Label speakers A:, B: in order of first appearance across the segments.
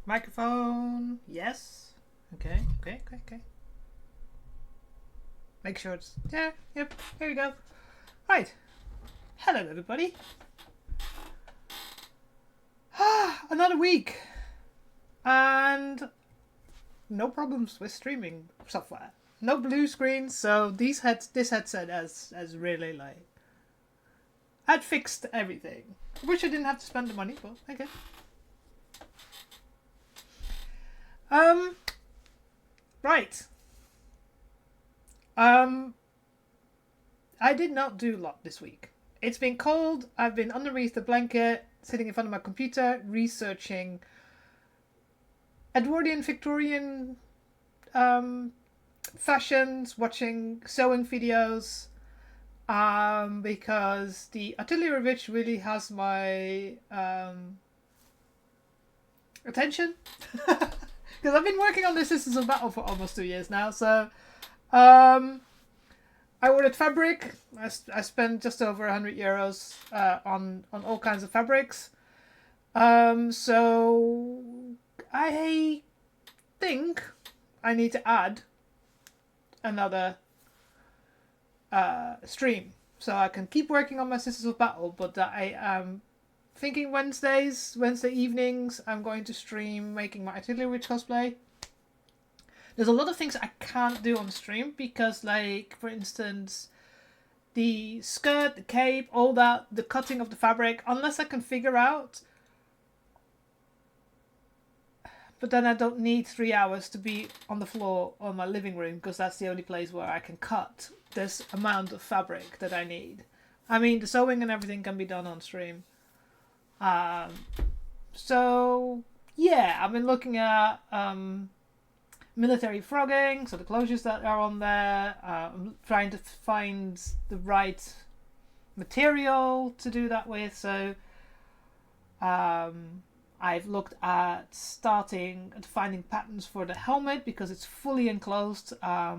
A: Microphone. Yes. Okay. Make sure it's... Yeah, yep. Here we go. Right. Hello, everybody. Another week. And no problems with streaming software. No blue screens, so this headset has really, like... I'd fixed everything. I wish I didn't have to spend the money, but okay. Right. I did not do a lot this week. It's been cold. I've been underneath the blanket, sitting in front of my computer, researching Edwardian Victorian fashions, watching sewing videos, because the Atelier Witch really has my attention. Because I've been working on the Sisters of Battle for almost 2 years now, so I ordered fabric. I spent just over €100 on all kinds of fabrics. So I think I need to add another stream so I can keep working on my Sisters of Battle, but I am thinking Wednesday evenings I'm going to stream making my Artillery Witch cosplay. There's a lot of things I can't do on stream because, like, for instance, the skirt, the cape, all that, the cutting of the fabric, unless I can figure out. But then I don't need 3 hours to be on the floor on my living room because that's the only place where I can cut this amount of fabric that I need. I mean, the sewing and everything can be done on stream. So, yeah, I've been looking at military frogging, so the closures that are on there. I'm trying to find the right material to do that with. So I've looked at starting and finding patterns for the helmet because it's fully enclosed. I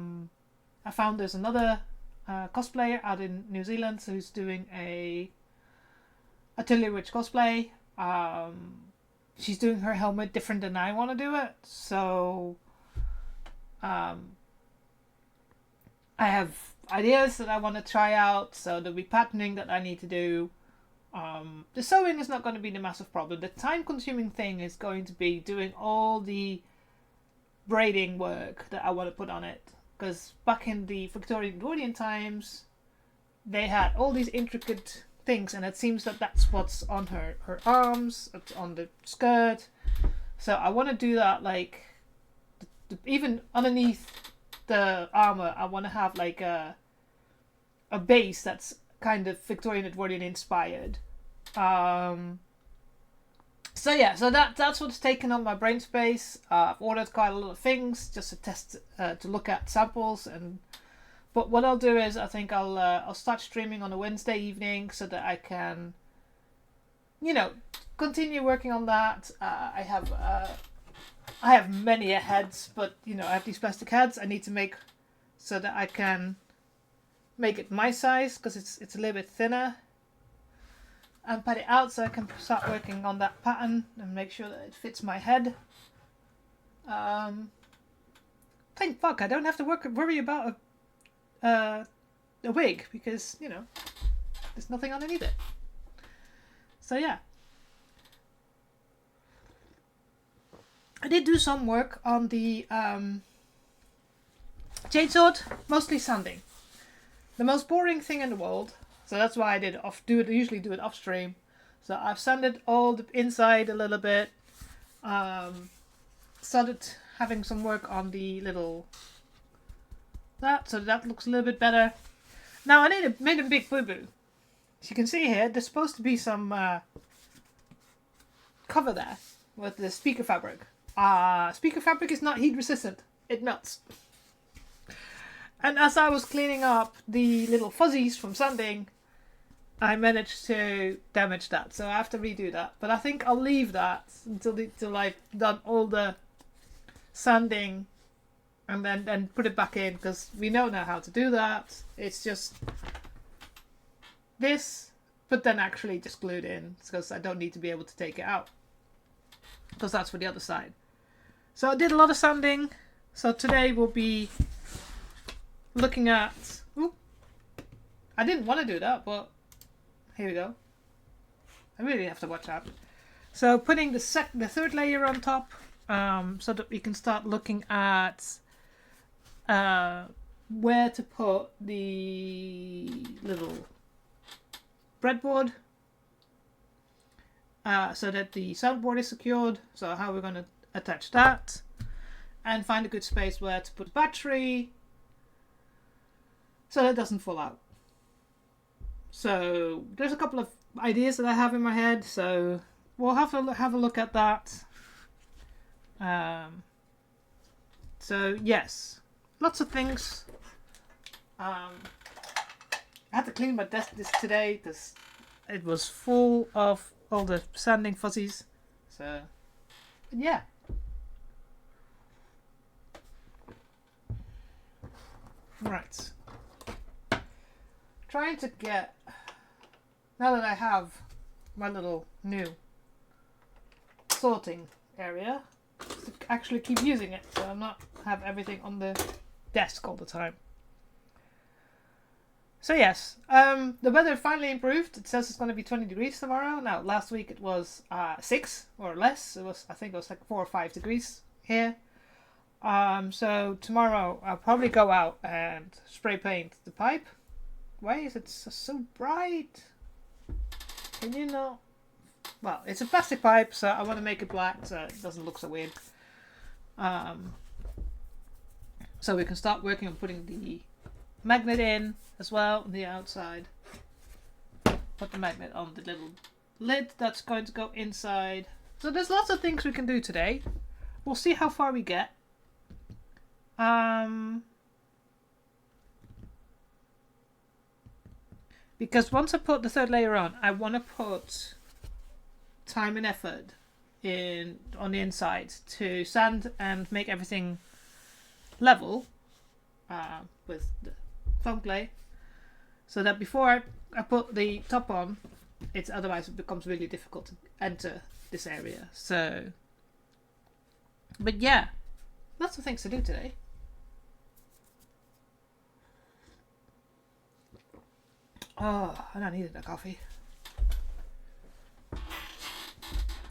A: found there's another cosplayer out in New Zealand who's doing a Atelier Witch cosplay. She's doing her helmet different than I want to do it, so I have ideas that I want to try out, so there'll be patterning that I need to do. The sewing is not going to be the massive problem. The time-consuming thing is going to be doing all the braiding work that I want to put on it. Because back in the Victorian times, they had all these intricate things, and it seems that that's what's on her arms, on the skirt. So I want to do that, like, even underneath the armor, I want to have like a base that's kind of Victorian Edwardian inspired. So that's what's taken up my brain space. I've ordered quite a lot of things just to test, to look at samples, but what I'll do is I think I'll start streaming on a Wednesday evening so that I can, continue working on that. I have many heads, but I have these plastic heads I need to make so that I can make it my size because it's a little bit thinner, and pat it out so I can start working on that pattern and make sure that it fits my head. Thank fuck I don't have to worry about a wig because there's nothing underneath it. So yeah. I did do some work on the jade sword, mostly sanding. The most boring thing in the world, so that's why I usually do it off stream. So I've sanded all the inside a little bit. Started having some work on the little so that looks a little bit better. Now I made a big boo boo. As you can see here, there's supposed to be some cover there with the speaker fabric. Speaker fabric is not heat resistant. It melts. And as I was cleaning up the little fuzzies from sanding, I managed to damage that. So I have to redo that. But I think I'll leave that until I've done all the sanding and then put it back in, because we know now how to do that. It's just this, but then actually just glued in because I don't need to be able to take it out. because that's for the other side. So I did a lot of sanding. So today we'll be looking at... Ooh, I didn't want to do that, but here we go. I really have to watch out. So putting the third layer on top, so that we can start looking at where to put the little breadboard, so that the soundboard is secured. So how we're going to attach that, and find a good space where to put the battery, so that it doesn't fall out. So there's a couple of ideas that I have in my head, so we'll have a look at that. So yes, lots of things. I had to clean my desk this today because it was full of all the sanding fuzzies. So yeah. Right. Trying to get, now that I have my little new sorting area, to actually keep using it, so I'm not have everything on the desk all the time. So yes, the weather finally improved. It says it's going to be 20 degrees tomorrow. Now last week it was 6 or less. I think it was like 4 or 5 degrees here. So tomorrow I'll probably go out and spray paint the pipe. Why is it so bright? Can you not? Well, it's a plastic pipe, so I want to make it black so it doesn't look so weird. So we can start working on putting the magnet in as well on the outside. Put the magnet on the little lid that's going to go inside. So there's lots of things we can do today. We'll see how far we get. Because once I put the third layer on, I want to put time and effort in on the inside to sand and make everything level with the foam clay, so that before I put the top on, otherwise it becomes really difficult to enter this area. So, but yeah, lots of things to do today. Oh, and I needed a coffee.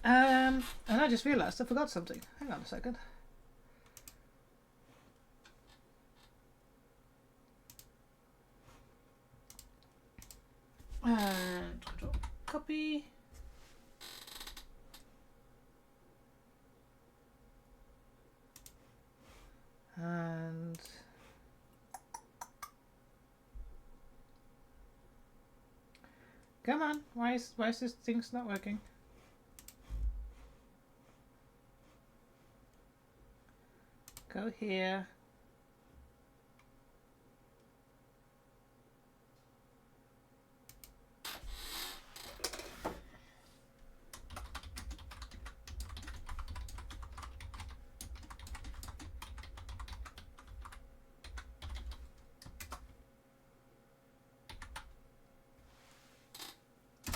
A: And I just realised I forgot something. Hang on a second. And control copy. And come on, why is this thing's not working? Go here.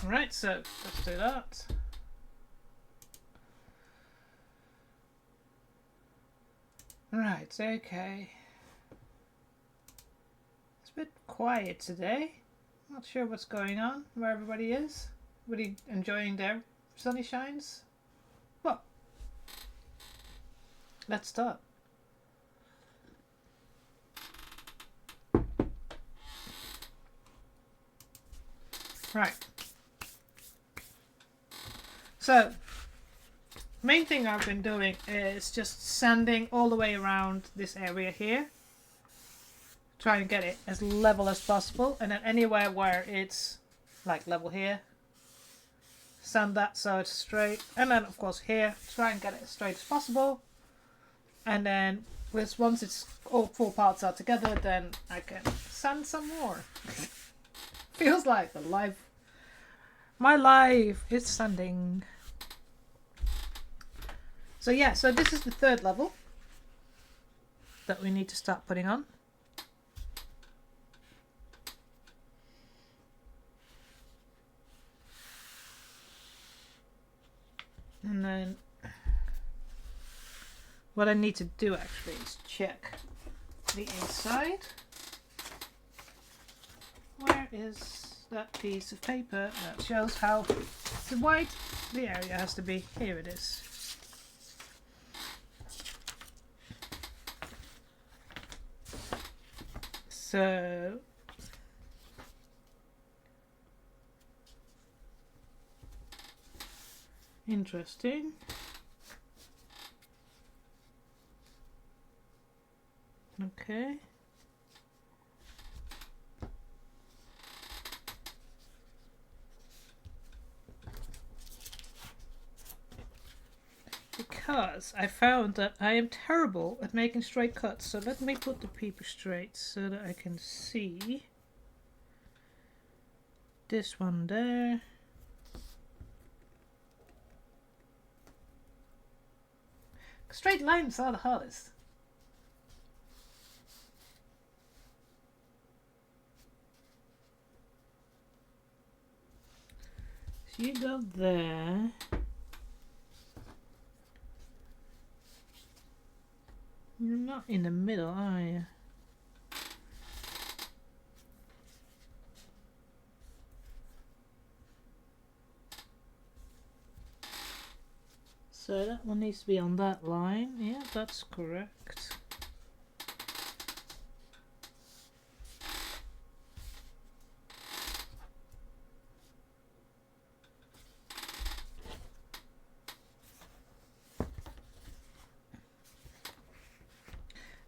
A: Right, so let's do that. Right, okay. It's a bit quiet today. Not sure what's going on, where everybody is. Everybody enjoying their sunny shines? Well, let's start. Right. So, main thing I've been doing is just sanding all the way around this area here. Trying to get it as level as possible, and then anywhere where it's like level here, sand that so it's straight, and then of course here, try and get it as straight as possible. And then once it's all 4 parts are together, then I can sand some more. Feels like my life is sanding. So yeah, so this is the third level that we need to start putting on. And then what I need to do actually is check the inside. Where is that piece of paper that shows how wide the area has to be? Here it is. So interesting. Okay. Because I found that I am terrible at making straight cuts, so let me put the paper straight so that I can see this one there. Straight lines are the hardest. So you go there. You're not in the middle, are you? So that one needs to be on that line. Yeah, that's correct.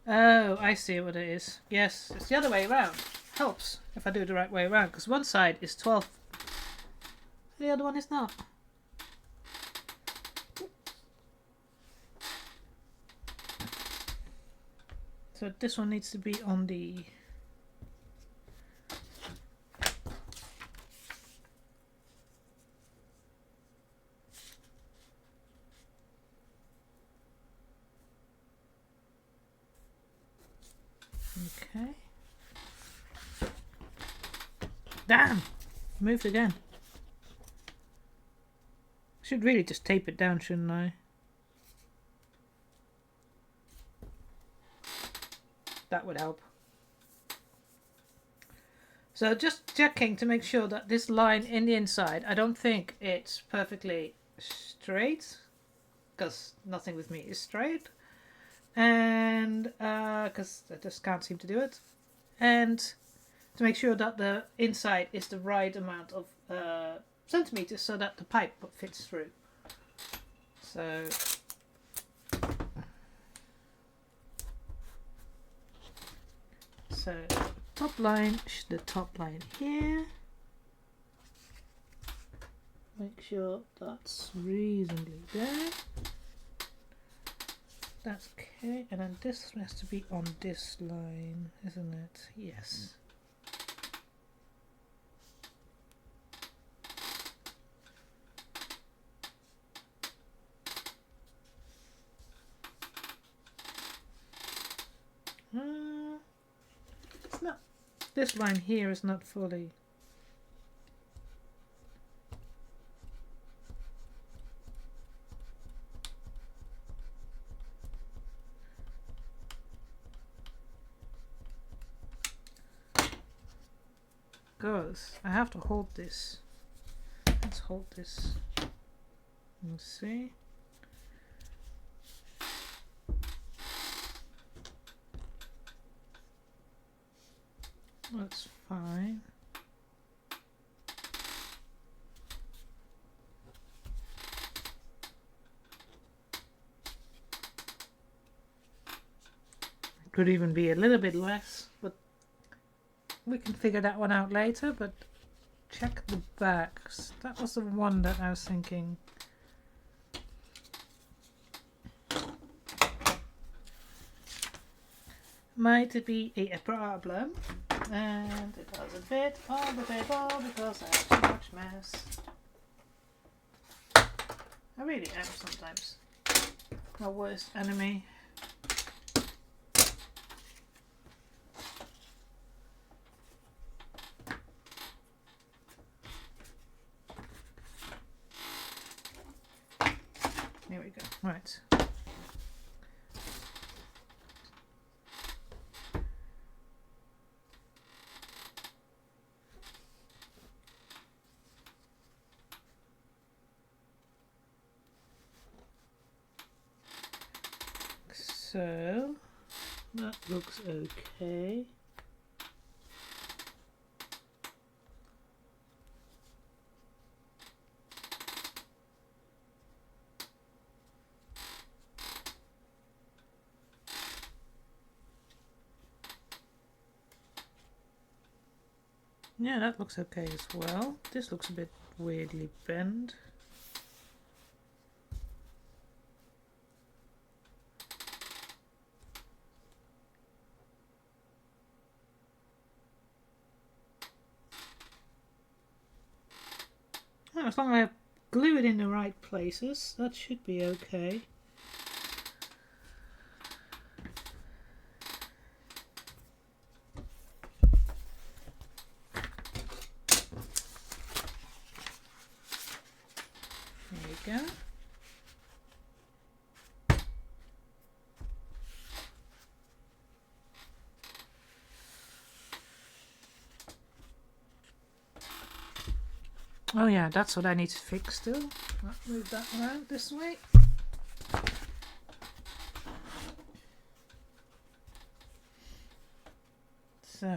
A: Oh, I see what it is. Yes, it's the other way around. Helps if I do it the right way around, because one side is 12, the other one is not. So this one needs to be on the okay. Damn! Moved again. Should really just tape it down, shouldn't I? That would help. So just checking to make sure that this line in the inside, I don't think it's perfectly straight, because nothing with me is straight, and because I just can't seem to do it, and to make sure that the inside is the right amount of centimeters so that the pipe fits through. So top line, the top line here. Make sure that's reasonably there. That's okay, and then this has to be on this line, isn't it? Yes. It's not. This line here is not fully. Goes. I have to hold this. Let's hold this. Let's see. That's fine. It could even be a little bit less, but we can figure that one out later. But check the backs. That was the one that I was thinking. Might be a problem. And it was a bit on the table because I have too much mess. I really am sometimes my worst enemy. Here we go. Right. So that looks okay. Yeah, that looks okay as well. This looks a bit weirdly bent. Oh, as long as I glue it in the right places, that should be okay. There we go. Oh yeah, that's what I need to fix still. I'll move that around this way. So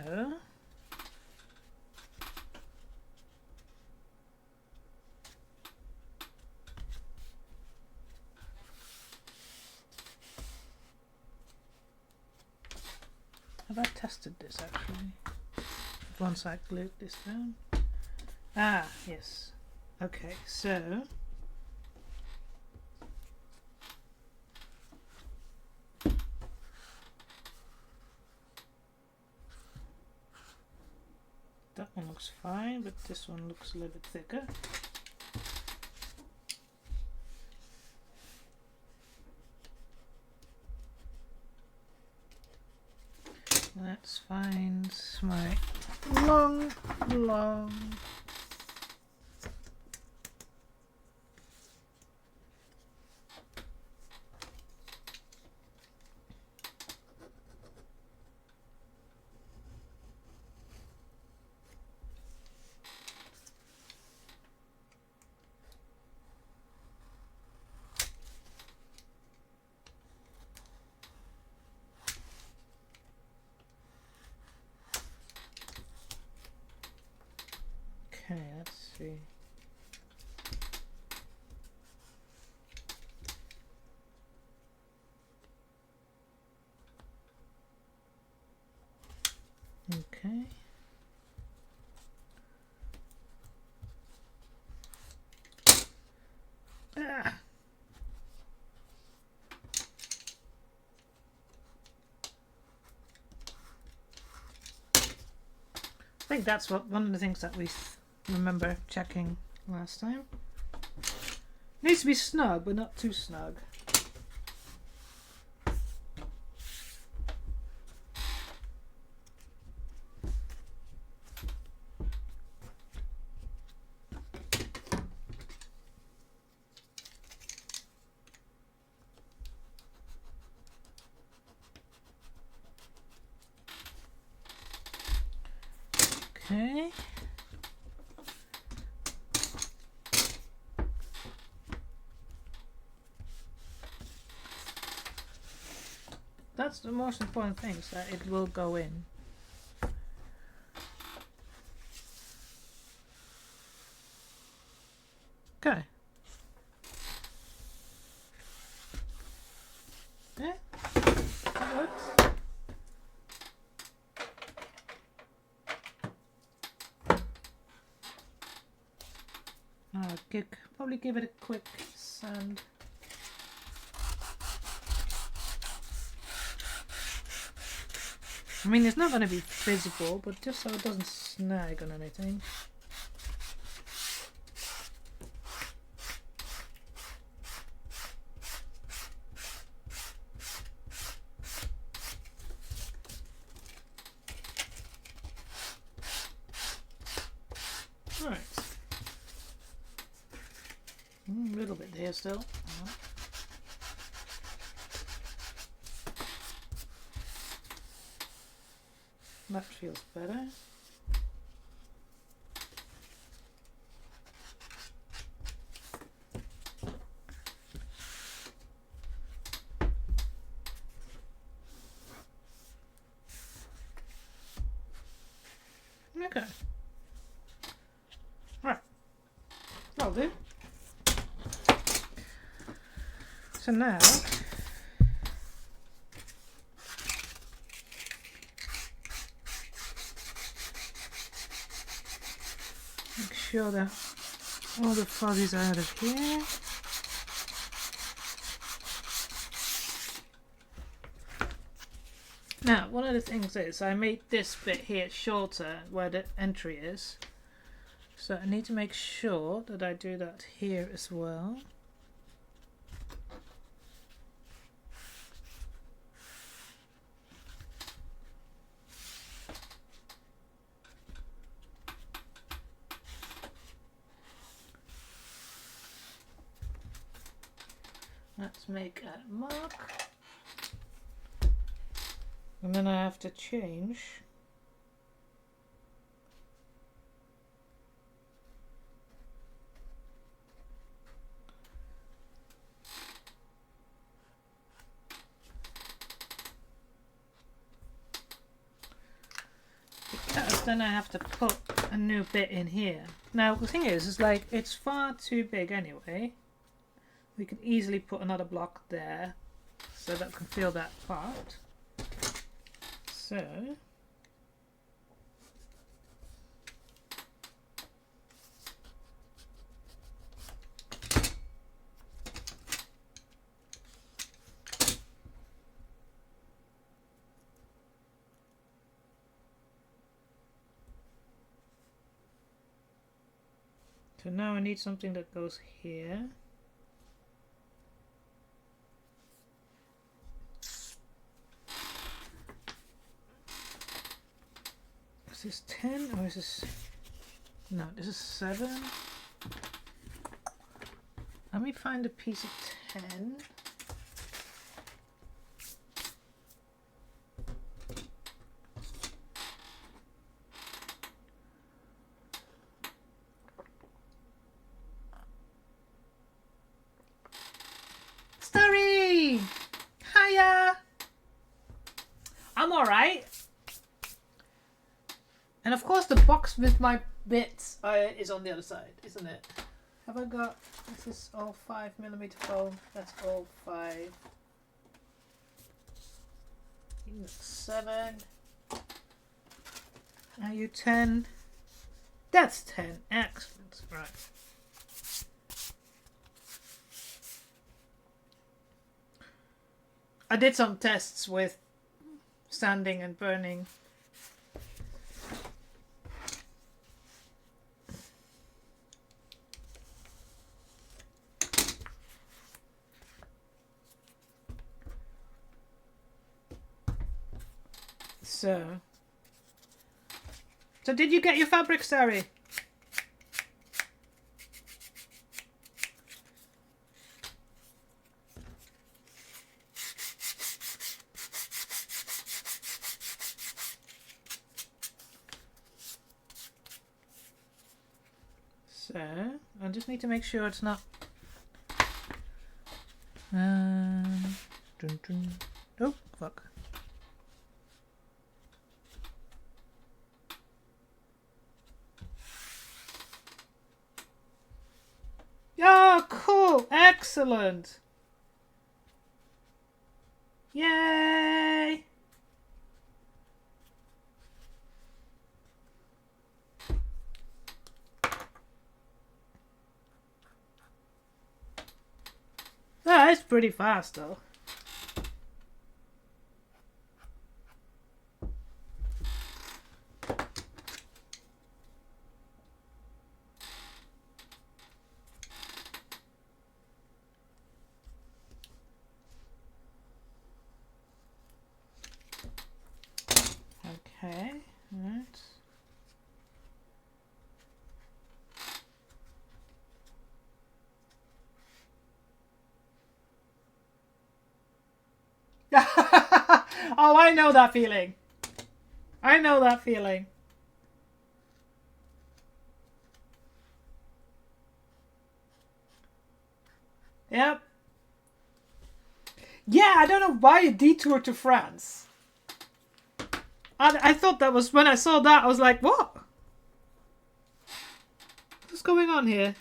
A: have I tested this actually? Once I glued this down. Ah, yes. Okay, so that one looks fine, but this one looks a little bit thicker. Let's find my long Okay, let's see. Okay. Ah. I think that's one of the things that we remember checking last time. Needs to be snug, but not too snug. Okay. That's the most important thing, is that it will go in. Okay. Yeah, that works. Probably give it a quick sand. I mean, it's not going to be visible, but just so it doesn't snag on anything. Right. A little bit there still. That feels better. Okay. Right. That'll do. So now make sure that all the fuzzies are out of here. Now, one of the things is I made this bit here shorter where the entry is. So I need to make sure that I do that here as well. Let's make a mark. And then I have to change because then I have to put a new bit in here. Now the thing is like it's far too big anyway. We can easily put another block there so that we can fill that part. So now I need something that goes here. Is this 10 or is this... No, this is 7. Let me find a piece of 10. Starry! Hiya! I'm alright. And of course the box with my bits is on the other side, isn't it? Have I got... This is all 5mm foam. That's all 5. 7. Are you 10? That's 10. Excellent. Right. I did some tests with sanding and burning. So did you get your fabric, Sari? So I just need to make sure it's not. Dun, dun. Oh fuck. Oh, cool! Excellent! Yay! That's pretty fast, though. Okay, right. Oh, I know that feeling. I know that feeling. Yep. Yeah, I don't know why a detour to France. I thought that was, when I saw that, I was like, what? What's going on here?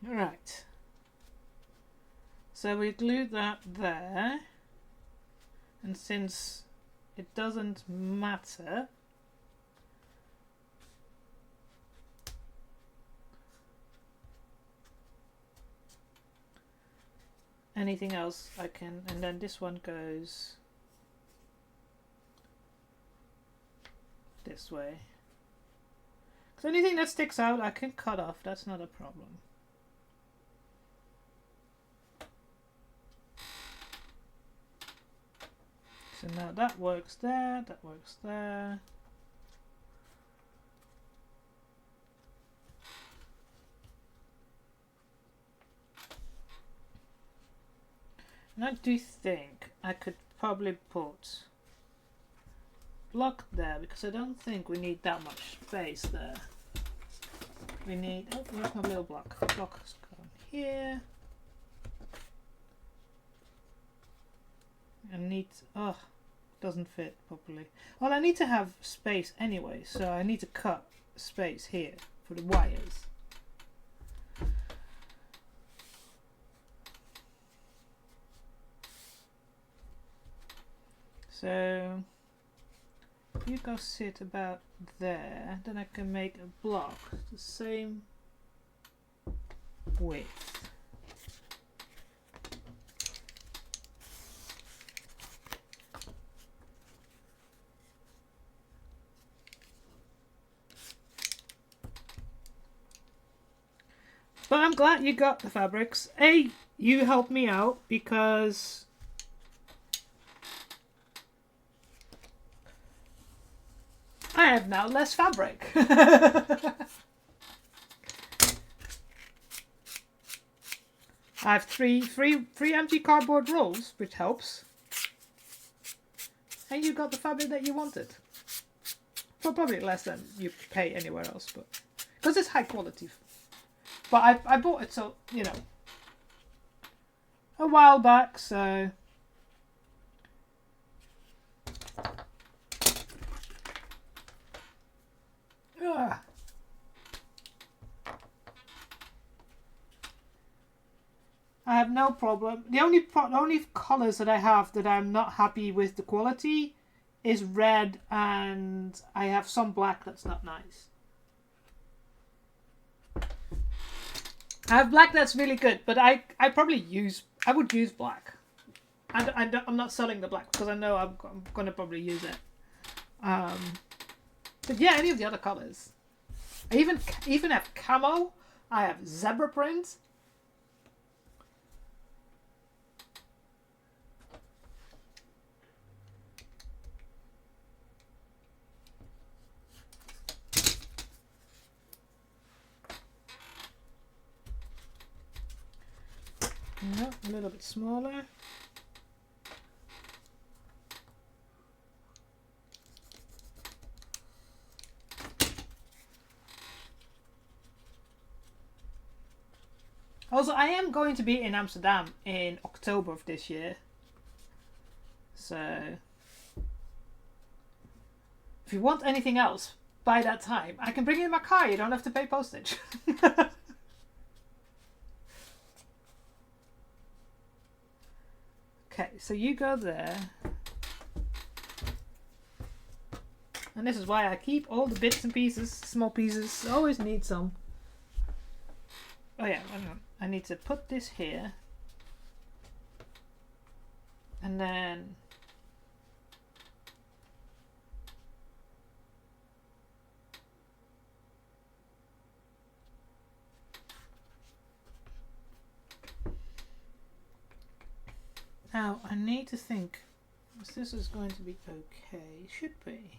A: Right. So we glued that there, and since it doesn't matter, anything else I can, and then this one goes this way. So anything that sticks out I can cut off, that's not a problem. So now that works there, that works there. And I do think I could probably put block there because I don't think we need that much space there. We need, oh, where's my little block? Block's going here. I need, oh, doesn't fit properly. Well, I need to have space anyway, so I need to cut space here for the wires. So if you go sit about there, then I can make a block the same width. But I'm glad you got the fabrics. A, you helped me out because I have now less fabric. I have three empty cardboard rolls, which helps. And you got the fabric that you wanted. For probably less than you pay anywhere else, but because it's high quality. But I bought it, so, you know, a while back, so ugh. I have no problem. The only colours that I have that I'm not happy with the quality is red, and I have some black that's not nice. I have black that's really good, but I would use black. I'm not selling the black because I know I'm going to probably use it. But yeah, any of the other colours. I even have camo. I have zebra print. No, a little bit smaller. Also, I am going to be in Amsterdam in October of this year. So, if you want anything else by that time, I can bring it in my car. You don't have to pay postage. Okay, so you go there. And this is why I keep all the bits and pieces, small pieces. I always need some. Oh yeah, I need to put this here. And then now I need to think, this is going to be okay. It should be.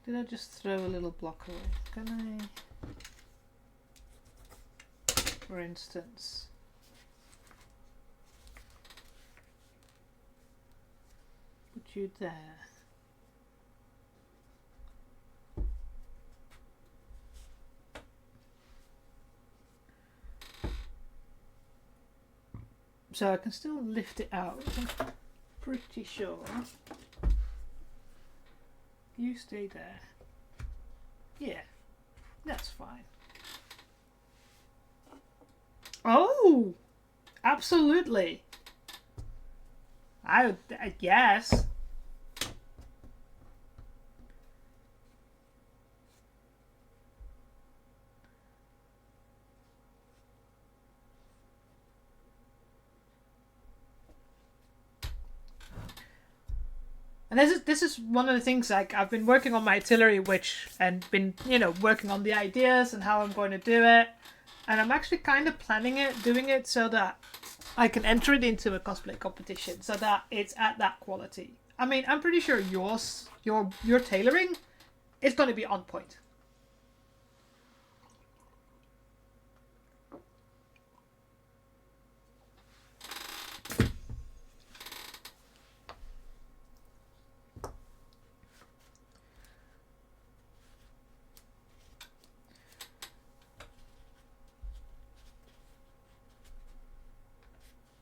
A: Did I just throw a little block away? Can I, for instance, you there. So I can still lift it out. I'm pretty sure. You stay there. Yeah, that's fine. Oh, absolutely. I guess. And this is one of the things, like, I've been working on my artillery witch and been, you know, working on the ideas and how I'm going to do it. And I'm actually kind of planning it, doing it so that I can enter it into a cosplay competition so that it's at that quality. I mean, I'm pretty sure your tailoring is going to be on point.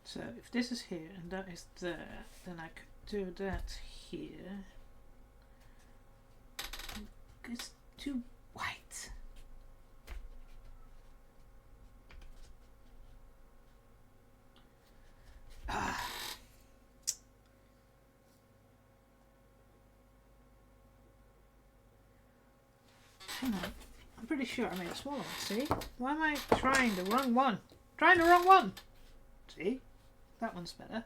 A: So if this is here and that is there, then I could do that here. It's too white. Ah. Hang on. I'm pretty sure I made a smaller one, see? Why am I trying the wrong one? Trying the wrong one! See? That one's better.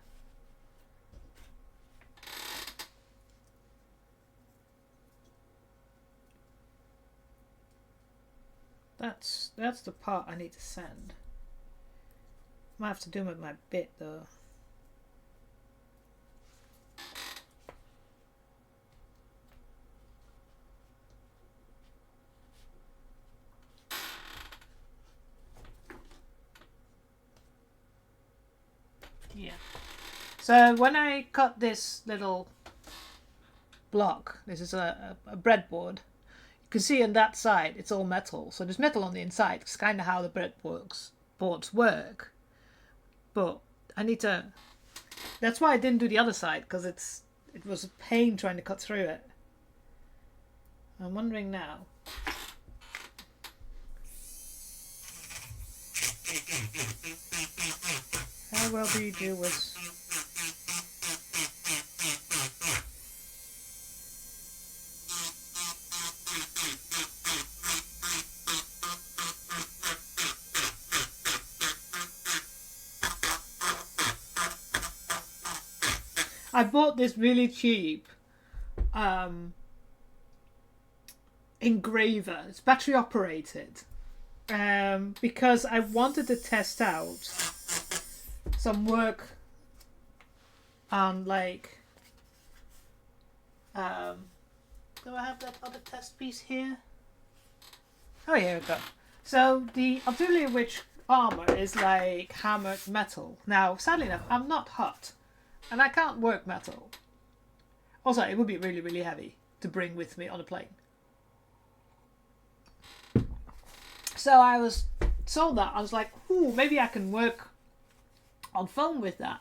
A: That's the part I need to send. Might have to do with my bit though. Yeah. So when I cut this little block, this is a breadboard, you can see on that side it's all metal. So there's metal on the inside. It's kind of how the boards work. But I need to... That's why I didn't do the other side, because it was a pain trying to cut through it. I'm wondering now. How well do you do with... I bought this really cheap engraver. It's battery operated because I wanted to test out some work on, like, do I have that other test piece here? Oh, here we go. So the Auxiliary Witch armor is like hammered metal. Now, sadly enough, I'm not hot. And I can't work metal. Also, it would be really, really heavy to bring with me on a plane. So I was sold that. I was like, ooh, maybe I can work on foam with that.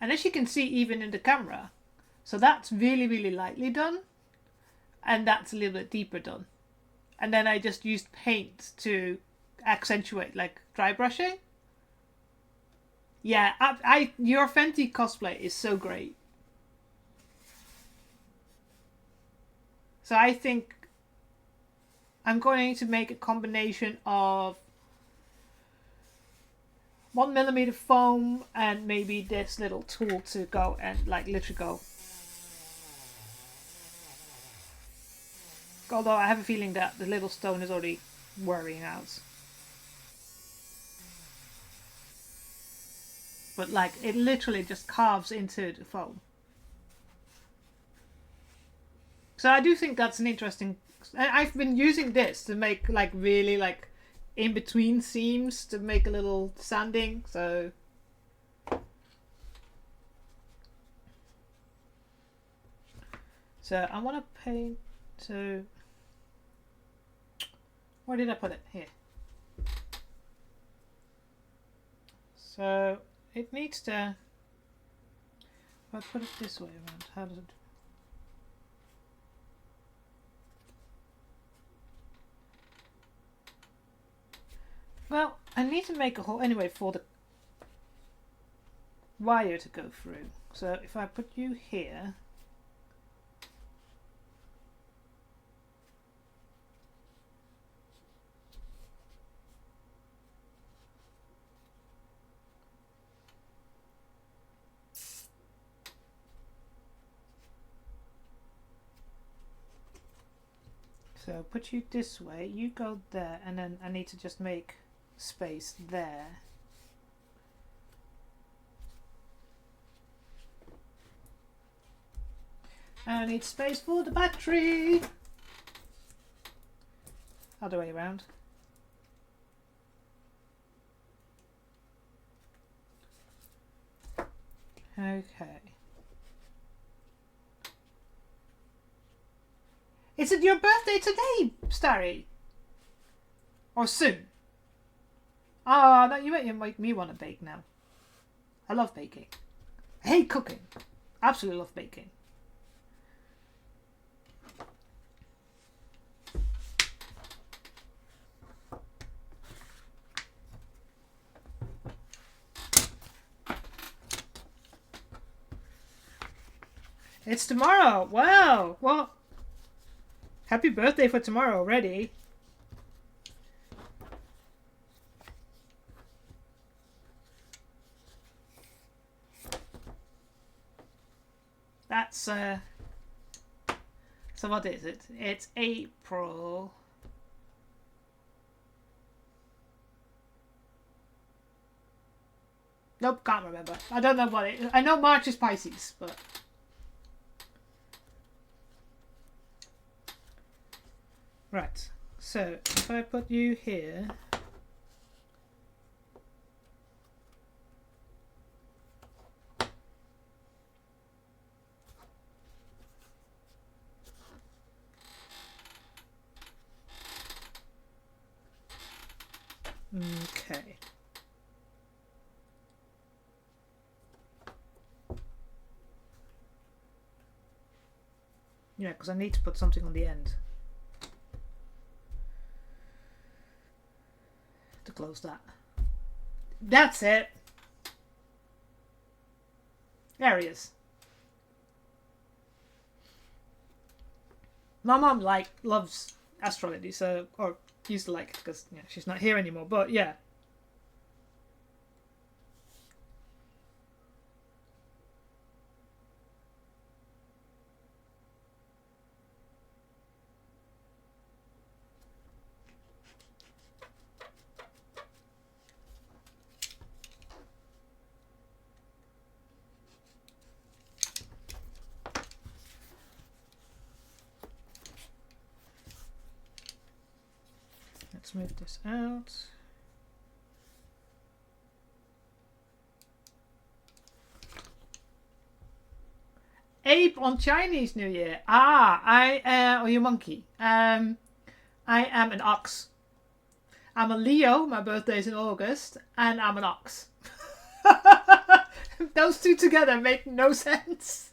A: And as you can see, even in the camera, so that's really, really lightly done. And that's a little bit deeper done. And then I just used paint to accentuate, like dry brushing. Yeah, your Fenty cosplay is so great. So I think I'm going to make a combination of 1mm foam and maybe this little tool to go and, like, literally go. Although I have a feeling that the little stone is already wearing out. But, like, it literally just carves into the foam. So I do think that's an interesting... I've been using this to make, like, really, like, in between seams to make a little sanding, so... So I want to paint to... Where did I put it? Here. So it needs to... If I put it this way around, how does it... Well, I need to make a hole anyway for the wire to go through. So if I put you here... So put you this way, you go there, and then I need to just make space there. And I need space for the battery. Other way around. Okay. Is it your birthday today, Starry? Or soon? Ah, no, you make me want to bake now. I love baking. I hate cooking. Absolutely love baking. It's tomorrow. Wow. Well, happy birthday for tomorrow already. That's so what is it? It's April. Nope, can't remember. I don't know what it is. I know March is Pisces, but... Right, so if I put you here... Okay. Yeah, because I need to put something on the end to close that. That's it. There he is. My mom loves astrology, so or used to like it because she's not here anymore. But yeah. Let's move this out. Ape on Chinese New Year. Ah, or you monkey. I am an ox. I'm a Leo. My birthday's in August, and I'm an ox. Those two together make no sense.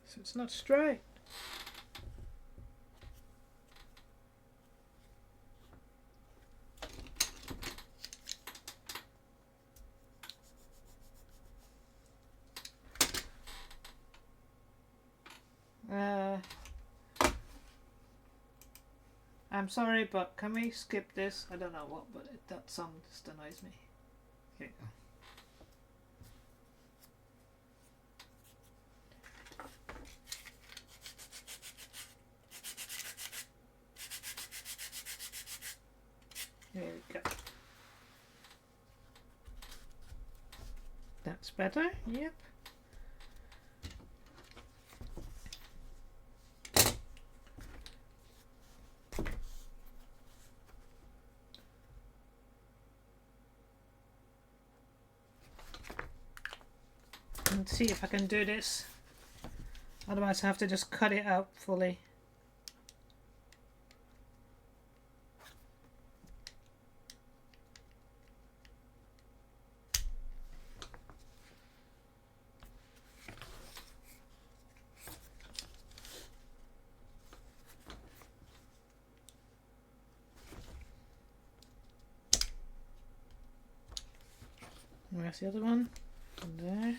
A: So it's not straight. I'm sorry, but can we skip this? I don't know what, but that song just annoys me. Here you go. There we go. That's better, yep. see if I can do this. Otherwise I have to just cut it out fully. Where's the other one? There.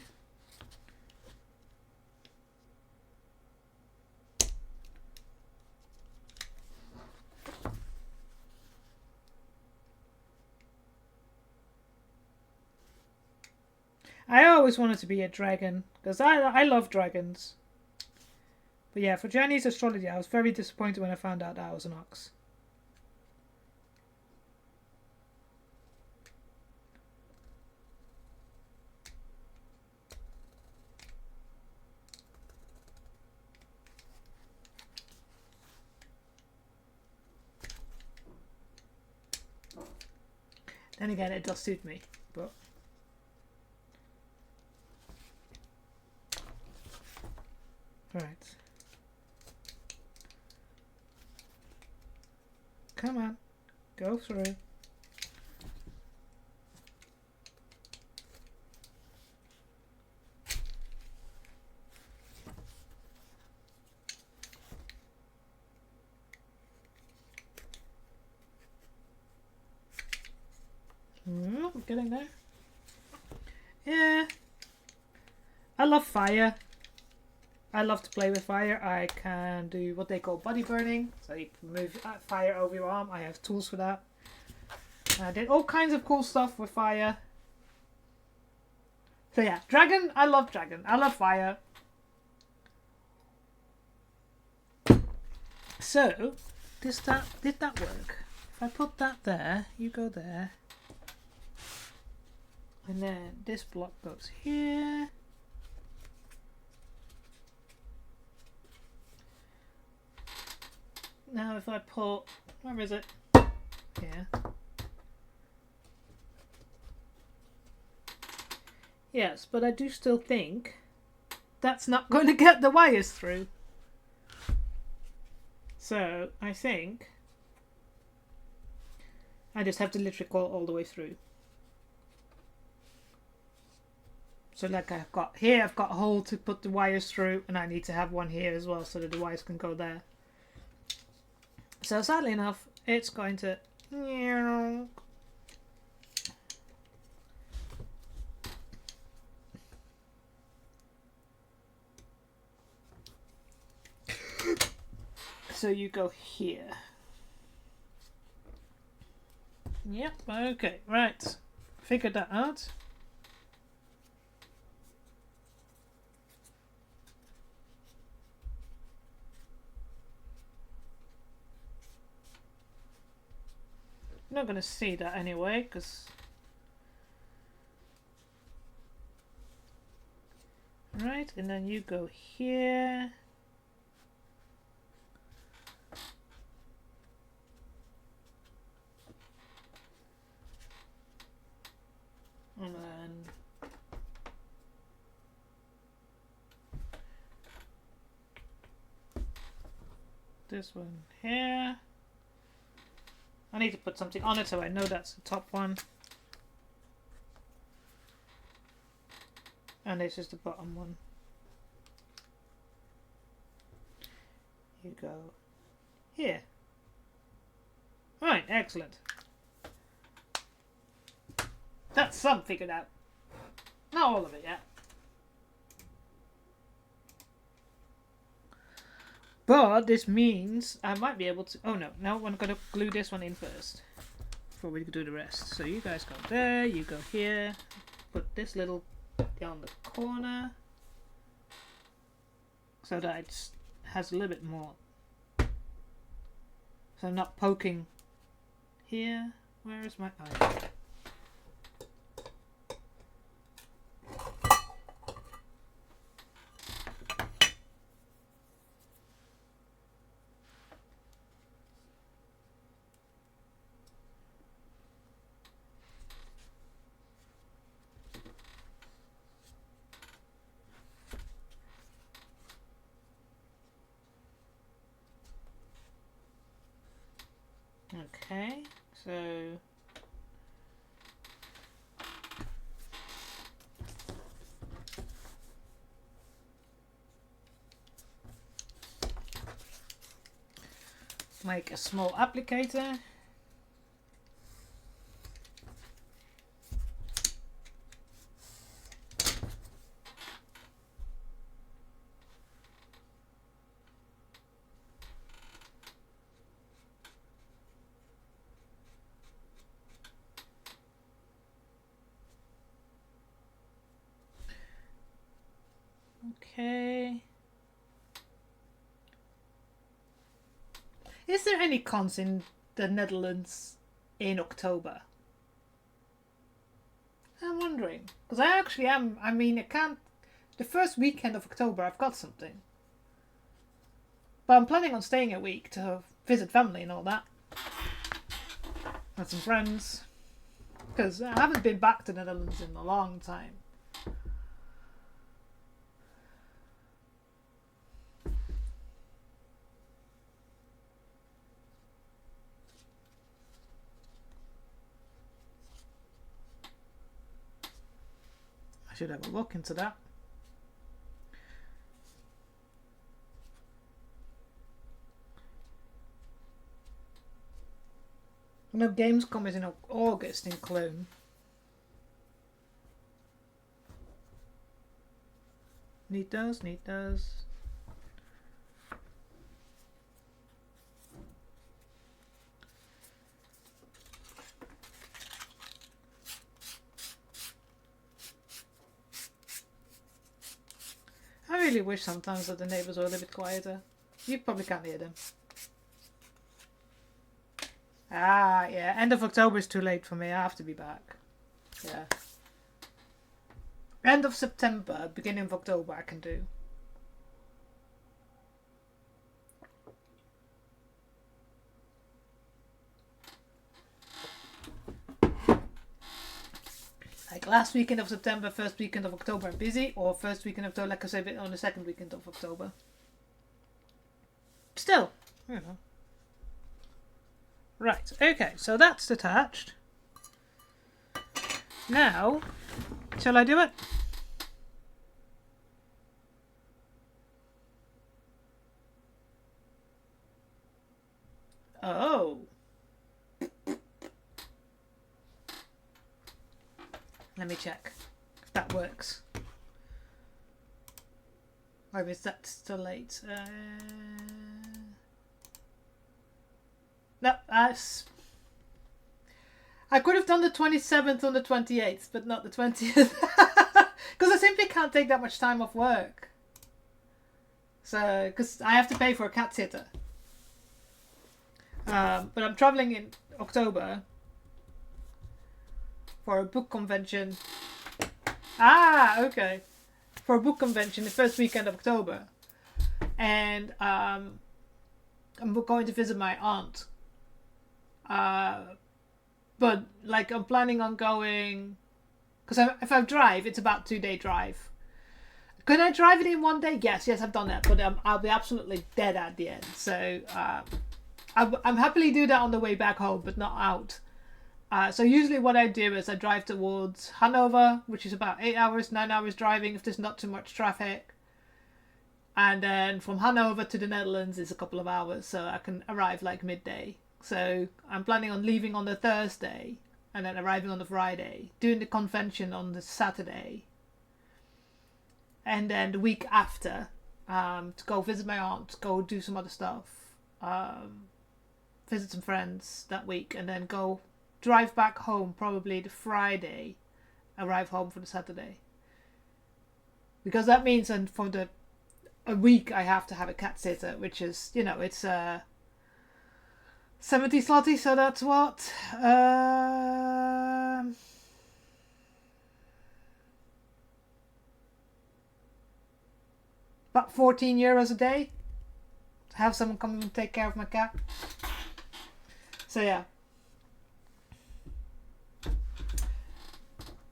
A: I always wanted to be a dragon because I love dragons. But yeah, for Chinese astrology, I was very disappointed when I found out that I was an ox. Then again, it does suit me, but right. Come on, go through. We're getting there. Yeah. I love fire. I love to play with fire. I can do what they call body burning. So you move fire over your arm. I have tools for that. I did all kinds of cool stuff with fire. So yeah, dragon. I love dragon. I love fire. So, did that work? If I put that there, you go there. And then this block goes here. Now if I put, where is it? Here. Yes, but I do still think that's not going to get the wires through. So I think I just have to literally go all the way through. So like I've got here, I've got a hole to put the wires through, and I need to have one here as well so that the wires can go there. So sadly enough, it's going to... So you go here. Yep, okay, right. Figured that out. I'm not going to see that anyway, because... Right, and then you go here. And then... This one here. I need to put something on it so I know that's the top one. And this is the bottom one. You go here. Right, excellent. That's some figured out. Not all of it yet. But this means I might be able to... Oh no, now I'm going to glue this one in first before we do the rest. So you guys go there, you go here. Put this little down the corner so that it has a little bit more. So I'm not poking here. Where is my eye? Okay, so make a small applicator. Okay. Is there any cons in the Netherlands in October? I'm wondering. Because I actually am. I mean, I can't. The first weekend of October, I've got something. But I'm planning on staying a week to visit family and all that. And some friends. Because I haven't been back to the Netherlands in a long time. I should have a look into that. No, Gamescom is in August in Cologne. Need those. I really wish sometimes that the neighbours were a little bit quieter. You probably can't hear them. Ah, yeah. End of October is too late for me. I have to be back. Yeah. End of September, beginning of October I can do. Like last weekend of September, first weekend of October I'm busy, or first weekend of October, like I said, on the second weekend of October. Still, you know. Right, okay, so that's detached. Now, shall I do it? Oh. Let me check if that works. Or is that still late? No, I could have done the 27th on the 28th, but not the 20th. Because I simply can't take that much time off work. So, because I have to pay for a cat sitter. But I'm traveling in October for a book convention. Ah, okay. For a book convention the first weekend of October. And I'm going to visit my aunt. But like I'm planning on going, because if I drive, it's about 2-day drive. Can I drive it in one day? Yes, I've done that, but I'll be absolutely dead at the end. So I'm happily do that on the way back home, but not out. So usually what I do is I drive towards Hanover, which is about 9 hours driving if there's not too much traffic. And then from Hanover to the Netherlands is a couple of hours, so I can arrive like midday. So I'm planning on leaving on the Thursday and then arriving on the Friday, doing the convention on the Saturday. And then the week after, to go visit my aunt, go do some other stuff, visit some friends that week, and then go drive back home probably the Friday, arrive home for the Saturday. Because that means, and for a week I have to have a cat sitter, which is, it's 70 zloty, so that's what? About 14 euros a day to have someone come and take care of my cat. So yeah.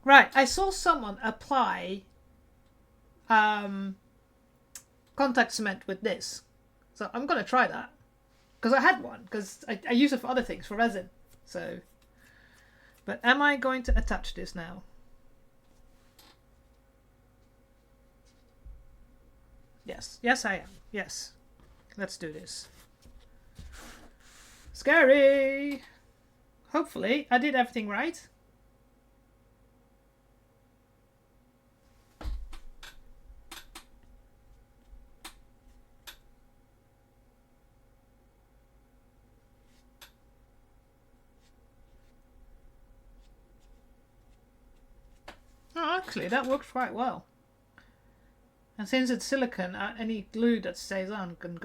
A: Right, I saw someone apply contact cement with this. So I'm going to try that. Because I had one, because I use it for other things, for resin. So, but am I going to attach this now? Yes. Yes, I am. Yes. Let's do this. Scary! Hopefully, I did everything right. Oh, actually, that works quite well. And since it's silicone, any glue that stays on can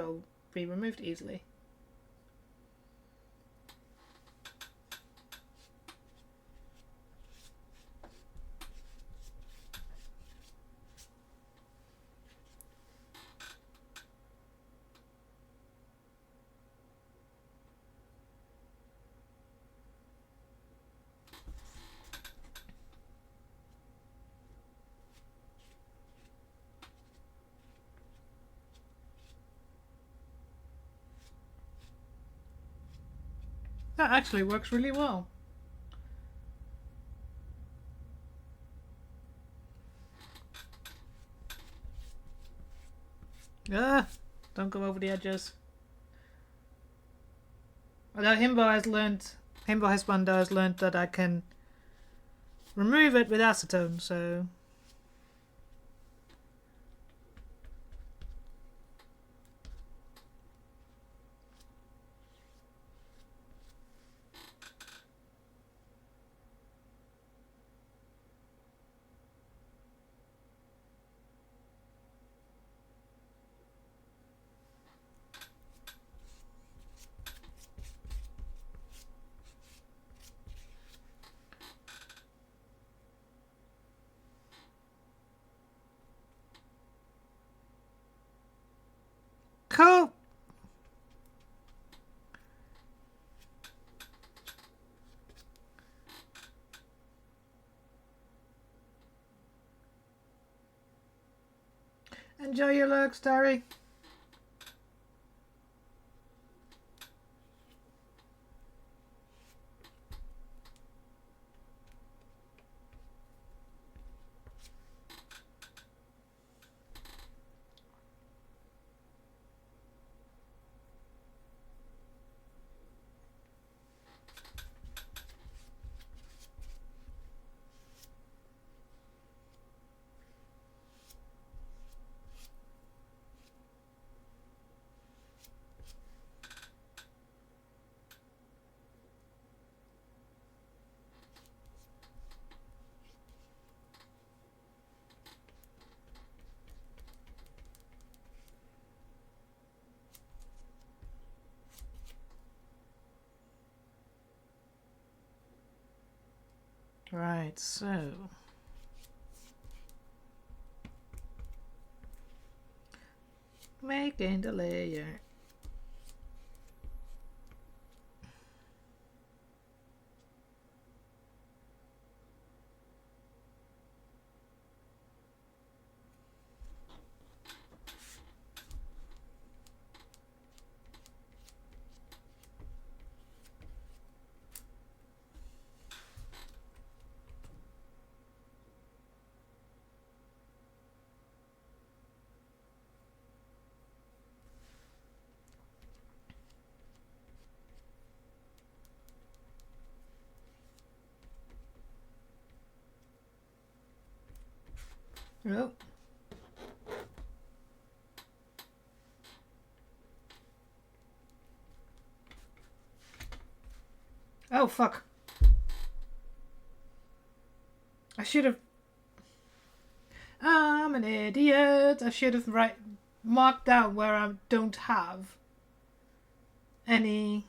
A: be removed easily. That actually works really well. Ah, don't go over the edges. Although Himbo Husband has learned that I can remove it with acetone, so... Cool! Enjoy your lurks, Terry. Right, so... making the layer. Oh. Oh, fuck. I should have... I'm an idiot. I should have marked down where I don't have any...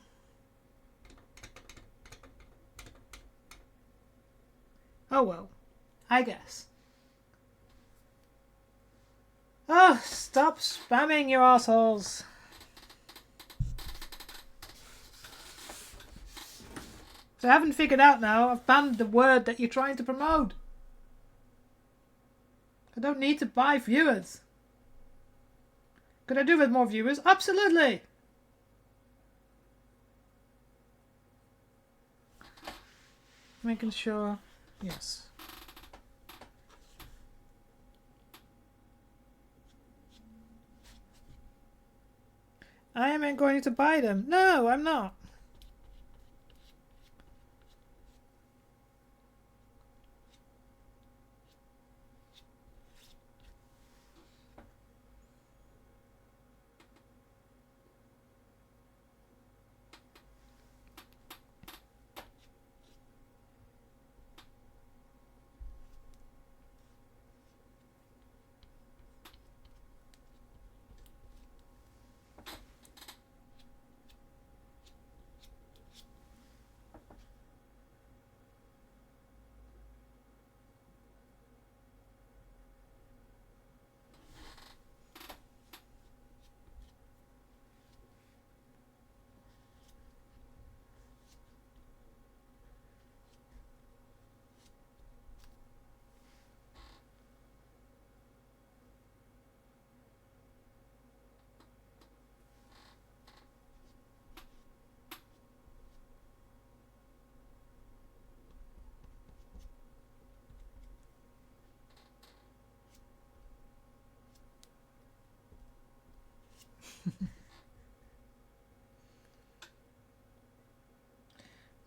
A: Oh well. I guess. Oh, stop spamming, you assholes. So I haven't figured out now. I've banned the word that you're trying to promote. I don't need to buy viewers. Could I do with more viewers? Absolutely. making sure. Yes. I am going to buy them. No, I'm not.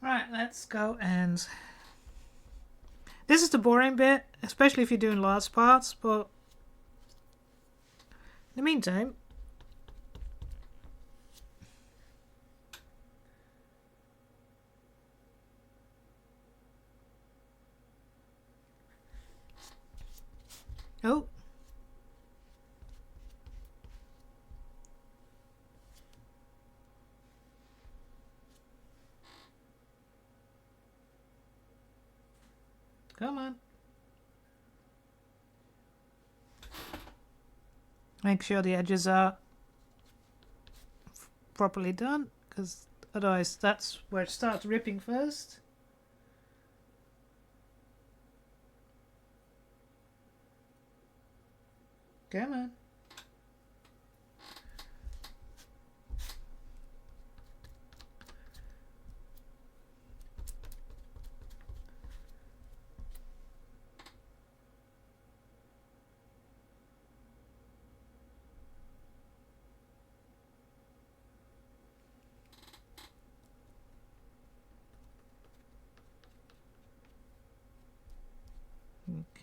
A: Right, let's go and... This is the boring bit, especially if you're doing large parts, but in the meantime... Oh. Come on. Make sure the edges are properly done, because otherwise that's where it starts ripping first. Come on.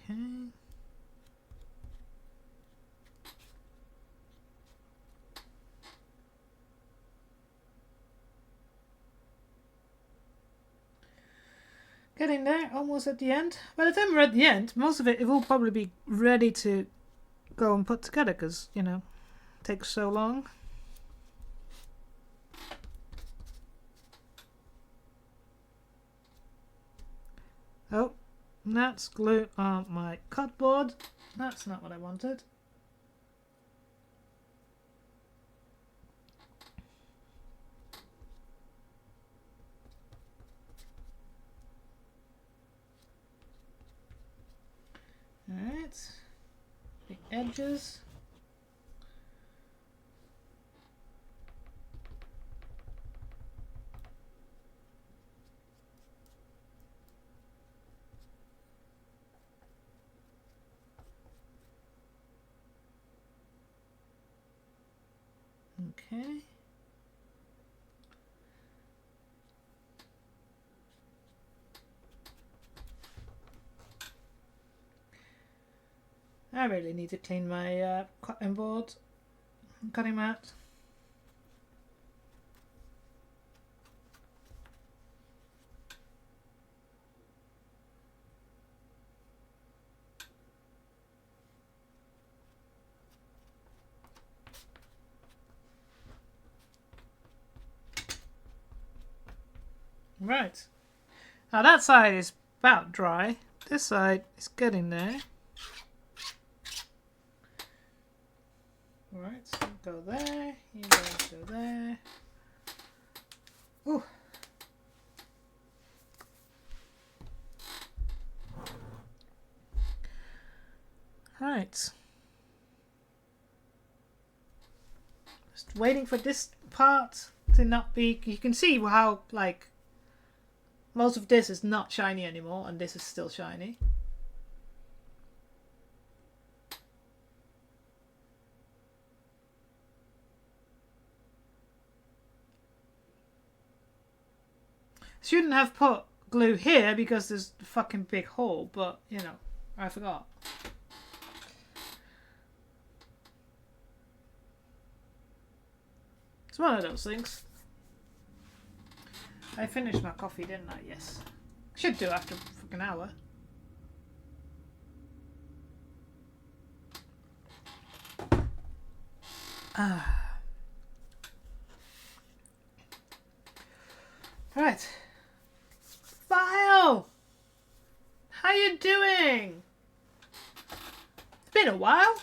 A: Okay. Getting there, almost at the end. By the time we're at the end, most of it will probably be ready to go and put together, because, you know, it takes so long. Oh, that's glue on my cardboard. That's not what I wanted. Alright, the edges. Okay. I really need to clean my cutting board, cutting mat. Right. Now that side is about dry. This side is getting there. Right, so go there, you guys go there. Ooh. Right. Just waiting for this part to not be... You can see how, like, most of this is not shiny anymore, and this is still shiny. Shouldn't have put glue here because there's a fucking big hole, but you know, I forgot. It's one of those things. I finished my coffee, didn't I? Yes. Should do after a fucking hour. Right. File! How you doing? It's been a while.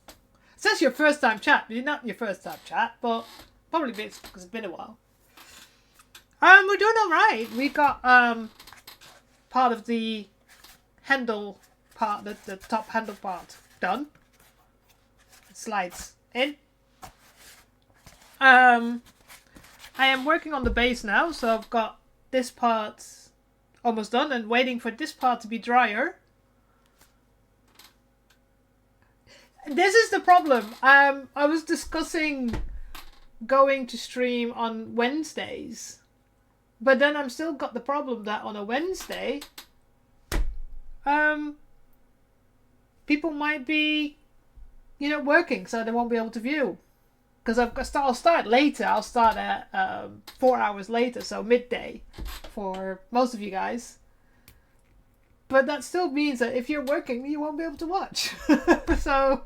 A: It says your first time chat. Not your first time chat, but probably because it's been a while. We're doing alright. We got part of the handle part, the top handle part done. It slides in. I am working on the base now, so I've got this part almost done and waiting for this part to be drier. This is the problem. I was discussing going to stream on Wednesdays, but then I'm still got the problem that on a Wednesday, people might be, working, so they won't be able to view. Because I'll start later. I'll start at 4 hours later, so midday for most of you guys. But that still means that if you're working, you won't be able to watch. So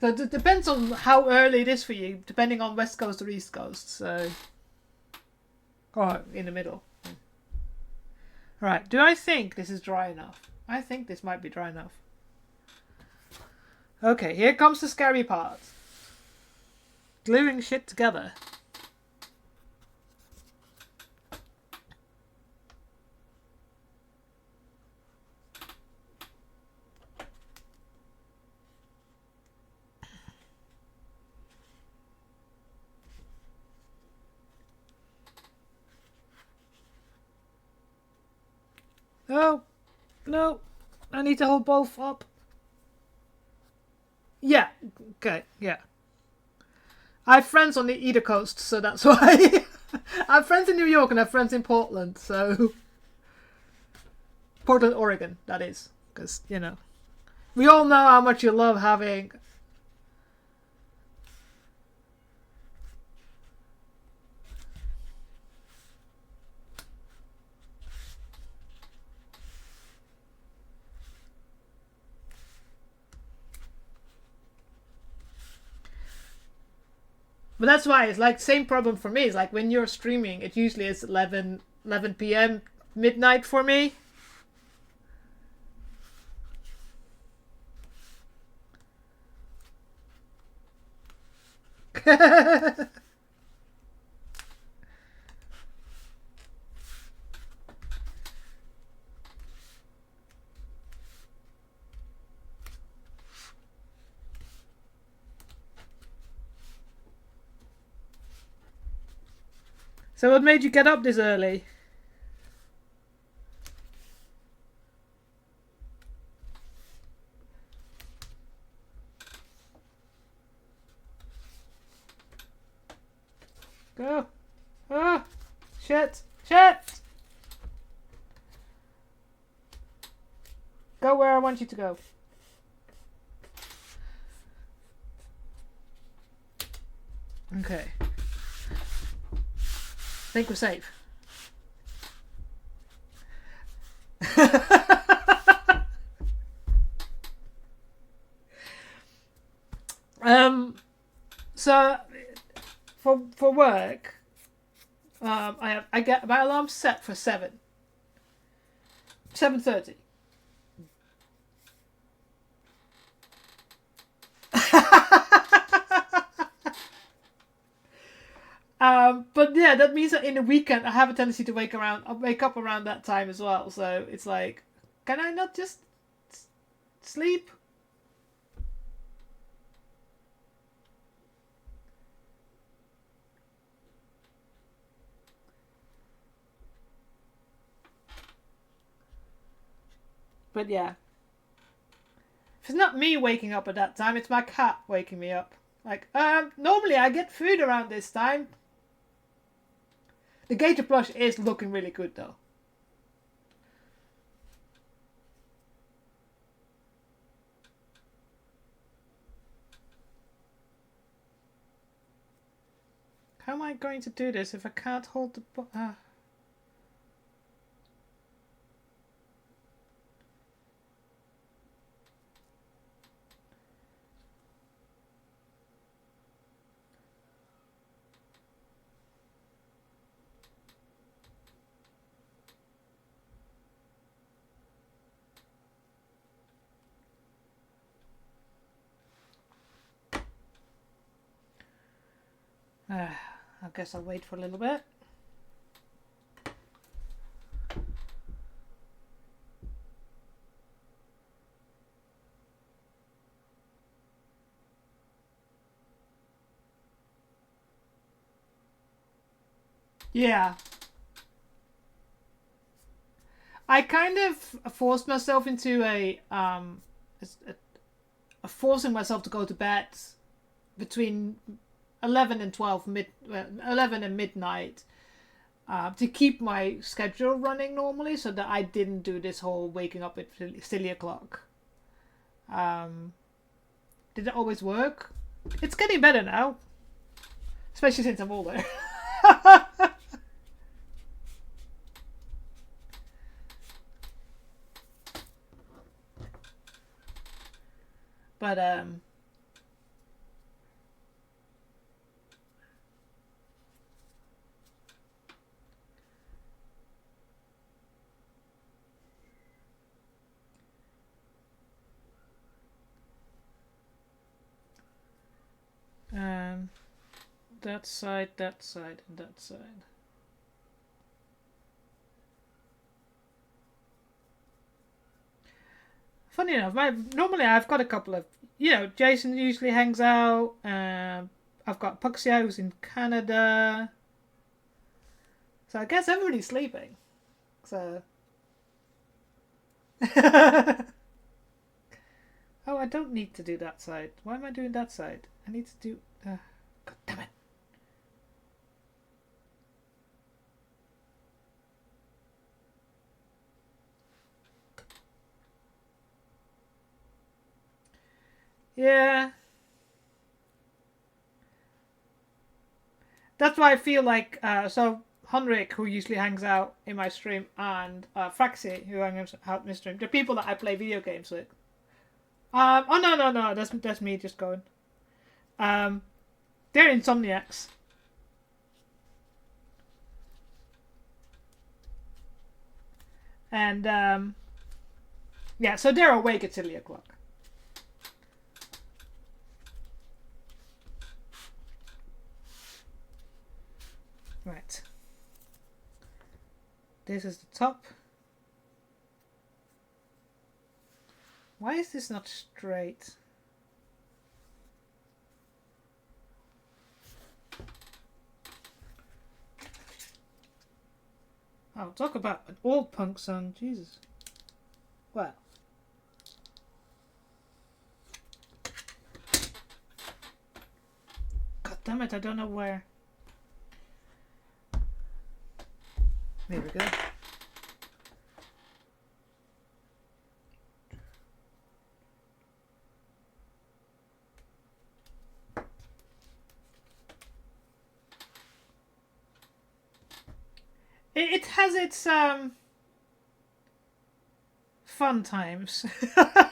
A: it depends on how early it is for you, depending on West Coast or East Coast. So, or in the middle. Right. Do I think this is dry enough? I think this might be dry enough. Okay, here comes the scary part. Gluing shit together. Oh, no. I need to hold both up. Yeah. Okay, yeah. I have friends on either coast, so that's why. I have friends in New York and I have friends in Portland, so. Portland, Oregon, that is. Because, we all know how much you love having. But that's why it's like same problem for me. It's like when you're streaming, it usually is 11 p.m. midnight for me. So what made you get up this early? Go. Ah! Shit! Shit! Go where I want you to go. Okay. I think we're safe. So for work, I get my alarm set for 7:30. But yeah, that means that in the weekend I have a tendency to wake up around that time as well. So it's like, can I not just sleep? But yeah. If it's not me waking up at that time, it's my cat waking me up. Like, normally I get food around this time. The Gator plush is looking really good though. How am I going to do this if I can't hold the... I guess I'll wait for a little bit. Yeah. I kind of forced myself into forcing myself to go to bed between 11 and 11 and midnight to keep my schedule running normally, so that I didn't do this whole waking up at silly o'clock. Did it always work? It's getting better now, especially since I'm older. But that side, and that side. Funny enough, normally I've got a couple of, Jason usually hangs out. I've got Puxia who's in Canada. So I guess everybody's sleeping. So. Oh, I don't need to do that side. Why am I doing that side? I need to do... God damn it. Yeah. That's why I feel like... so Henrik, who usually hangs out in my stream, and Fraxi, who hangs out in my stream, the people that I play video games with. Oh, no. That's me just going. They're insomniacs. And, yeah, so they're awake at silly o'clock. Right. This is the top. Why is this not straight? Oh, talk about an old punk song. Jesus. Well. God damn it, I don't know where. There we go. It has its fun times.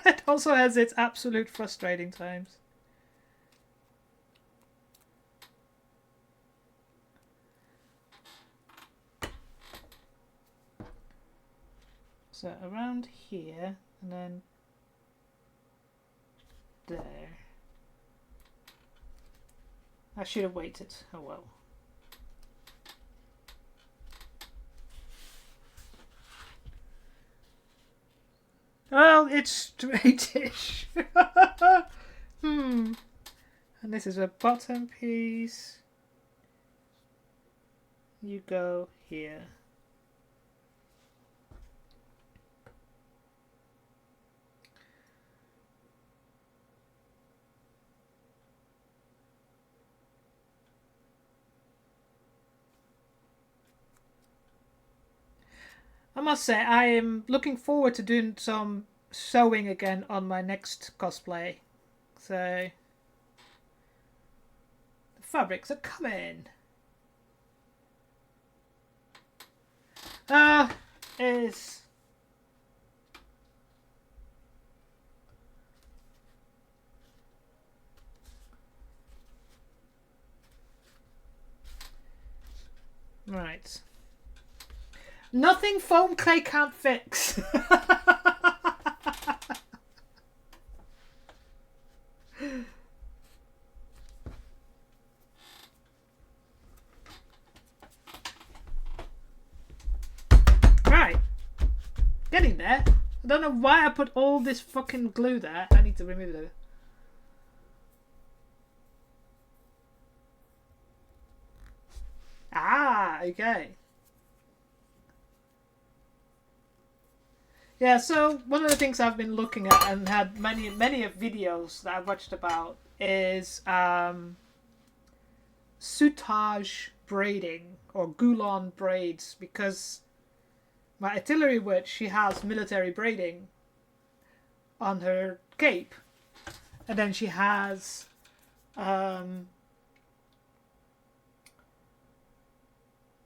A: It also has its absolute frustrating times. So around here, and then there. I should have waited. Oh well. Well, it's straightish. And this is a bottom piece. You go here. I must say, I am looking forward to doing some sewing again on my next cosplay. So, the fabrics are coming. Is right. Nothing foam clay can't fix. Right. Getting there. I don't know why I put all this fucking glue there. I need to remove it. Ah, okay. Yeah, so one of the things I've been looking at and had many of videos that I've watched about is souttage braiding or goulon braids, because my artillery witch, she has military braiding on her cape, and then she has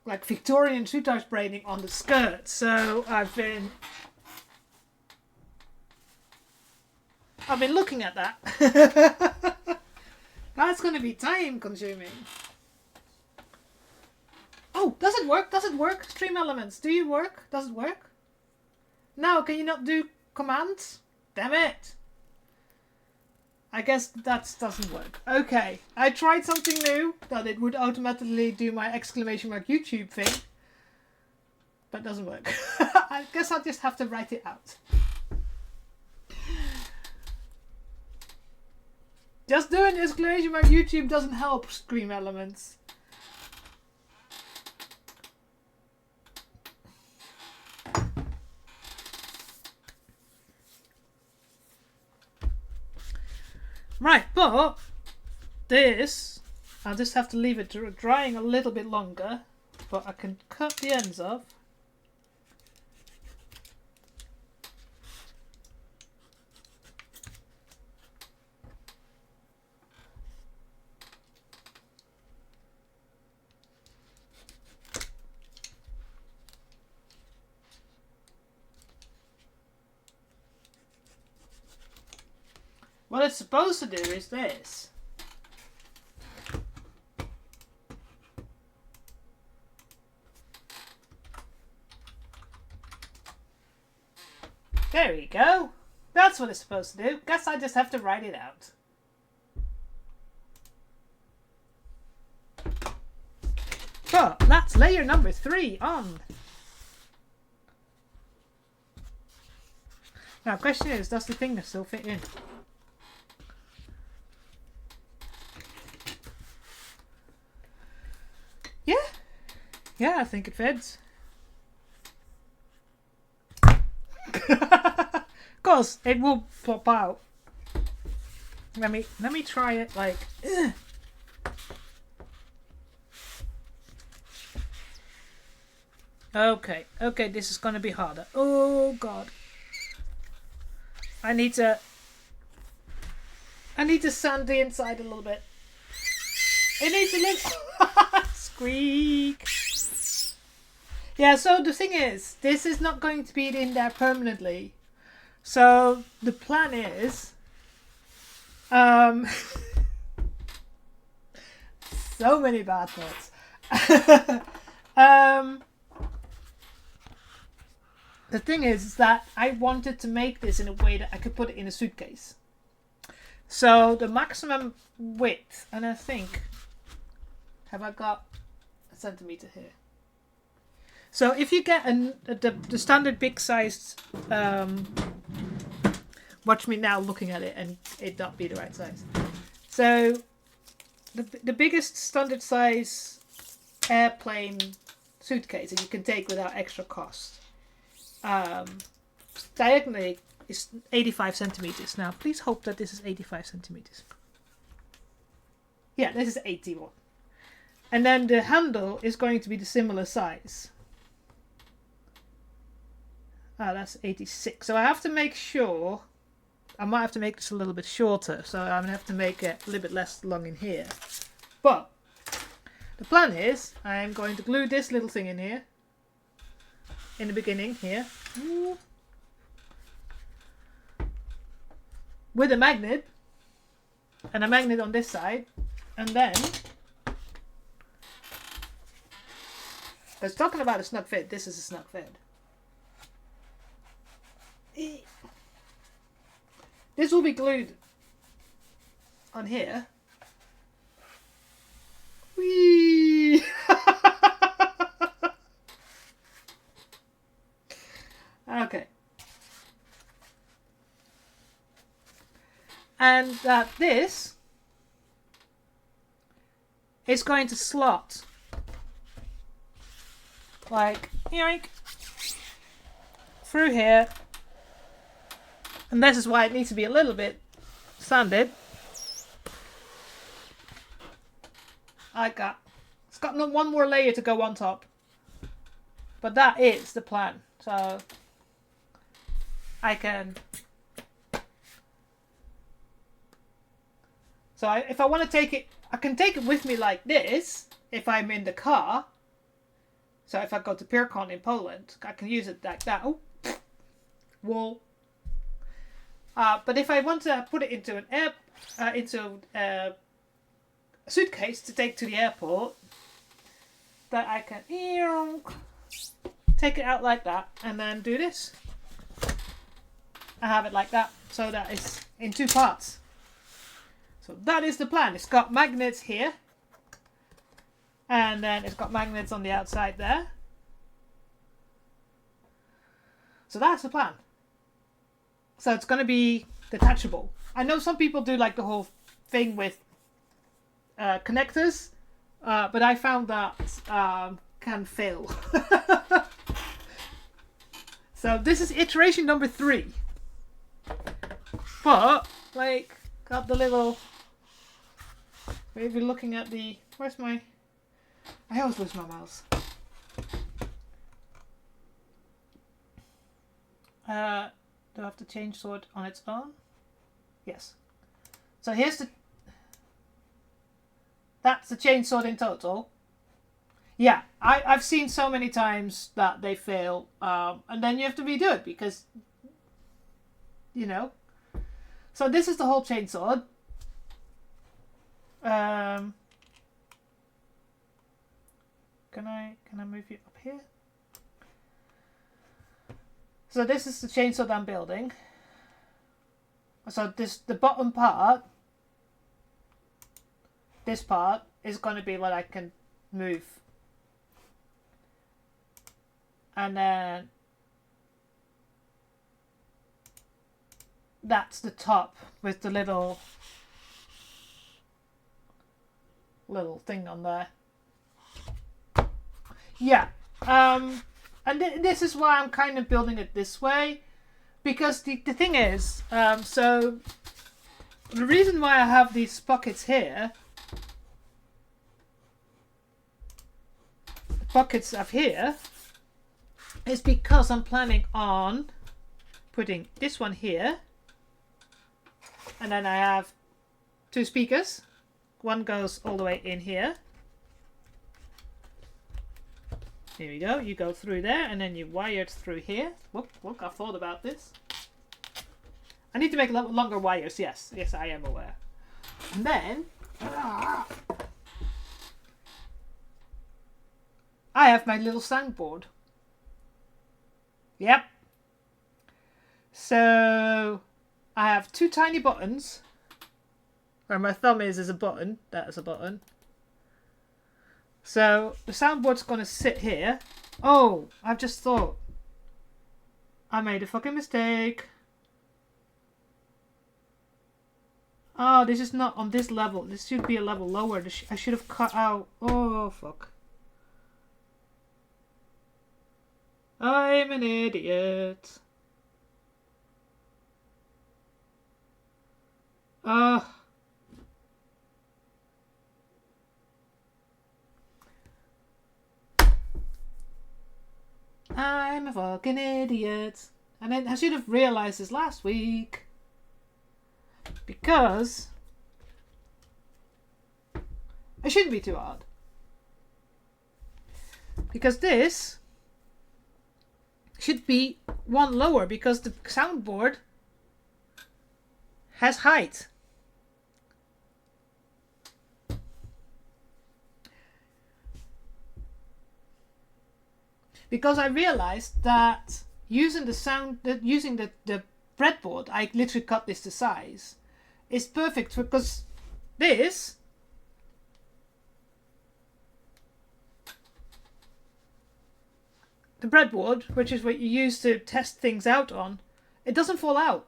A: like Victorian souttage braiding on the skirt. So I've been looking at that. That's going to be time consuming. Oh, does it work? Does it work? Stream Elements, do you work? Does it work? No, can you not do commands? Damn it. I guess that doesn't work. Okay, I tried something new, that it would automatically do my exclamation mark YouTube thing. But it doesn't work. I guess I'll just have to write it out. Just doing exclamation mark YouTube doesn't help, Stream Elements. Right, but this, I'll just have to leave it drying a little bit longer, but I can cut the ends off. What it's supposed to do is this. There we go. That's what it's supposed to do. Guess I just have to write it out. But that's layer number 3 on. Now, the question is, does the finger still fit in? Yeah. Yeah, I think it fits. Of course, it will pop out. Let me try it like. Okay, this is gonna be harder. Oh god. I need to sand the inside a little bit. It needs a little squeak. Yeah, so the thing is, this is not going to be in there permanently. So the plan is so many bad thoughts. The thing is that I wanted to make this in a way that I could put it in a suitcase. So the maximum width, and I think, have I got a centimeter here? So if you get the standard big sized, watch me now looking at it and it not be the right size. So the biggest standard size airplane suitcase that you can take without extra cost, diagonally is 85 centimeters. Now please hope that this is 85 centimeters. Yeah, this is 81. And then the handle is going to be the similar size. Ah, that's 86. So I have to make sure. I might have to make this a little bit shorter. So I'm going to have to make it a little bit less long in here. But the plan is I'm going to glue this little thing in here. In the beginning here. With a magnet. And a magnet on this side. And then... Because talking about a snug fit, this is a snug fit. This will be glued on here. Whee! Okay. And this is going to slot like yoink through here. And this is why it needs to be a little bit sanded. It's got one more layer to go on top. But that is the plan. So I can... So if I want to take it, I can take it with me like this if I'm in the car. So if I go to PureCon in Poland, I can use it like that. Oh, wall. But if I want to put it into a suitcase to take to the airport, that I can take it out like that and then do this. I have it like that, so that is in 2 parts. So that is the plan. It's got magnets here. And then it's got magnets on the outside there. So that's the plan. So it's going to be detachable. I know some people do like the whole thing with connectors. But I found that can fail. So this is iteration number 3. But, like, got the little... Maybe looking at the... Where's my... I always lose my mouse. Do I have to change sword on its own? Yes. So here's the... That's the chainsword in total. Yeah, I've seen so many times that they fail. And then you have to redo it because... You know. So this is the whole chainsword. Can I move you up here? So this is the chainsaw I'm building. So the bottom part, this part is going to be what I can move. And then that's the top with the little thing on there. Yeah. And this is why I'm kind of building it this way. Because the thing is, so the reason why I have these pockets here, the pockets up here, is because I'm planning on putting this one here. And then I have 2 speakers. One goes all the way in here. Here we go. You go through there and then you wire it through here. Look, I thought about this. I need to make longer wires. Yes, I am aware. And then I have my little soundboard. Yep. So I have 2 tiny buttons. Where my thumb is a button. That is a button. So the soundboard's going to sit here. Oh, I've just thought. I made a fucking mistake. Oh, this is not on this level. This should be a level lower. I should have cut out. Oh, fuck. I'm an idiot. I'm a fucking idiot. And I should have realised this last week. Because it shouldn't be too hard. Because this should be one lower because the soundboard has height. Because I realized that using the breadboard, I literally cut this to size, is perfect because this the breadboard, which is what you use to test things out on, it doesn't fall out.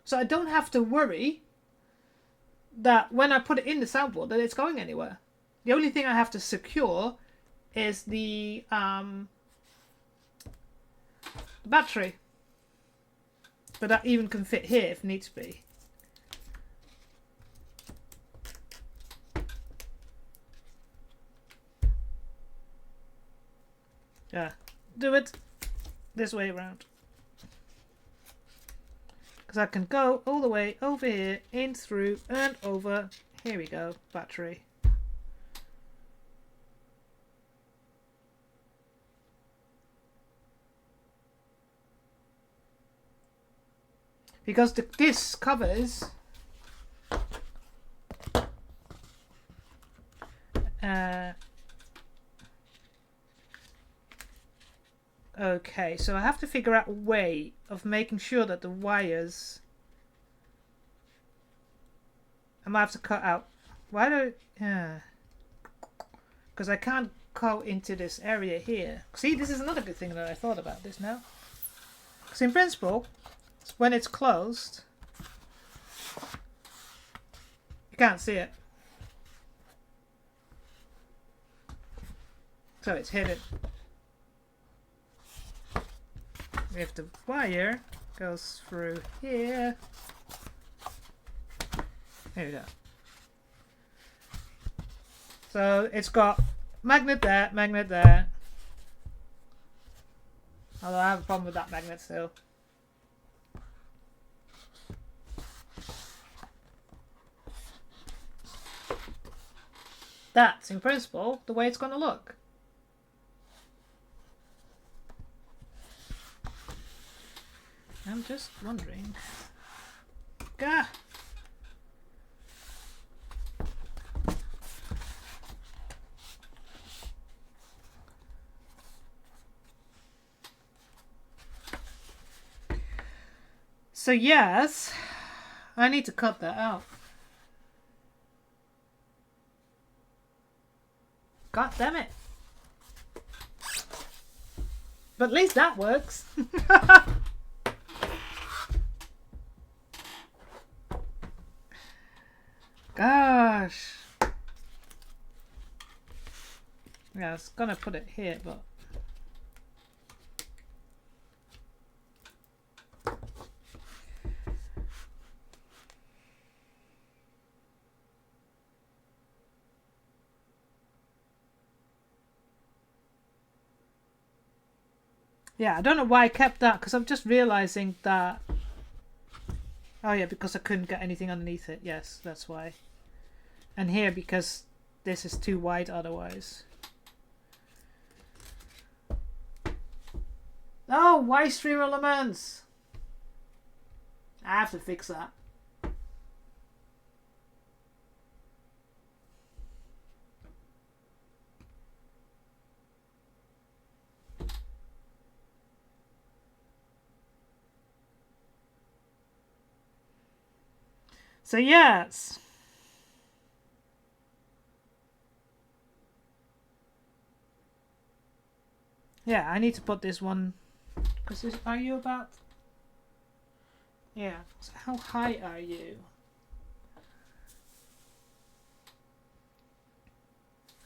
A: So I don't have to worry that when I put it in the soundboard that it's going anywhere. The only thing I have to secure is the battery. But that even can fit here if needs be. Yeah, do it this way around. Because I can go all the way over here, in, through, and over. Here we go, battery. Because this covers okay, so I have to figure out a way of making sure that the wires I might have to cut out. Why do because I can't go into this area here. See, this is another good thing that I thought about this now. Because in principle, when it's closed, you can't see it. So it's hidden. If the wire goes through here, there we go. So it's got magnet there, magnet there. Although I have a problem with that magnet still. That's, in principle, the way it's going to look. I'm just wondering. Gah! So yes, I need to cut that out. God damn it. But at least that works. Gosh. Yeah, I was gonna put it here, but yeah, I don't know why I kept that, because I'm just realizing that. Oh yeah, because I couldn't get anything underneath it. Yes, that's why. And here, because this is too wide otherwise. Oh, why stream elements? I have to fix that. So yes. Yeah, I need to put this one. Because are you about? Yeah. So how high are you?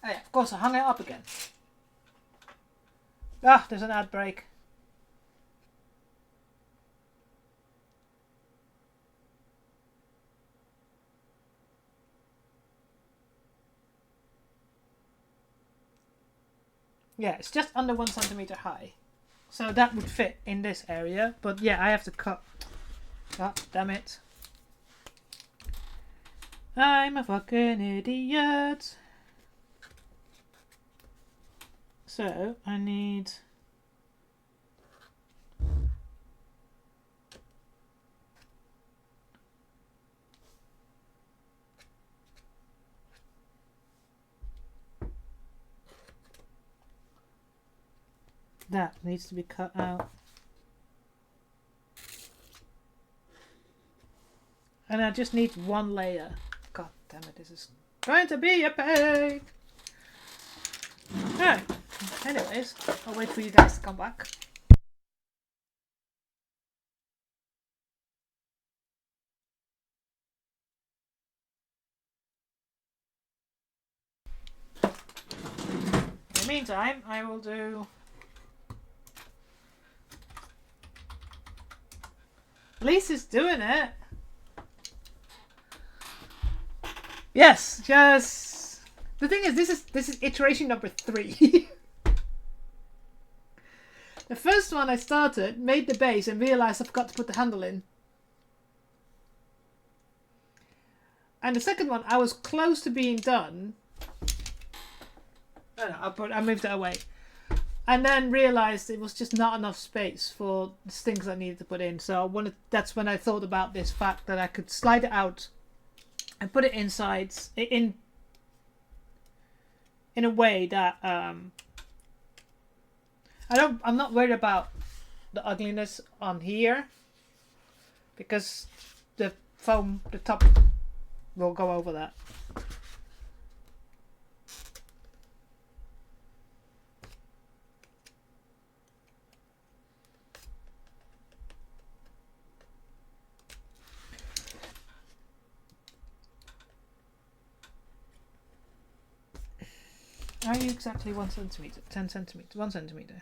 A: Oh yeah, of course I hung it up again. Ah, there's an ad break. Yeah, it's just under 1 centimeter high. So that would fit in this area. But yeah, I have to cut. God damn it. I'm a fucking idiot. So I need... that needs to be cut out. And I just need one layer. God damn it, this is going to be a pain. Alright, anyways, I'll wait for you guys to come back. In the meantime, I will do... Lisa's doing it. Yes, just... The thing is, this is iteration number 3. The first one I started, made the base, and realised I forgot to put the handle in. And the second one, I was close to being done. I moved it away. And then realised it was just not enough space for the things I needed to put in. So that's when I thought about this fact that I could slide it out and put it inside in a way that I'm not worried about the ugliness on here, because the foam, the top, will go over that. Are you exactly 1 centimeter? 10 centimeters? 1 centimeter?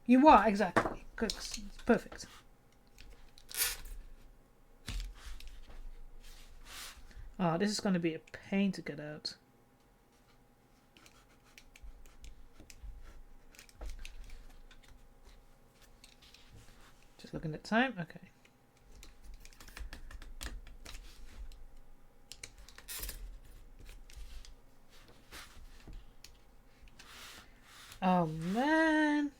A: You are, exactly. Perfect. Oh, this is going to be a pain to get out. Just looking at time. Okay. Oh man.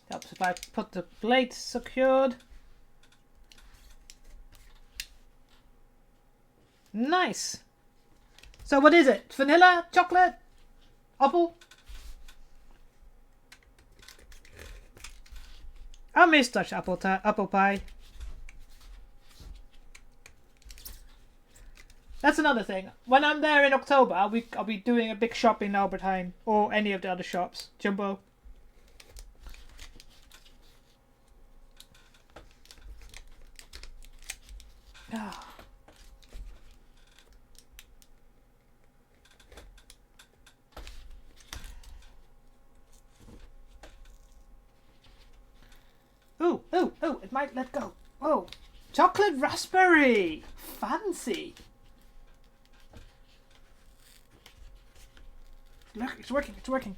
A: Helps if I put the blade secured. Nice. So what is it? Vanilla? Chocolate? Apple? I miss Dutch apple pie. That's another thing. When I'm there in October, I'll be doing a big shop in Albert Heijn or any of the other shops. Jumbo. Ah. Ooh, ooh, ooh, it might let go. Oh, chocolate raspberry. Fancy. Look, it's working, it's working.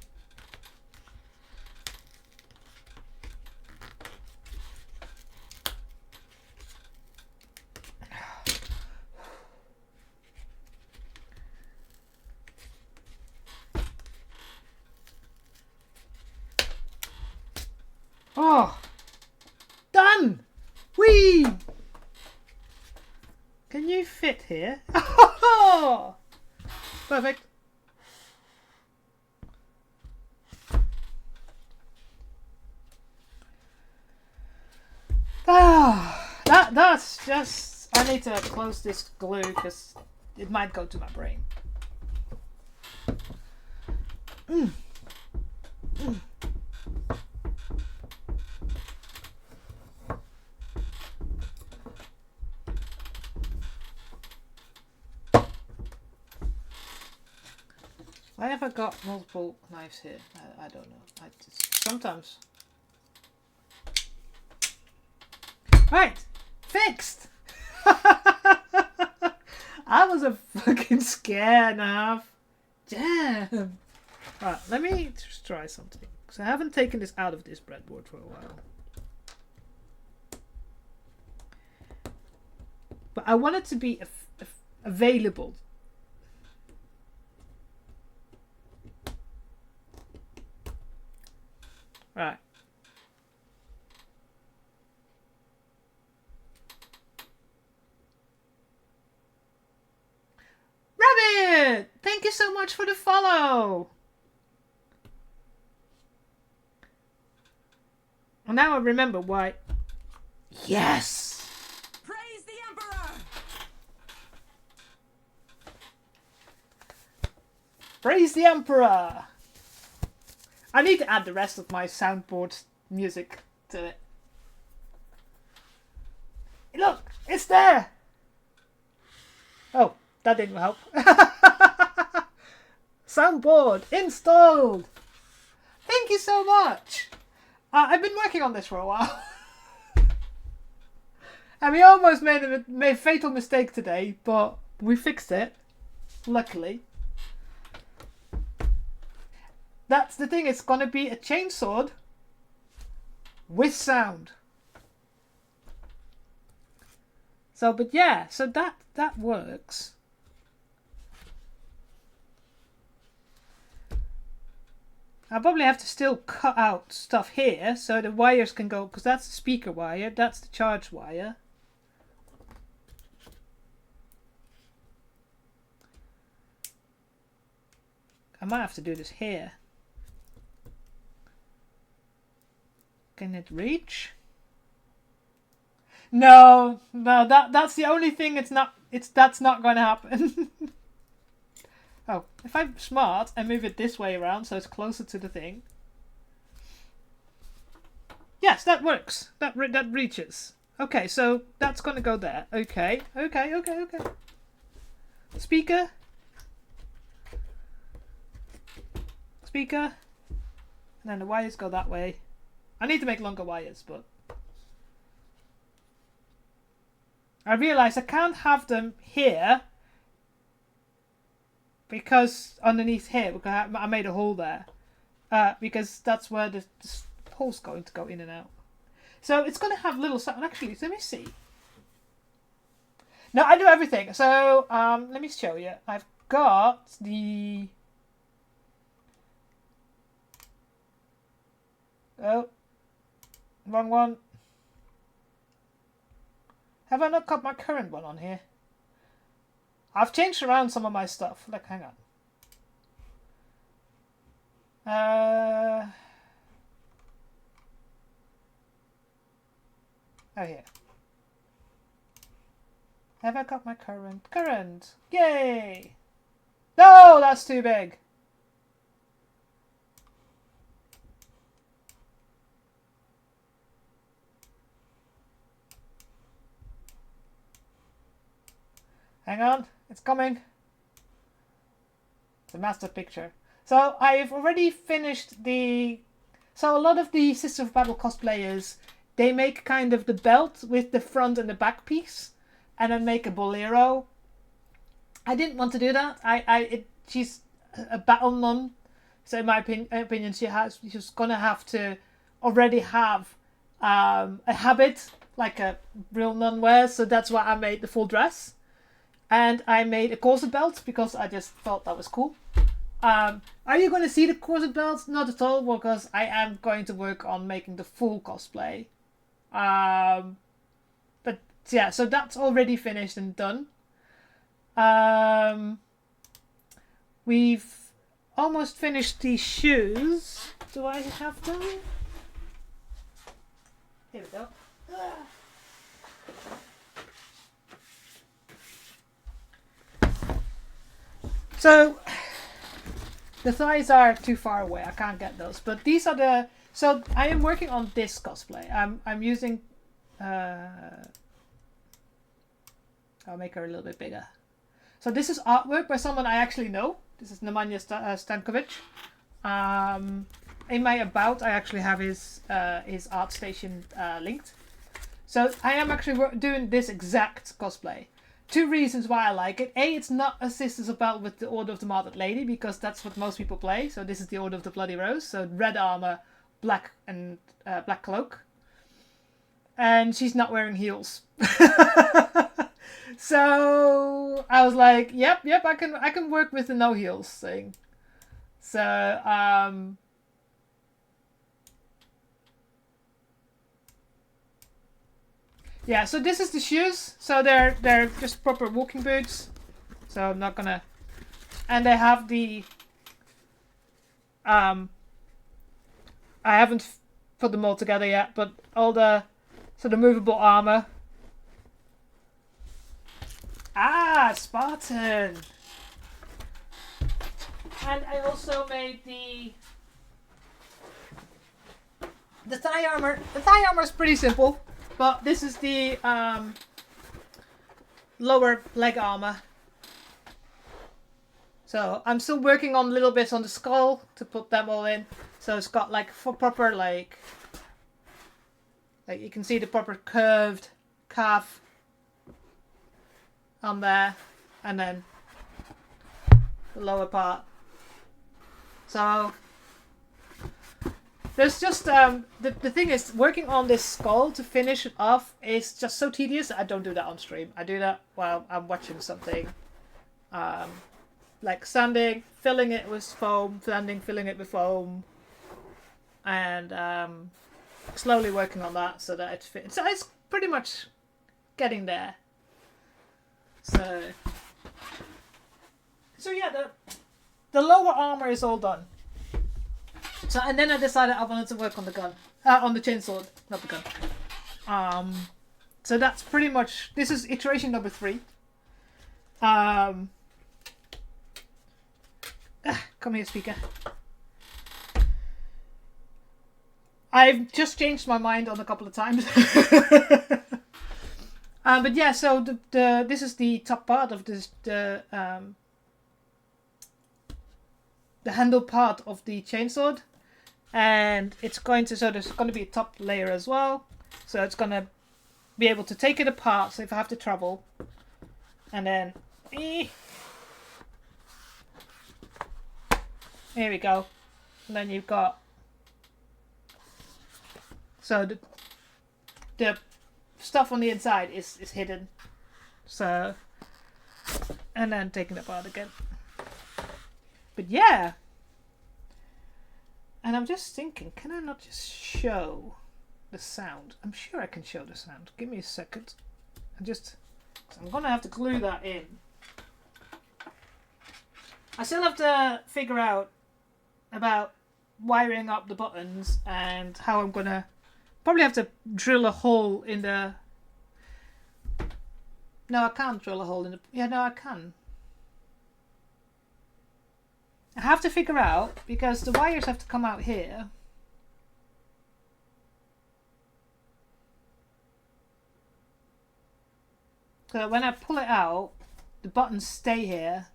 A: Oh, done! Whee! Can you fit here? Perfect. That's just... I need to close this glue because it might go to my brain. Why have I got multiple knives here? I don't know. Sometimes. Right! Fixed! I was a fucking scare now. Damn! Right, let me just try something. Because I haven't taken this out of this breadboard for a while. But I want it to be available. Right. Rabbit! Thank you so much for the follow! And now I remember why. Yes!
B: Praise the Emperor!
A: Praise the Emperor! I need to add the rest of my soundboard music to it. Look! It's there! Oh, that didn't help. Soundboard installed! Thank you so much! I've been working on this for a while. And we almost made a fatal mistake today, but we fixed it. Luckily. That's the thing, it's gonna be a chainsword with sound. So, but yeah, so that works. I'll probably have to still cut out stuff here so the wires can go, because that's the speaker wire, that's the charge wire. I might have to do this here. Can it reach? No, that's the only thing that's not going to happen. Oh, if I'm smart and move it this way around so it's closer to the thing. Yes, that works. That reaches. Okay, so that's going to go there. Okay. Speaker. And then the wires go that way. I need to make longer wires, but I realize I can't have them here because underneath here, because I made a hole there, because that's where the hole's going to go in and out. So it's going to have little sound. Actually, let me see. No, I do everything. So let me show you. I've got the. Oh, wrong one. Have I not got my current one on here? I've changed around some of my stuff. Look, hang on. Oh, here. Have I got my current? Current! Yay! No, that's too big. Hang on, it's coming. It's a master picture. So I've already finished the. So a lot of the System of Battle cosplayers, they make kind of the belt with the front and the back piece, and then make a bolero. I didn't want to do that. She's a battle nun, so in my opinion, she's gonna have to already have a habit like a real nun wears. So that's why I made the full dress. And I made a corset belt because I just thought that was cool. Are you going to see the corset belts? Not at all, because I am going to work on making the full cosplay. But yeah, so that's already finished and done. We've almost finished the shoes. Do I have them? Here we go. So the thighs are too far away. I can't get those. But these are the. So I am working on this cosplay. I'm using. I'll make her a little bit bigger. So this is artwork by someone I actually know. This is Nemanja Stankovic. In my about, I actually have his ArtStation linked. So I am actually doing this exact cosplay. 2 reasons why I like it. A, it's not a Sisters of Battle with the Order of the Martyred Lady, because that's what most people play. So this is the Order of the Bloody Rose. So red armor, black and black cloak. And she's not wearing heels. So I was like, yep, I can work with the no heels thing. So yeah, so this is the shoes. So they're just proper walking boots. So I'm not gonna. And they have the. I haven't put them all together yet, but all the sort of movable armor. Ah, Spartan. And I also made the thigh armor. The thigh armor is pretty simple. But this is the lower leg armor. So I'm still working on little bits on the skull to put them all in. So it's got like for proper like you can see the proper curved calf on there, and then the lower part. So there's just the thing is, working on this skull to finish it off is just so tedious. I don't do that on stream. I do that while I'm watching something, like sanding, filling it with foam, sanding, filling it with foam, and slowly working on that so that it fits. So it's pretty much getting there. So yeah, the lower armor is all done. So, and then I decided I wanted to work on the gun, on the chainsaw, not the gun. So that's pretty much, this is iteration number 3. Come here, speaker. I've just changed my mind on a couple of times. But yeah, so this is the top part of this, the handle part of the chainsaw. And it's going to, so there's going to be a top layer as well. So it's going to be able to take it apart. So if I have to travel. And then, here we go. And then you've got, so the stuff on the inside is hidden. So, and then taking it apart again. But yeah. And I'm just thinking, can I not just show the sound? I'm sure I can show the sound. Give me a second. I'm going to have to glue that in. I still have to figure out about wiring up the buttons and how I'm going to probably have to drill a hole in the... No, I can't drill a hole in the... Yeah, no, I can. I have to figure out, because the wires have to come out here. So when I pull it out, the buttons stay here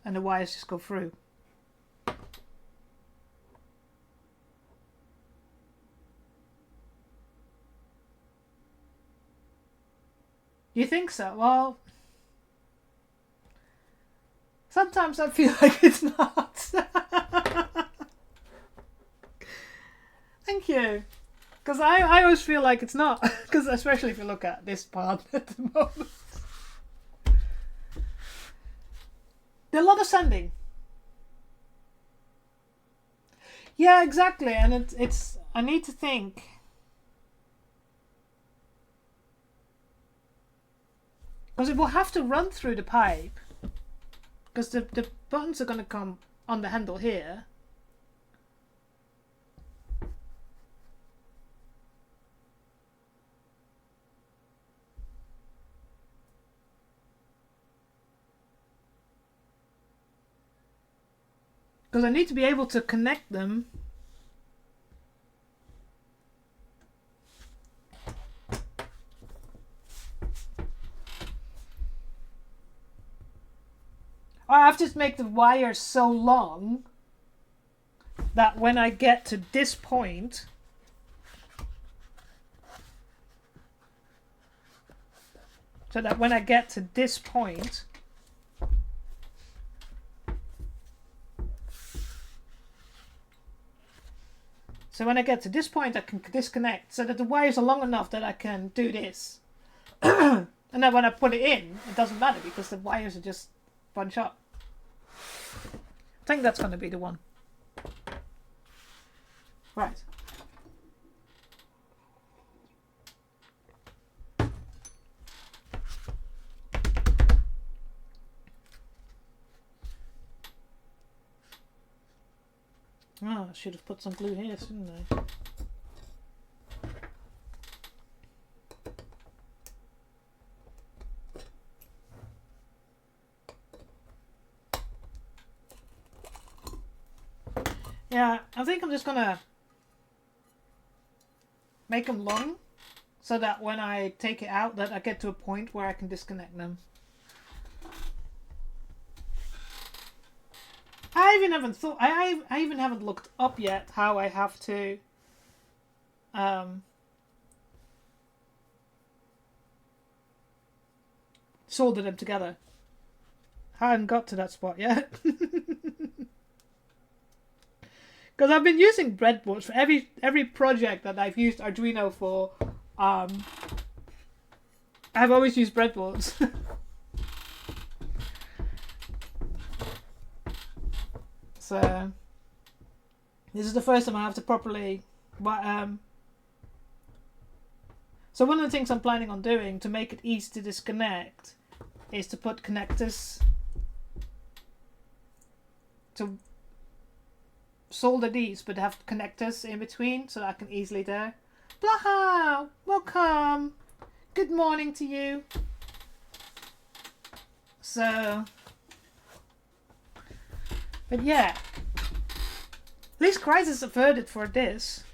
A: and the wires just go through. You think so? Well, sometimes I feel like it's not. Thank you. Because I always feel like it's not. Because especially if you look at this part at the moment. There's a lot of sanding. Yeah, exactly. And it's I need to think. Because it will have to run through the pipe. Because the buttons are going to come on the handle here. Because I need to be able to connect them. I have to make the wire so long that when I get to this point, so that when I get to this point, I can disconnect so that the wires are long enough that I can do this. And then when I put it in, it doesn't matter because the wires are just bunch up. I think that's going to be the one. Right. Oh, I should have put some glue here, shouldn't I? Yeah, I think I'm just gonna make them long so that when I take it out that I get to a point where I can disconnect them. I even haven't looked up yet how I have to solder them together. I haven't got to that spot yet. Because I've been using breadboards for every project that I've used Arduino for. I've always used breadboards. So this is the first time I have to properly. So one of the things I'm planning on doing to make it easy to disconnect is to put connectors to solder these, but have connectors in between so that I can easily do. Blaha! Welcome! Good morning to you. So, but yeah, at least crisis averted for this.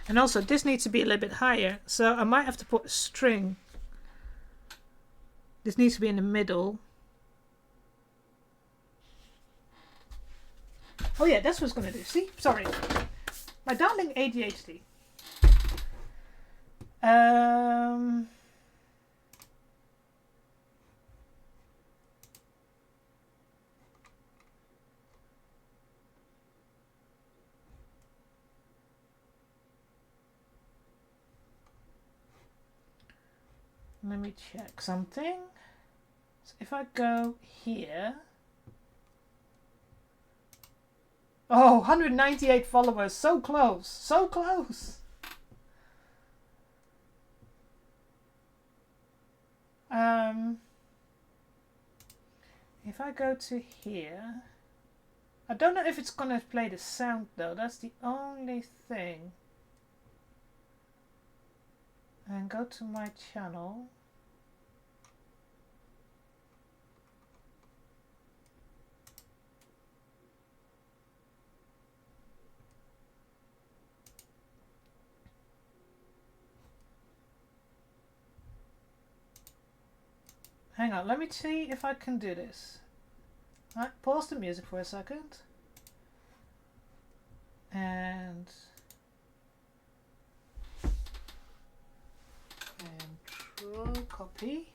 A: And also, this needs to be a little bit higher, so I might have to put a string. This needs to be in the middle. Oh yeah, that's what I was going to do. See? Sorry. My darling ADHD. Let me check something. So if I go here. Oh, 198 followers. So close. So close. If I go to here. I don't know if it's going to play the sound though. That's the only thing. And go to my channel. Hang on, let me see if I can do this. Right, pause the music for a second. And control copy.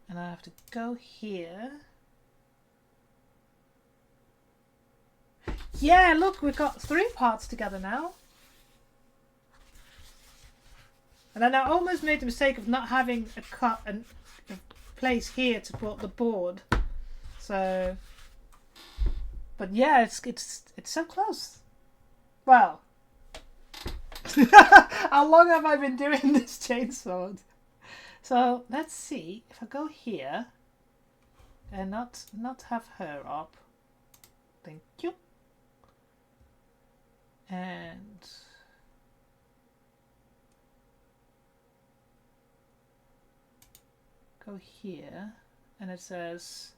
A: And I have to go here. Yeah, look, we've got 3 parts together now. And then I almost made the mistake of not having a place here to put the board. So, but yeah, it's so close. Well, how long have I been doing this chainsaw? So let's see if I go here and not have her up. Thank you. And go here, and it says,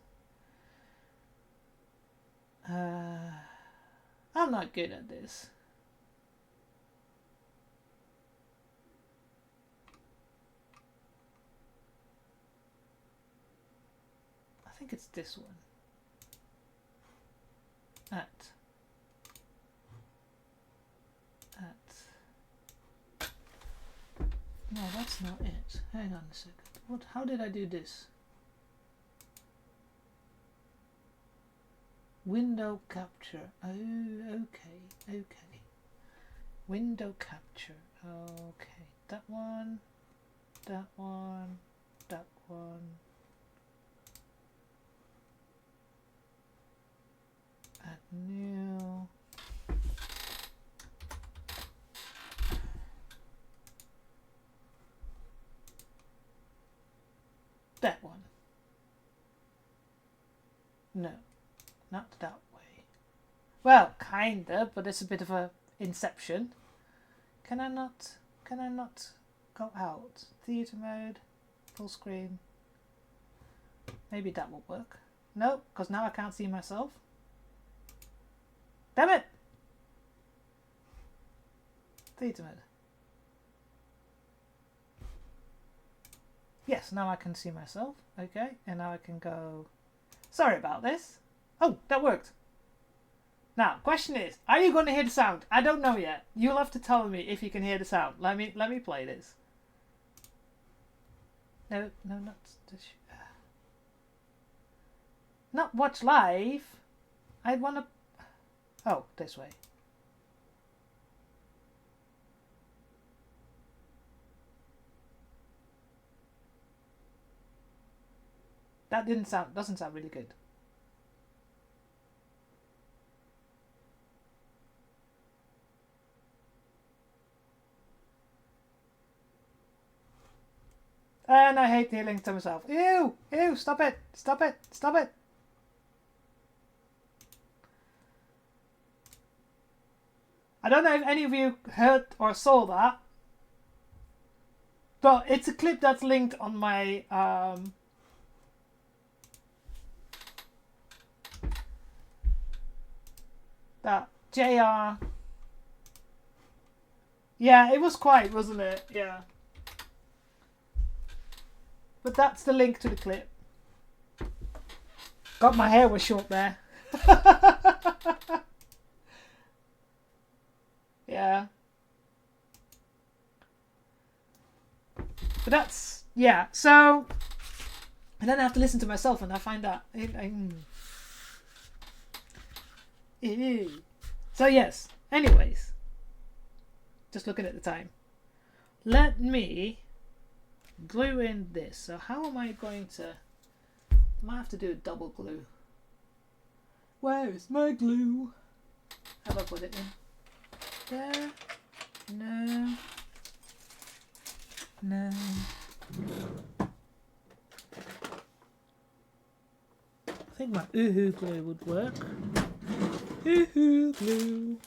A: I'm not good at this. think it's this one. At. No, that's not it. Hang on a second. What? How did I do this? Window capture. Oh, okay. Window capture. Okay. That one. That one. That one. Add new. That one. No, not that way. Well, kinda, but it's a bit of a inception. Can I not go out? Theater mode, full screen. Maybe that will work. No, because now I can't see myself. Damn it! Theater mode. Yes, now I can see myself. Okay, and now I can go... Sorry about this. Oh, that worked. Now, question is, are you going to hear the sound? I don't know yet. You'll have to tell me if you can hear the sound. Let me play this. No, not this. Not watch live. I want to... Oh, this way. That doesn't sound really good. And I hate healing to myself. Ew! Ew! Stop it! Stop it! Stop it! I don't know if any of you heard or saw that, but it's a clip that's linked on my that JR. Yeah, it was quite, wasn't it? Yeah. But that's the link to the clip. God, my hair was short there. Yeah. But that's, yeah, so, and then I have to listen to myself and I find that, so yes, anyways, just looking at the time. Let me glue in this. So how am I going to, I might have to do a double glue. Where is my glue? How do I put it in? There. No. No. I think my oohoo glue would work. Oohoo glue.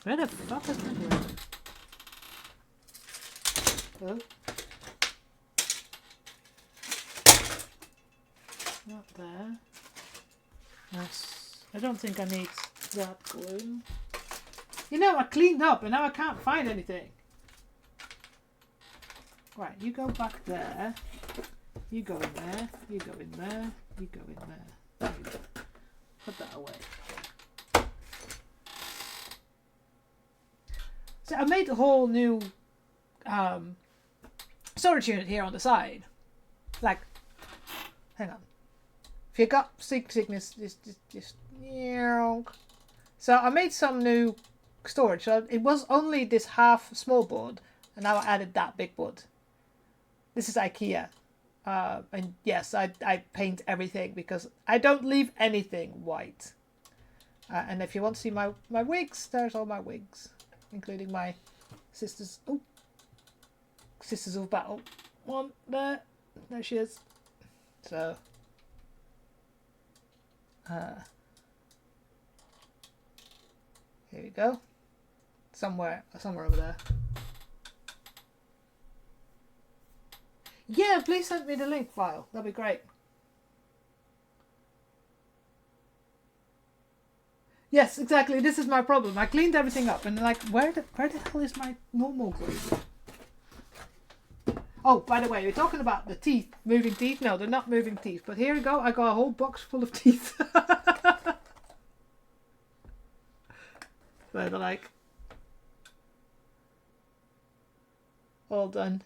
A: Where the fuck is my glue? Oh. Not there. That's, I don't think I need that glue. You know, I cleaned up and now I can't find anything. Right, you go back there. You go in there. You go in there. You go in there. There you go. Put that away. So I made a whole new storage unit here on the side. Like, hang on. If you got sickness, just so I made some new storage. So it was only this half small board, and now I added that big board. This is IKEA. And yes, I paint everything because I don't leave anything white. And if you want to see my wigs, there's all my wigs, including my sisters. Oh, Sisters of Battle. One there. There she is. So, here we go. Somewhere over there. Yeah, please send me the link file. That'd be great. Yes, exactly. This is my problem. I cleaned everything up and like, where the hell is my normal glue? Oh, by the way, we're talking about the teeth, moving teeth. No, they're not moving teeth. But here we go. I got a whole box full of teeth. They're like all done.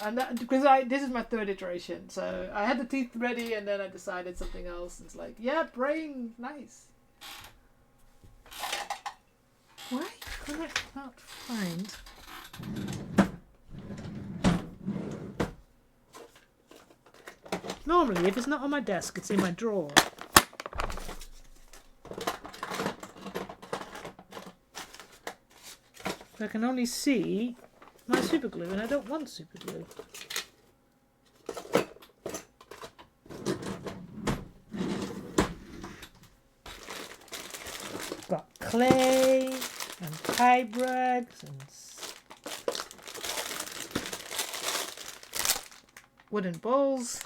A: And that because this is my third iteration, so I had the teeth ready, and then I decided something else. It's like, yeah, brain, nice. Why can I not find? Normally, if it's not on my desk, it's in my drawer. I can only see my super glue, and I don't want super glue. Got clay and pipe rags and wooden bowls.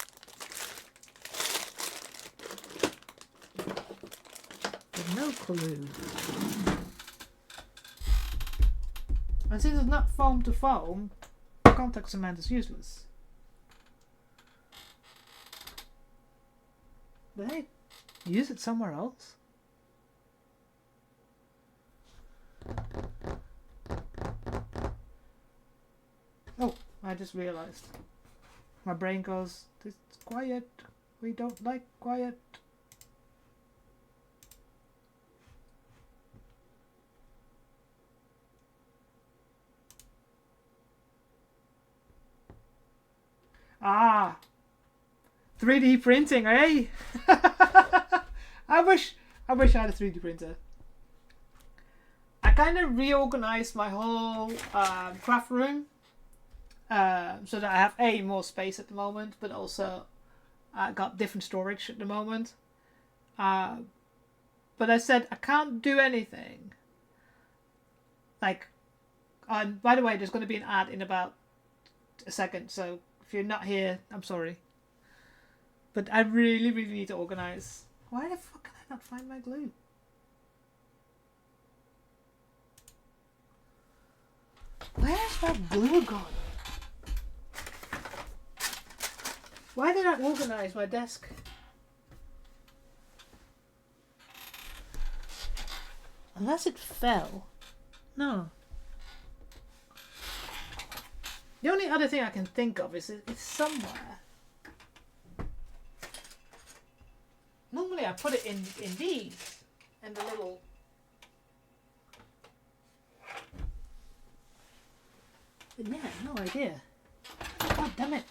A: With no clue. And since it's not foam to foam, contact cement is useless. Did I use it somewhere else? Oh, I just realized. My brain goes, it's quiet. We don't like quiet. Ah, 3D printing, eh? I wish I had a 3D printer. I kind of reorganized my whole craft room so that I have more space at the moment, but also I got different storage at the moment. But I said I can't do anything. Like, by the way, there's going to be an ad in about a second, so if you're not here, I'm sorry. But I really, really need to organize. Why the fuck can I not find my glue? Where's that glue gone? Why did I organize my desk? Unless it fell. No. The only other thing I can think of is it's somewhere. Normally I put it in these, and the little. But yeah, no idea. God damn it!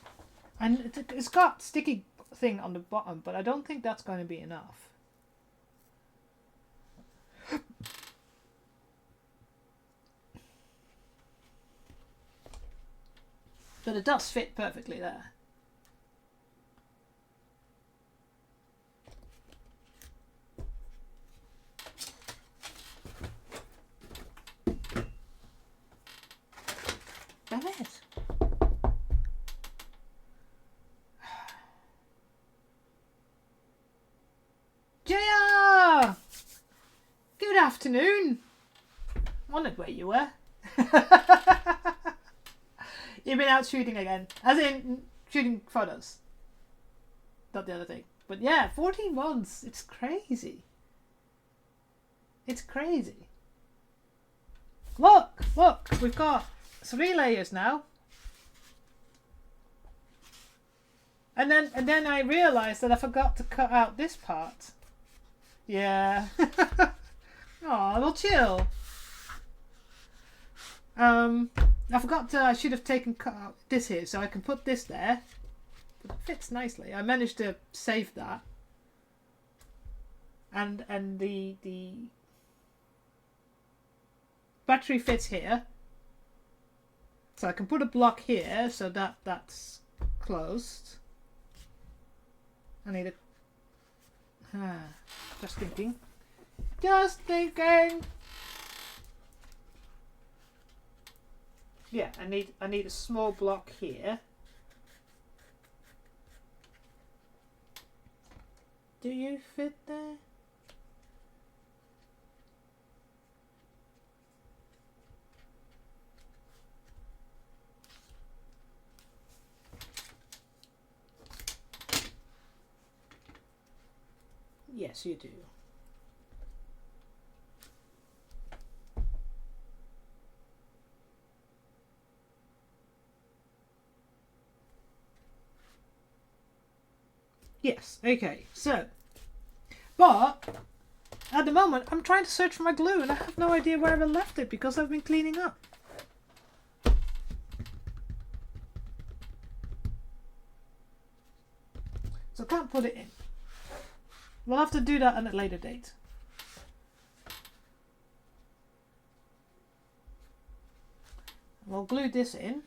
A: And it's got sticky thing on the bottom, but I don't think that's going to be enough. But it does fit perfectly there. Damn it. JR! Good afternoon. Wondered where you were. You've been out shooting again. As in, shooting photos. Not the other thing. But yeah, 14 months. It's crazy. It's crazy. Look! Look! We've got 3 layers now. And then I realised that I forgot to cut out this part. Yeah. Aw, well chill. I forgot to, I should have cut out this here so I can put this there. But it fits nicely. I managed to save that. And the battery fits here. So I can put a block here so that's closed. I need a just thinking. Just thinking. Yeah, I need a small block here. Do you fit there? Yes, you do. Yes, okay, so, but at the moment I'm trying to search for my glue and I have no idea where I left it because I've been cleaning up. So I can't put it in. We'll have to do that at a later date. We'll glue this in.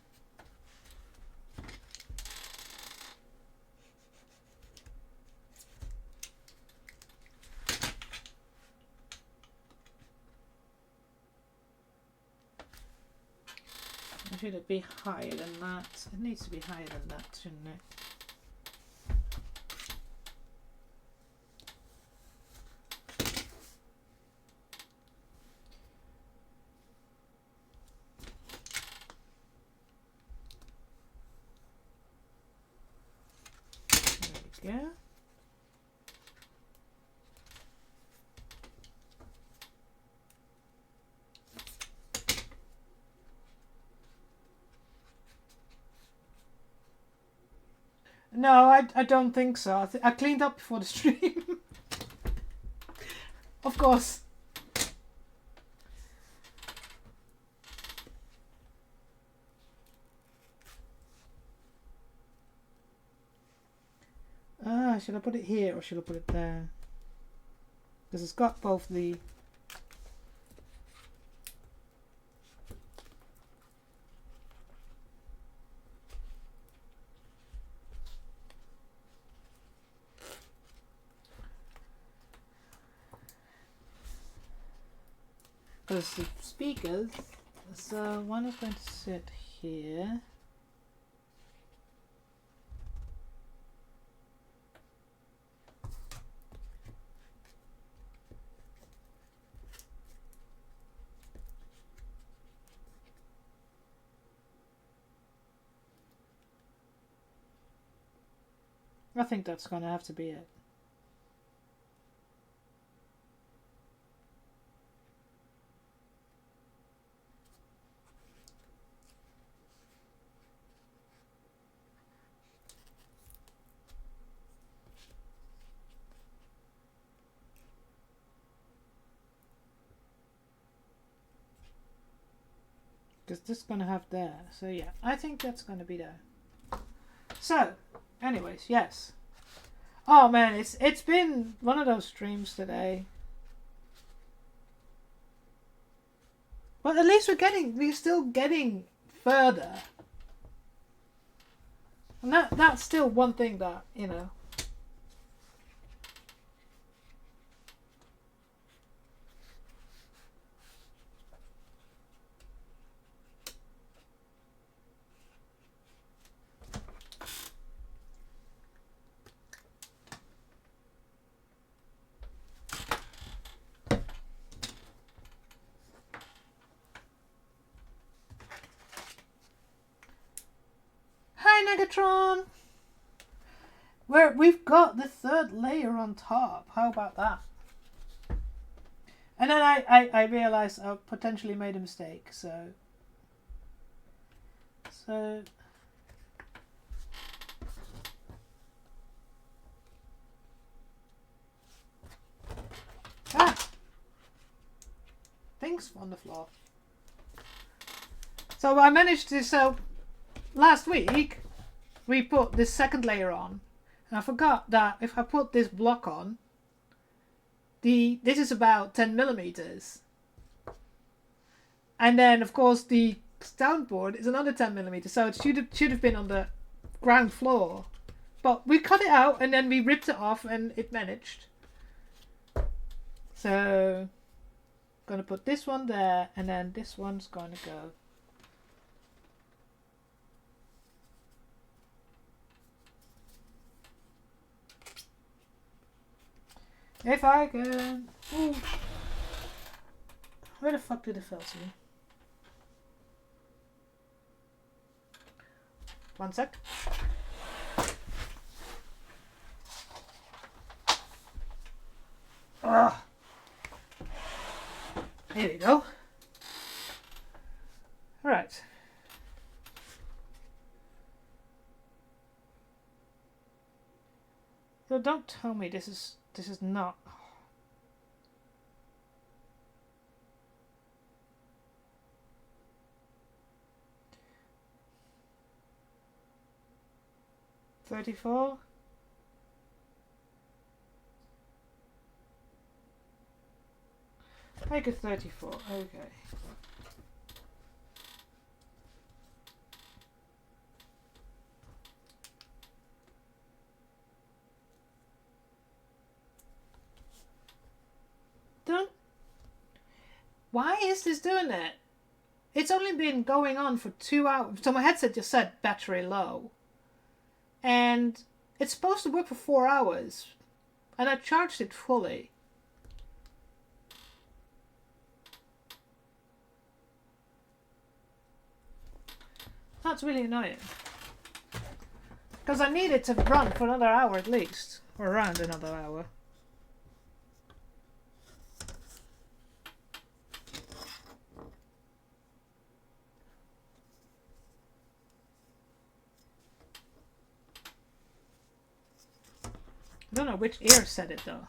A: Should it be higher than that? It needs to be higher than that, shouldn't it? There we go. No, I don't think so. I cleaned up before the stream. Of course. Should I put it here or should I put it there? Because it's got both the... Because the speakers, so one is going to sit here. I think that's going to have to be it. Because this is going to have there. So yeah, I think that's going to be there. So, anyways, yes. Oh man, it's been one of those streams today. But at least we're still getting further. And that's still one thing that, you know. Hi Negatron! We've got the third layer on top. How about that? And then I realized I potentially made a mistake, so things on the floor. So I managed to, so last week we put this second layer on, and I forgot that if I put this block on, this is about 10 millimeters, and then of course the soundboard is another 10 millimeters, so it should have been on the ground floor, but we cut it out and then we ripped it off and it managed. So gonna put this one there, and then this one's gonna go. If I can. Ooh. Where the fuck did it fall to? One sec. Ugh. Here we go. Right. So don't tell me this is not. $34? Make it 34, okay. Don't. Why is this doing it? It's only been going on for 2 hours. So my headset just said battery low. And it's supposed to work for 4 hours. And I charged it fully. That's really annoying. Because I need it to run for another hour at least. Or around another hour. I don't know which ear said it though.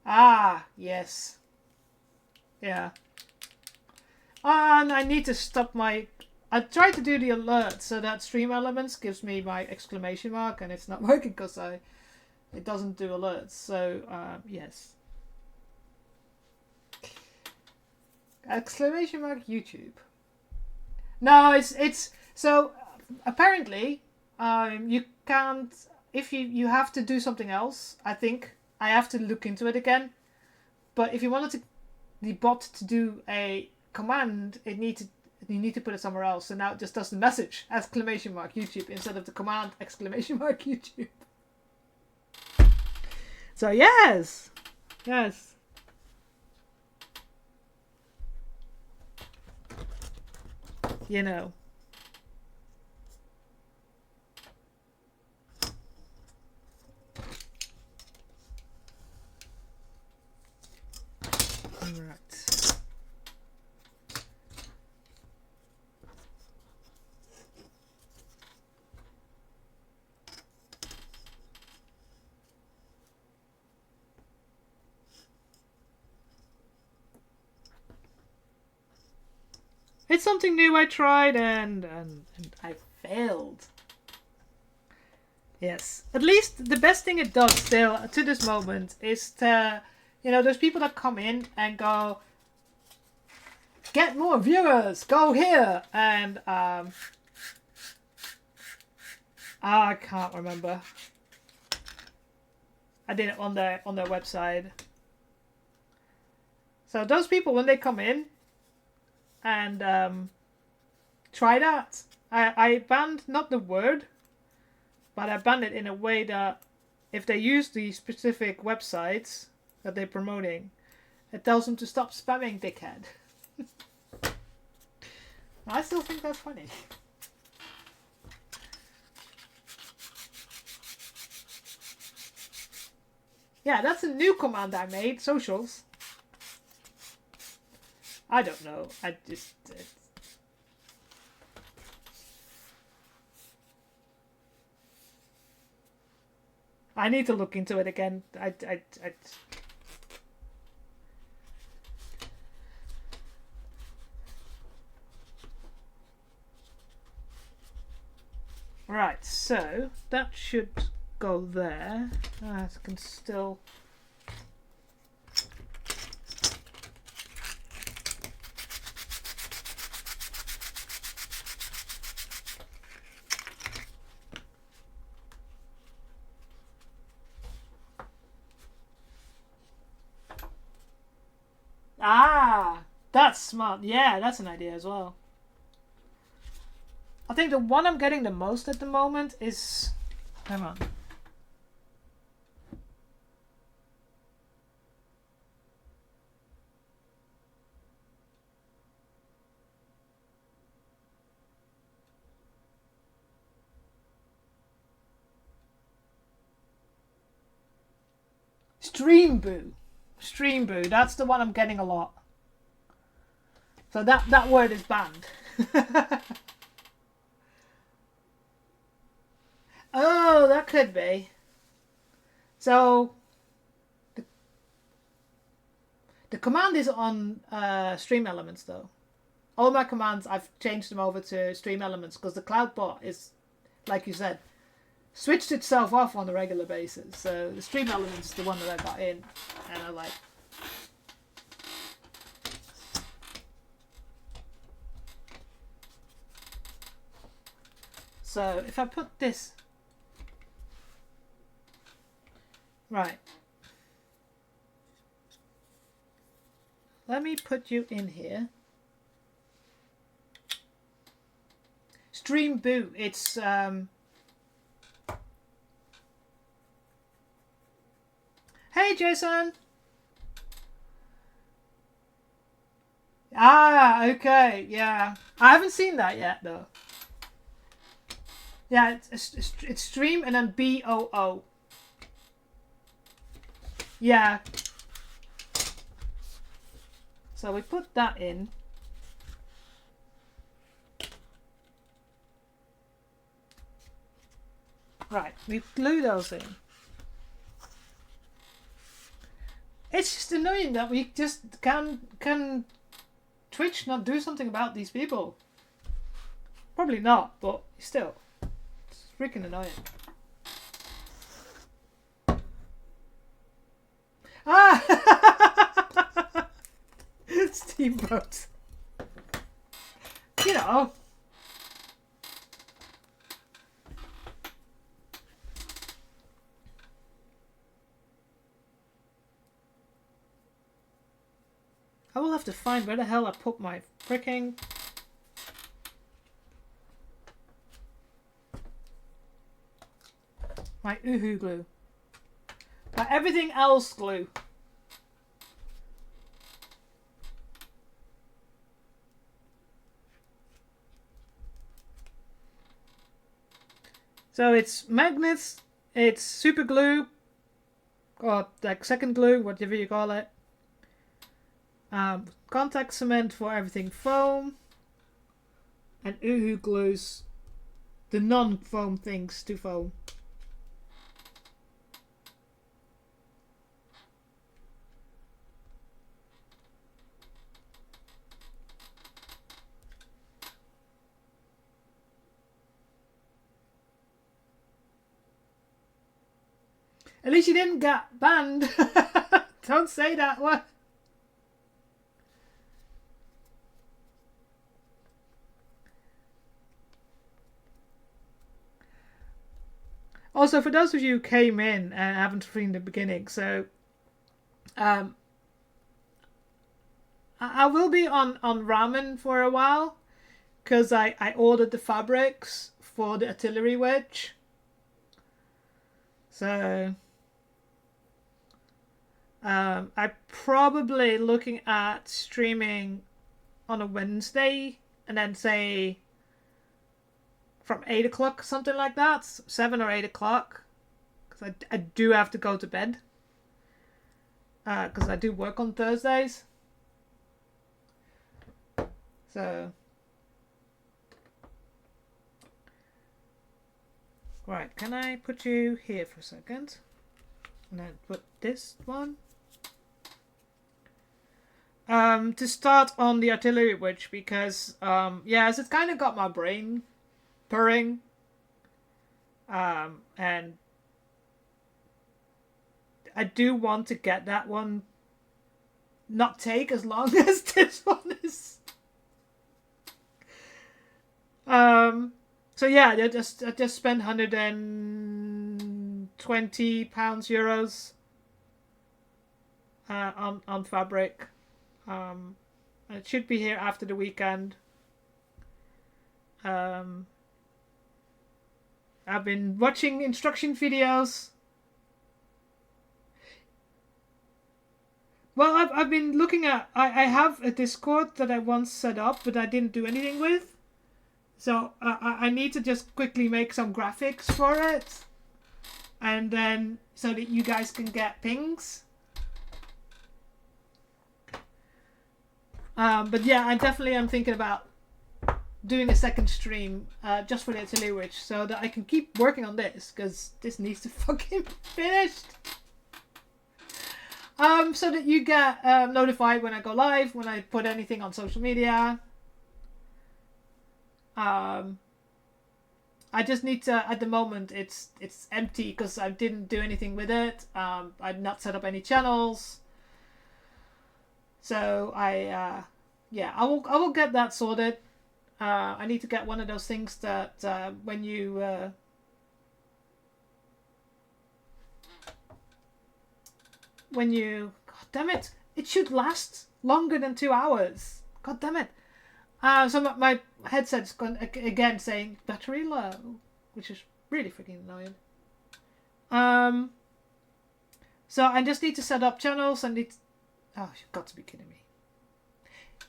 A: Ah, yes. Yeah. And I need to stop my... I tried to do the alert so that Stream Elements gives me my exclamation mark and it's not working because it doesn't do alerts. So, yes. Exclamation mark YouTube. No, it's so apparently you can't if you have to do something else. I think I have to look into it again. But if you wanted the bot to do a command, you need to put it somewhere else. So now it just does the message exclamation mark YouTube instead of the command exclamation mark YouTube. So yes. You know. Right. It's something new I tried and I failed. Yes. At least the best thing it does still to this moment is to, there's people that come in and go, get more viewers, go here. And I can't remember. I did it on their website. So those people, when they come in and try that, I banned not the word, but I banned it in a way that if they use the specific websites that they're promoting, it tells them to stop spamming, dickhead. I still think that's funny. Yeah, that's a new command I made, socials. I don't know. I just... I need to look into it again. Right, so that should go there. I can still... Ah, that's smart. Yeah, that's an idea as well. I think the one I'm getting the most at the moment is... Hang on. Stream boo. Stream boo. That's the one I'm getting a lot. So that word is banned. Oh, that could be. So the command is on Stream Elements though. All my commands, I've changed them over to Stream Elements because the CloudBot is, like you said, switched itself off on a regular basis. So the Stream Elements is the one that I got in, and I like. So if I put this right, let me put you in here. Stream Boo. It's Hey Jason. Ah, okay, yeah. I haven't seen that yet though. Yeah, it's stream and then BOO. Yeah. So we put that in. Right, we glue those in. It's just annoying that we just can Twitch not do something about these people. Probably not, but still. It's freaking annoying. Ah! Steamboat. You know. I will have to find where the hell I put my freaking... my Uhu glue. My everything else glue. So it's magnets, it's super glue, or like second glue, whatever you call it. Contact cement for everything foam, and Uhu glues the non-foam things to foam. At least you didn't get banned. Don't say that word. Also, for those of you who came in and haven't seen the beginning, so I will be on ramen for a while because I ordered the fabrics for the artillery wedge. So I'm probably looking at streaming on a Wednesday and then say from 8 o'clock, something like that, 7 or 8 o'clock, because I do have to go to bed because I do work on Thursdays. So right, can I put you here for a second and then put this one to start on the artillery wedge, because yes, it's kind of got my brain purring, and I do want to get that one not take as long as this one is. So yeah, I just spent €120 on fabric. It should be here after the weekend. I've been watching instruction videos. Well, I've been looking at... I have a Discord that I once set up, but I didn't do anything with. So I need to just quickly make some graphics for it. and then so that you guys can get pings. But yeah, I definitely am thinking about doing a second stream just for the Atelier Witch so that I can keep working on this because this needs to fucking be finished. So that you get notified when I go live, when I put anything on social media. I just need to, at the moment it's empty because I didn't do anything with it. I've not set up any channels. So I will get that sorted. I need to get one of those things that when you God damn it, it should last longer than 2 hours. God damn it. So my headset's gone again saying battery low, which is really freaking annoying. So I just need to set up channels. Oh, you've got to be kidding me.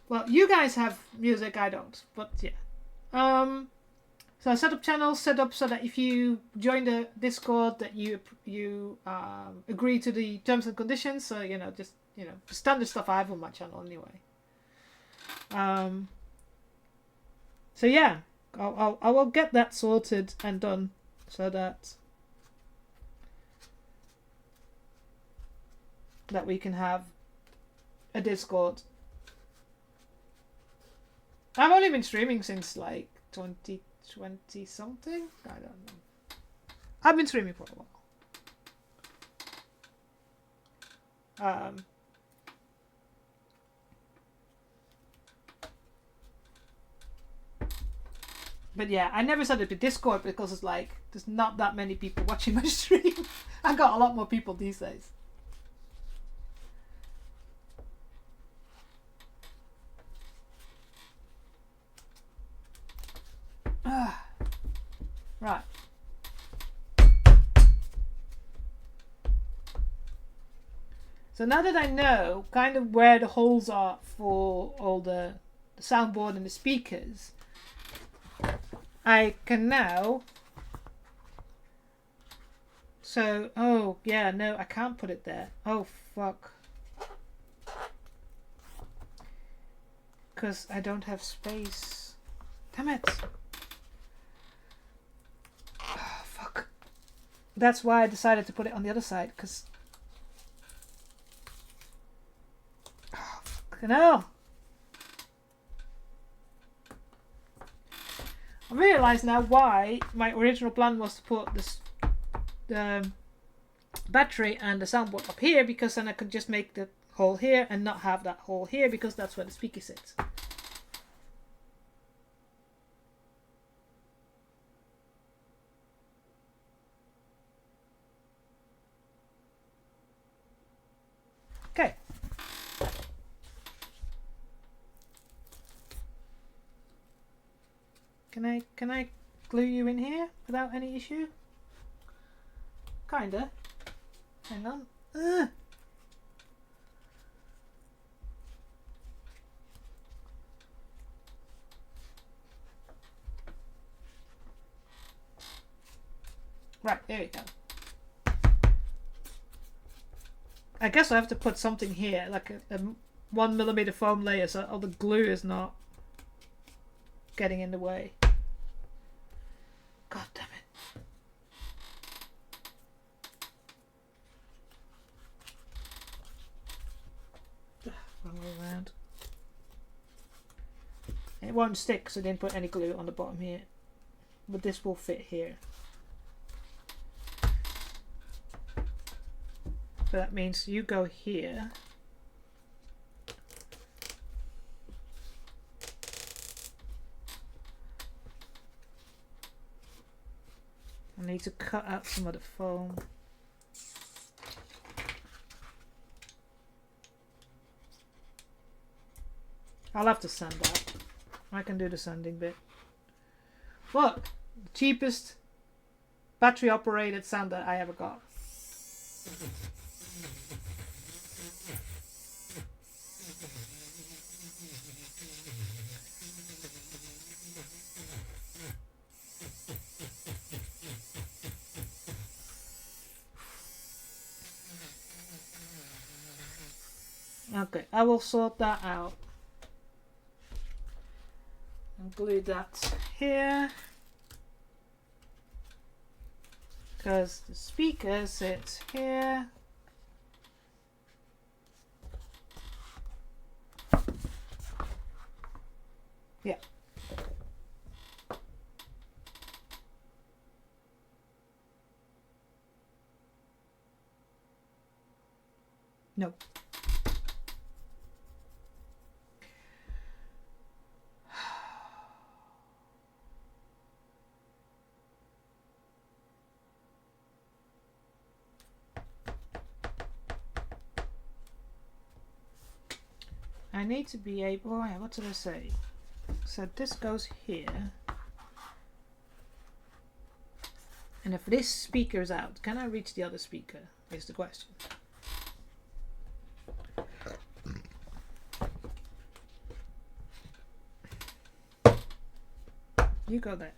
A: Well, you guys have music, I don't, but yeah. So I set up channels, set up so that if you join the Discord, that you agree to the terms and conditions. So just standard stuff I have on my channel anyway. So yeah, I will get that sorted and done so that we can have a Discord. I've only been streaming since like 2020 something. I don't know. I've been streaming for a while. But yeah, I never set up a Discord because it's like there's not that many people watching my stream. I got a lot more people these days. Right. So now that I know kind of where the holes are for all the soundboard and the speakers, I can now... So, oh, yeah, no, I can't put it there. Oh, fuck. Because I don't have space. Damn it. Oh, fuck. That's why I decided to put it on the other side, because... Oh, fucking hell. I realise now why my original plan was to put the battery and the soundboard up here, because then I could just make the hole here and not have that hole here, because that's where the speaker sits. Okay. Can I glue you in here without any issue? Kinda. Hang on. Ugh. Right, there we go. I guess I have to put something here, like a 1mm foam layer, so all the glue is not getting in the way. God damn it. Wrong way around. And it won't stick because I didn't put any glue on the bottom here. But this will fit here. So that means you go here. I need to cut out some of the foam. I'll have to sand that. I can do the sanding bit. Look, the cheapest battery operated sander I ever got. Okay, I will sort that out. And glue that here. Because the speaker sits here. Yeah. No. I need to be able, oh yeah, what did I say? So this goes here. And if this speaker is out, can I reach the other speaker? Is the question. You go there.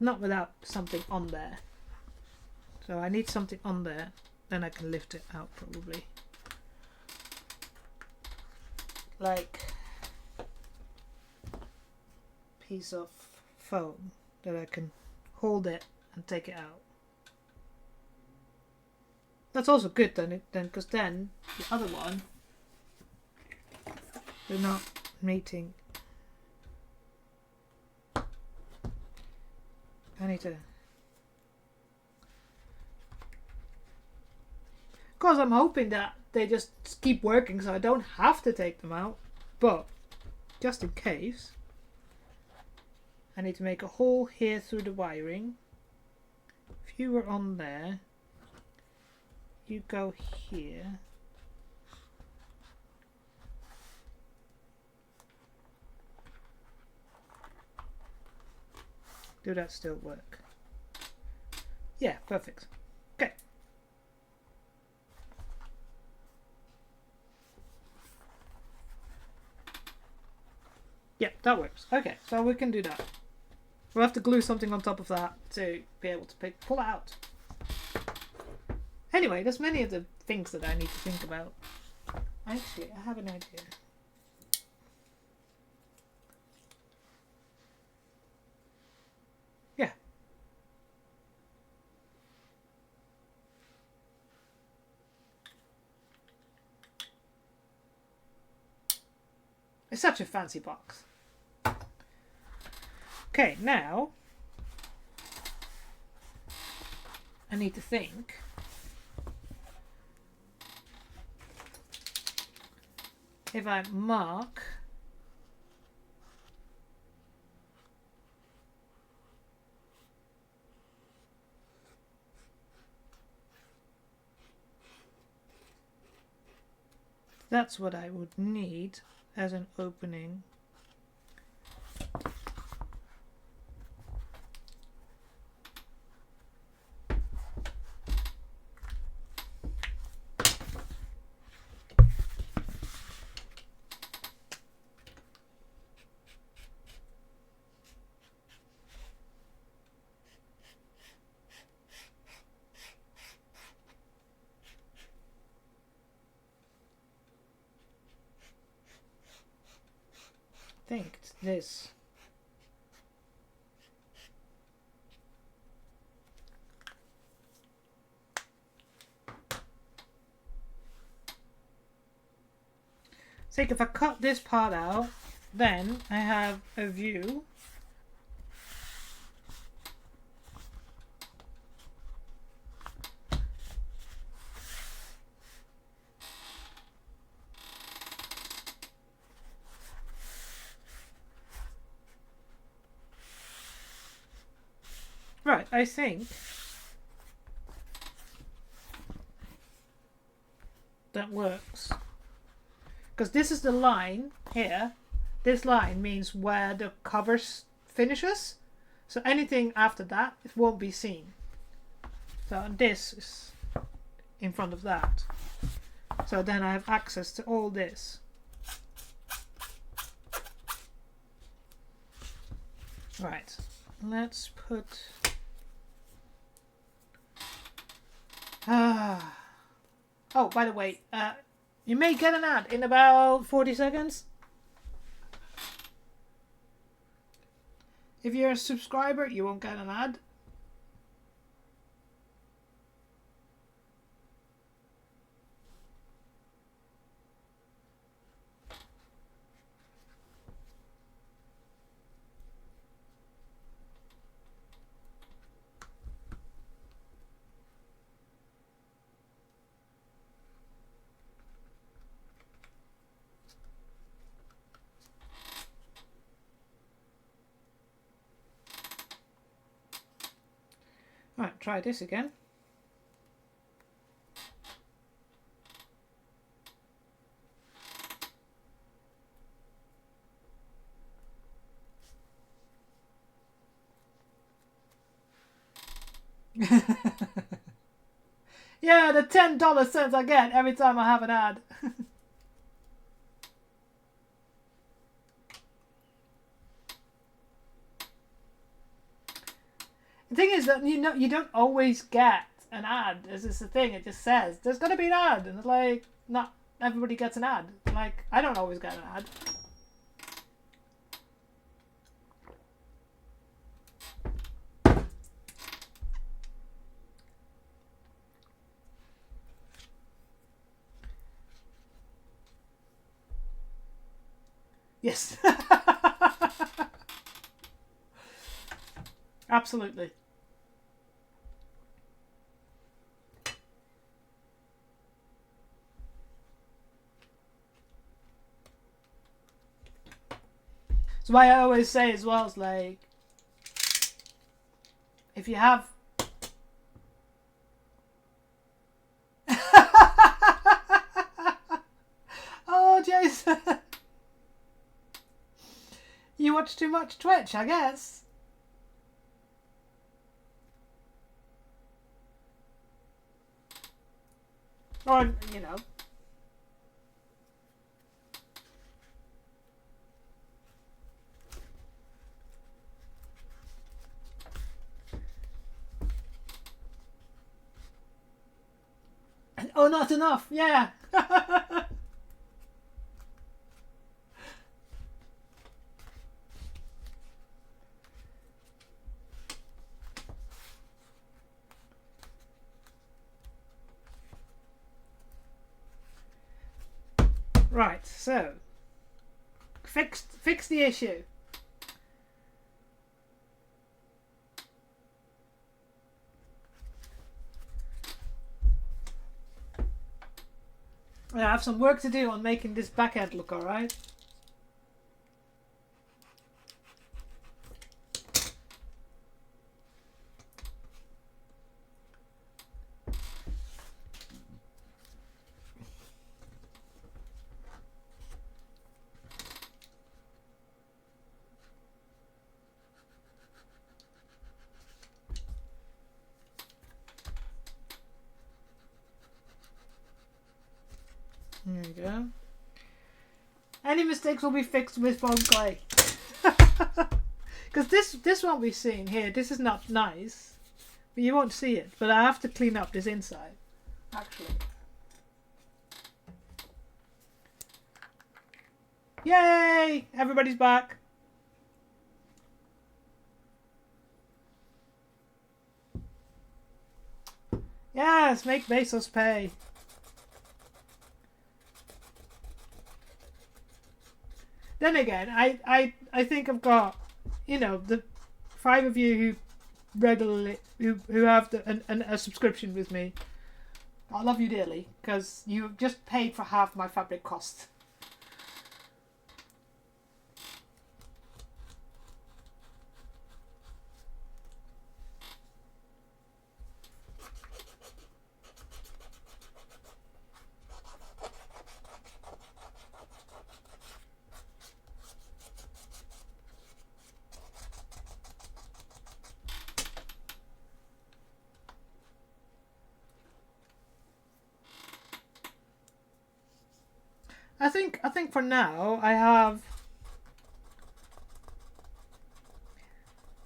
A: Not without something on there. So I need something on there, then I can lift it out probably. Like piece of foam that I can hold it and take it out. That's also good then, because then the other one, they're not meeting. I need to. Of course, I'm hoping that they just keep working so I don't have to take them out. But just in case, I need to make a hole here through the wiring. If you were on there, you go here. Do that still work? Yeah, perfect. Okay. Yeah, that works. Okay, so we can do that. We'll have to glue something on top of that to be able to pull it out. Anyway, there's many of the things that I need to think about. Actually, I have an idea. Yeah. It's such a fancy box. Okay, now I need to think. If I mark that's what I would need as an opening. I think it's this. So if I cut this part out, then I have a view. Right, I think that works. Because this is the line here. This line means where the cover finishes. So anything after that, it won't be seen. So this is in front of that. So then I have access to all this. Right, let's put... Oh, by the way, you may get an ad in about 40 seconds. If you're a subscriber, you won't get an ad. Right, try this again. Yeah, the $10 I get every time I have an ad. The thing is that you don't always get an ad. This is the thing. It just says there's gonna be an ad, and it's like not everybody gets an ad. Like I don't always get an ad. Yes. Absolutely. That's why I always say as well, it's like if you have Oh Jason, you watch too much Twitch, I guess. Or, you know. Oh, not enough. Yeah. Right, so fix the issue. I have some work to do on making this back end look alright. There you go. Any mistakes will be fixed with foam clay. Because this won't be seen here. This is not nice. But you won't see it. But I have to clean up this inside. Actually. Yay! Everybody's back. Yes, make Bezos pay. Then again, I think I've got, you know, the 5 of you who regularly who have a subscription with me. I love you dearly because you just paid for half my fabric cost. I think for now I have.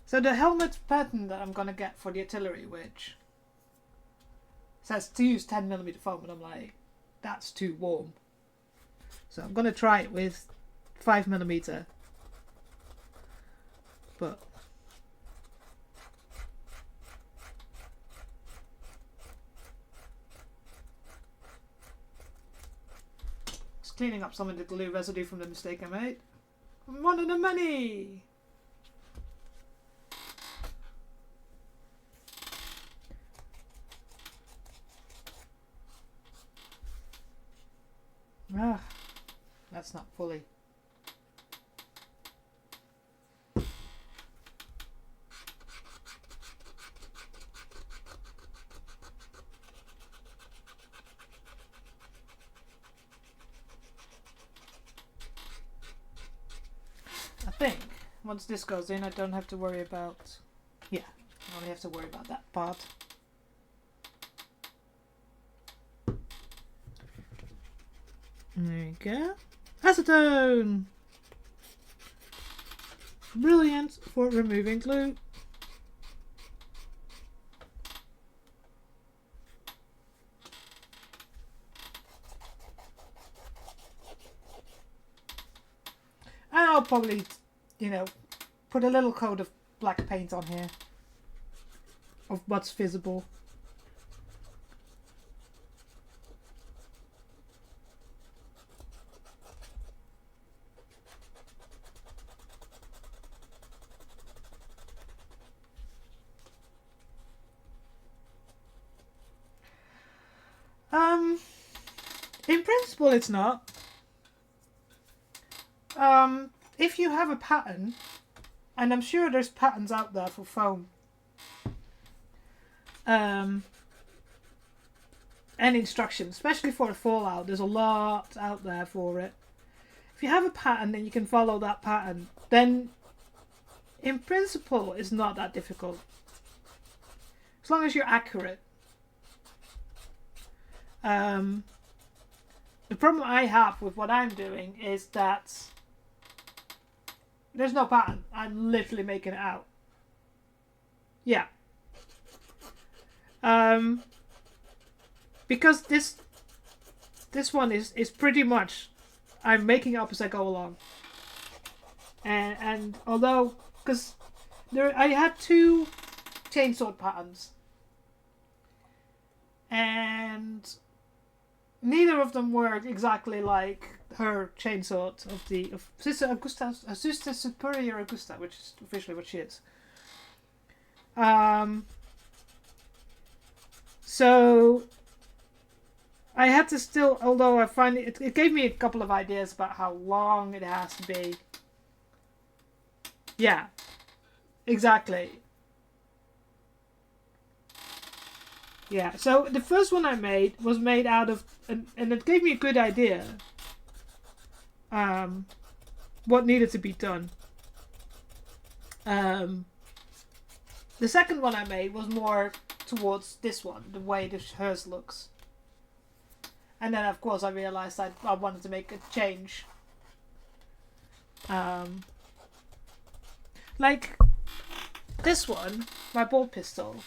A: So the helmet pattern that I'm gonna get for the artillery, which says to use 10mm foam, and I'm like, that's too warm. So I'm gonna try it with 5mm, but just cleaning up some of the glue residue from the mistake I made. One of the many. Ah, that's not fully. I think once this goes in, I don't have to worry about. Yeah, I only have to worry about that part. There you go. Acetone! Brilliant for removing glue. And I'll probably, put a little coat of black paint on here. Of what's visible. In principle, it's not. If you have a pattern, and I'm sure there's patterns out there for foam, and instructions, especially for a Fallout, there's a lot out there for it. If you have a pattern and you can follow that pattern, then in principle, it's not that difficult. As long as you're accurate. The problem I have with what I'm doing is that there's no pattern. I'm literally making it out. Yeah. Because this one is pretty much I'm making up as I go along. And although, because I had 2 chainsaw patterns, and neither of them were exactly like her chainsaw of Sister Augusta, Sister Superior Augusta, which is officially what she is. So I had to still, although I find it gave me a couple of ideas about how long it has to be. Yeah, exactly. Yeah, so the first one I made was made out of, and it gave me a good idea what needed to be done. The second one I made was more towards this one, the way hers looks. And then, of course, I realized I wanted to make a change. Like this one, my ball pistol.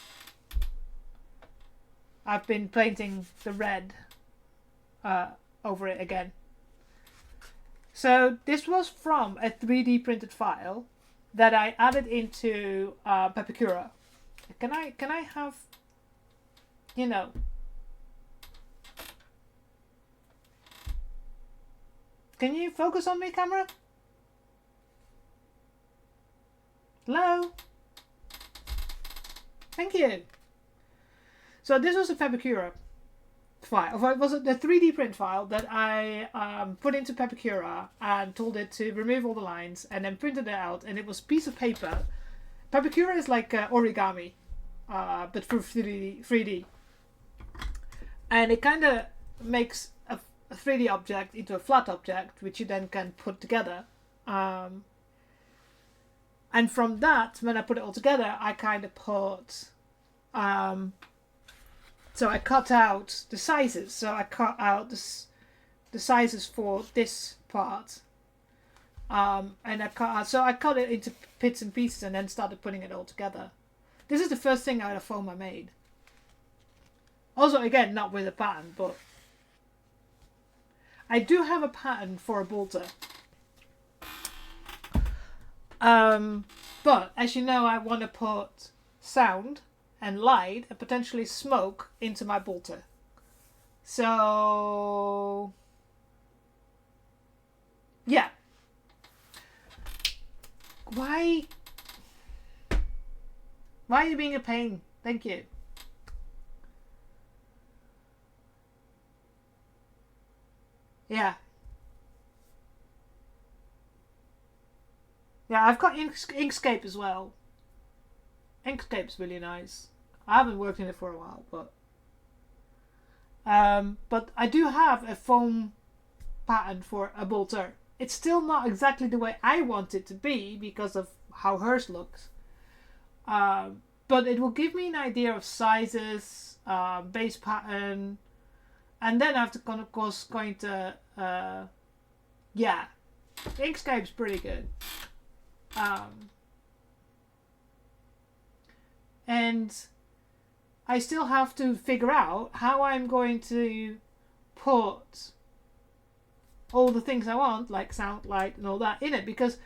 A: I've been painting the red over it again. So this was from a 3D printed file that I added into Pepakura. Can I have, can you focus on me, camera? Hello? Thank you. So this was a Pepakura file. It was the 3D print file that I put into Pepakura and told it to remove all the lines and then printed it out, and it was a piece of paper. Pepakura is like origami, but for 3D. And it kind of makes a 3D object into a flat object, which you then can put together. And from that, when I put it all together, I kind of put... so I cut out the sizes. So I cut out the sizes for this part. And I cut it into bits and pieces and then started putting it all together. This is the first thing out of foam I made. Also, again, not with a pattern, but I do have a pattern for a bolter. But as you know, I want to put sound and light and potentially smoke into my bolter. So yeah. Why are you being a pain? Thank you. Yeah. Yeah, I've got Inkscape as well. Inkscape's really nice. I haven't worked in it for a while, but I do have a foam pattern for a bolter. It's still not exactly the way I want it to be because of how hers looks. But it will give me an idea of sizes, base pattern, and then I'm of course going to, yeah, Inkscape's pretty good. And I still have to figure out how I'm going to put all the things I want, like sound, light, and all that in it, because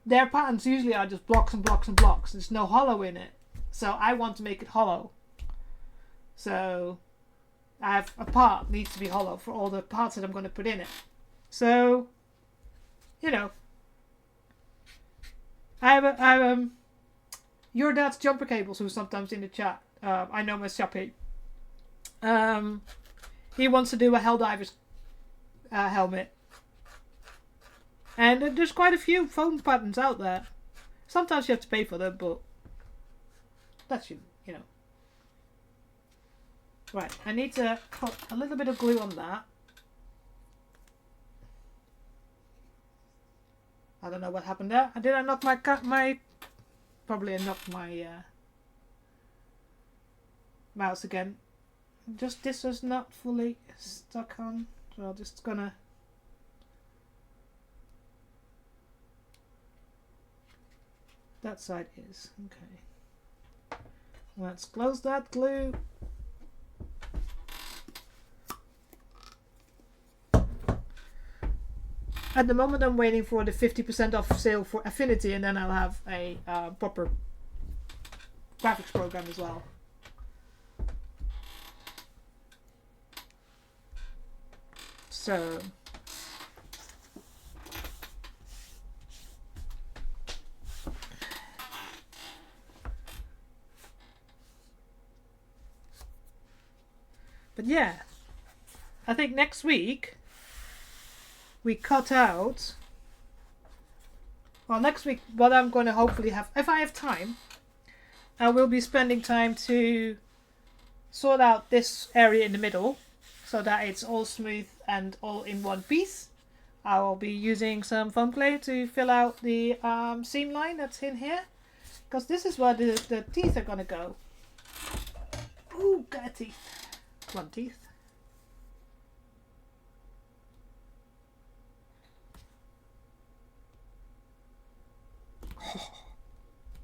A: their patterns usually are just blocks and blocks and blocks. There's no hollow in it. So I want to make it hollow. So I have a part needs to be hollow for all the parts that I'm going to put in it. So, you know, I have your dad's jumper cables, who's sometimes in the chat. I know my Chappie. He wants to do a Helldiver's helmet. And there's quite a few foam patterns out there. Sometimes you have to pay for them, but that's, you know. Right, I need to put a little bit of glue on that. I don't know what happened there. Did I knock my probably I knocked my mouse again. Just this was not fully stuck on, so I'm just gonna that side is okay. Let's close that glue. At the moment I'm waiting for the 50% off sale for Affinity, and then I'll have a proper graphics program as well. So but yeah, I think next week we cut out, well, next week what I'm going to hopefully have, if I have time, I will be spending time to sort out this area in the middle so that it's all smooth and all in one piece. I will be using some foam clay to fill out the seam line that's in here, because this is where the teeth are going to go. Ooh, got a teeth. Come on, teeth.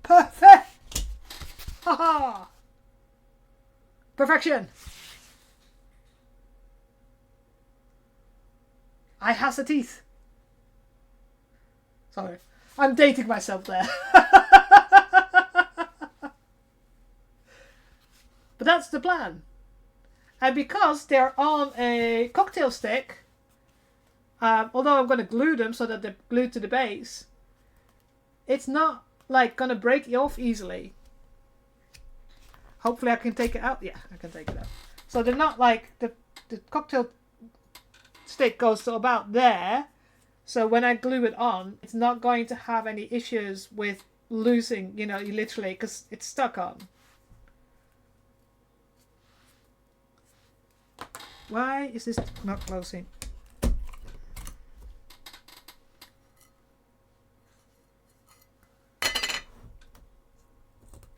A: Perfect! Haha! Perfection! I has the teeth. Sorry. I'm dating myself there. But that's the plan. And because they're on a cocktail stick, although I'm going to glue them so that they're glued to the base, it's not like going to break off easily. Hopefully I can take it out. Yeah, I can take it out. So they're not like, the cocktail stick goes to about there. So when I glue it on, it's not going to have any issues with losing, you know, literally, because it's stuck on. Why is this not closing?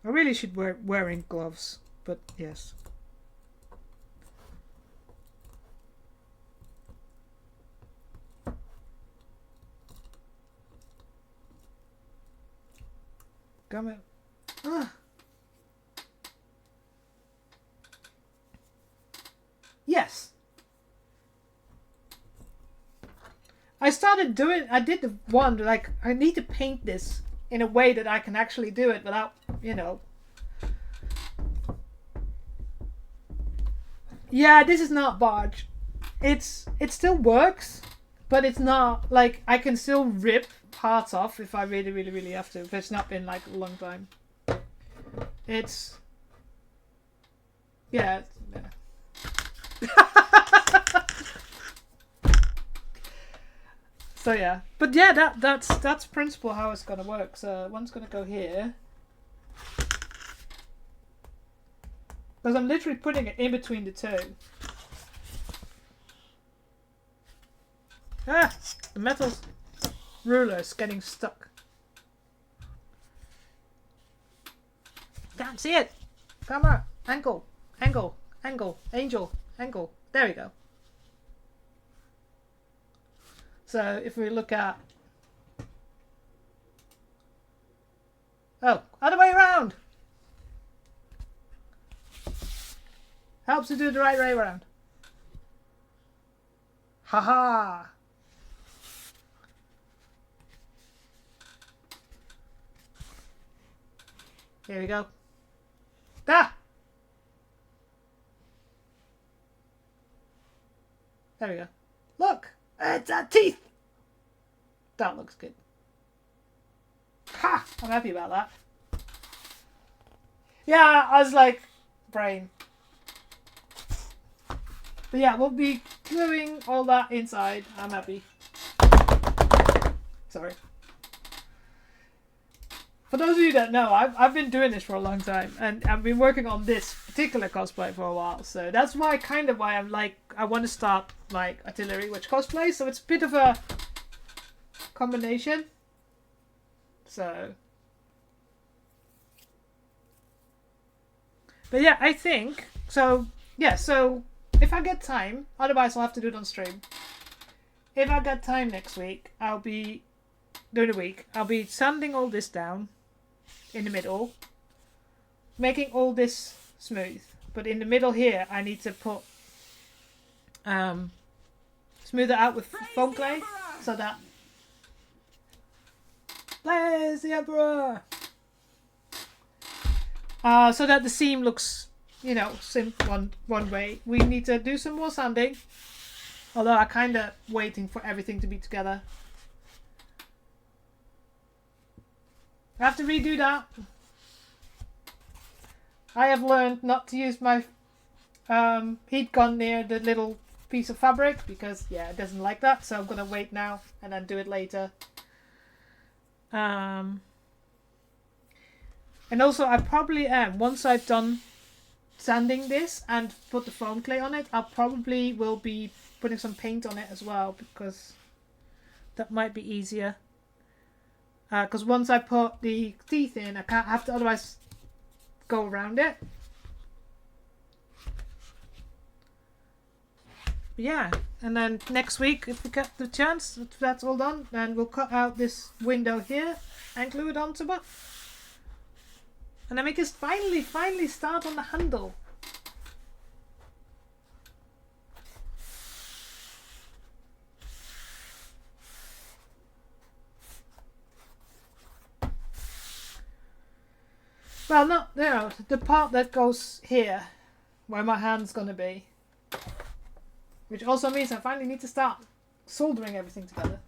A: I really should wearing gloves, but yes. Come on. Ah. Yes. I did the one, like, I need to paint this in a way that I can actually do it without, you know. Yeah, this is not barge. It still works, but it's not, like, I can still rip parts off if I really, really, really have to, if it's not been, like, a long time. It's... Yeah. So yeah, but yeah, that's principle how it's gonna work. So one's gonna go here, because I'm literally putting it in between the two. Ah, the metal ruler is getting stuck. Can't see it. Camera, angle, angle, angle, angel, angle. There we go. So if we look at... Oh, other way around! Helps to do the right way around. Haha! Here we go. Ah! There we go. Look! It's a teeth! That looks good. Ha! I'm happy about that. Yeah, I was like, brain. But yeah, we'll be gluing all that inside. I'm happy. Sorry. For those of you that know, I've been doing this for a long time, and I've been working on this particular cosplay for a while. So that's why, kind of why I'm like, I want to start like artillery witch cosplay. So it's a bit of a combination. So, but yeah, I think so. Yeah, so if I get time, otherwise I'll have to do it on stream. If I get time next week, I'll be during the week. I'll be sanding all this down in the middle, making all this smooth. But in the middle here, I need to put smooth it out with foam clay, so that Blaze the Emperor, so that the seam looks, you know, one way. We need to do some more sanding, although I'm kind of waiting for everything to be together. I have to redo that. I have learned not to use my heat gun near the little piece of fabric because, yeah, it doesn't like that. So I'm going to wait now and then do it later. And also I probably am, once I've done sanding this and put the foam clay on it, I probably will be putting some paint on it as well, because that might be easier. Because once I put the teeth in, I can't have to otherwise go around it. Yeah, and then next week, if we get the chance, if that's all done, then we'll cut out this window here and glue it onto it. And then we can finally start on the handle. Well, not there. The part that goes here, where my hand's gonna be. Which also means I finally need to start soldering everything together.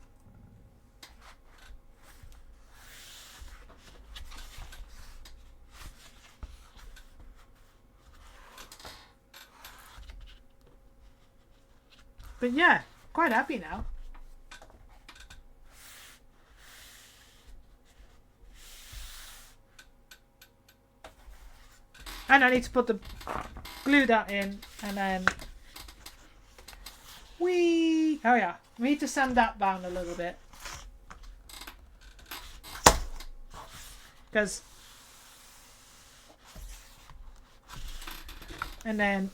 A: But yeah, quite happy now. And I need to put the glue that in, and then oh yeah, we need to sand that down a little bit, because and then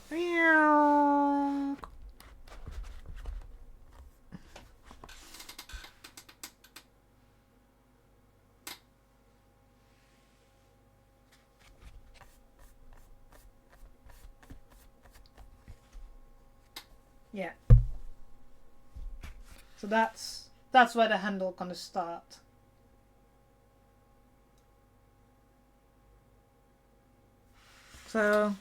A: Yeah. So that's where the handle gonna start. So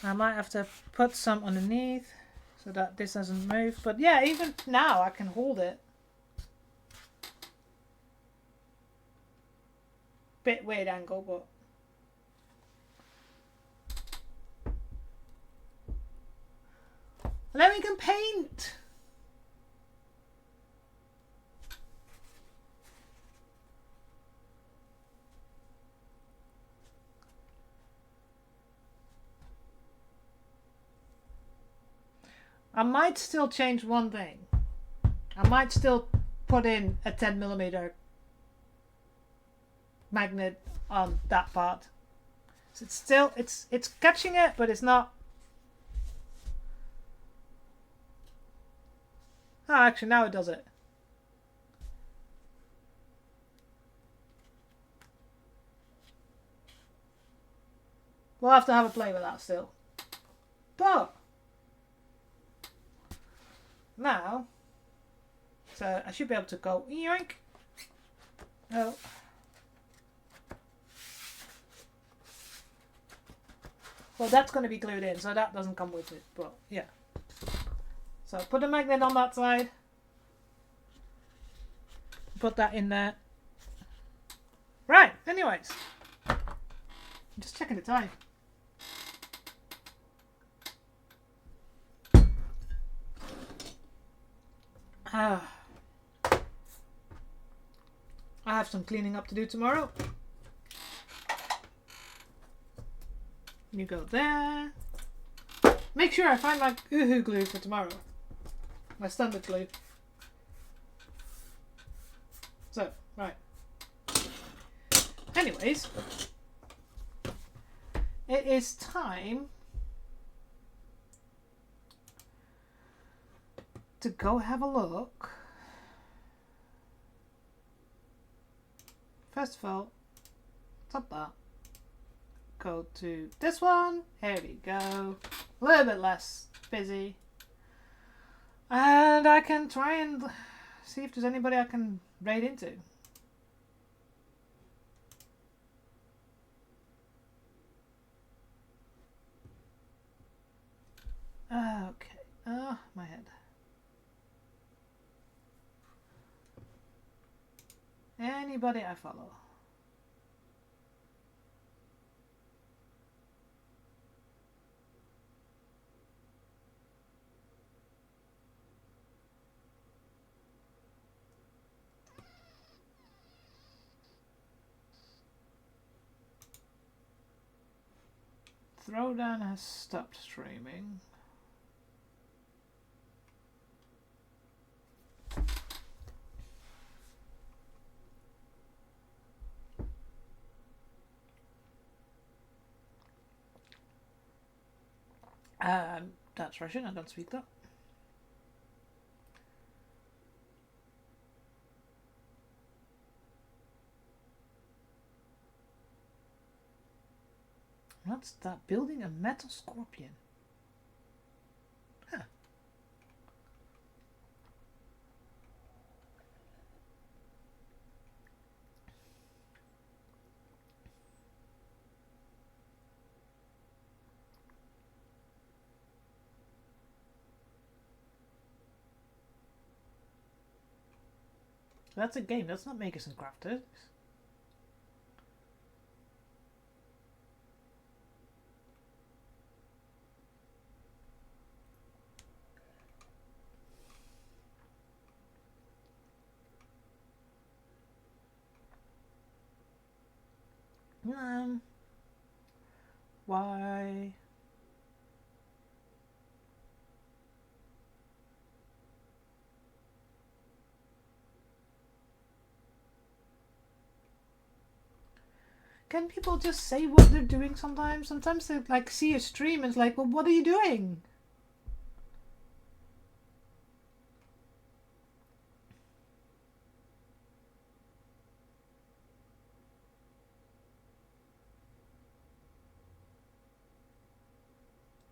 A: I might have to put some underneath so that this doesn't move. But yeah, even now I can hold it. Bit weird angle, but and then we can paint. I might still change one thing. I might still put in a 10mm magnet on that part. So it's still it's catching it, but it's not. Oh, actually, now it does it. We'll have to have a play with that still. But now, so I should be able to go yoink. Oh. Well, that's going to be glued in, so that doesn't come with it. But yeah. So put a magnet on that side. Put that in there. Right. Anyways, I'm just checking the time. I have some cleaning up to do tomorrow. You go there. Make sure I find my Uhu glue for tomorrow. My standard glue. So, right. Anyways, it is time to go have a look. First of all, stop that. Go to this one. Here we go. A little bit less busy. And I can try and see if there's anybody I can raid into. Okay. Oh, my head. Anybody I follow. Throwdown has stopped streaming. That's Russian, I don't speak that. What's that? Building a metal scorpion. Huh. That's a game, that's not Makers and Crafters. Why? Can people just say what they're doing sometimes? Sometimes they like see a stream and it's like, well, what are you doing?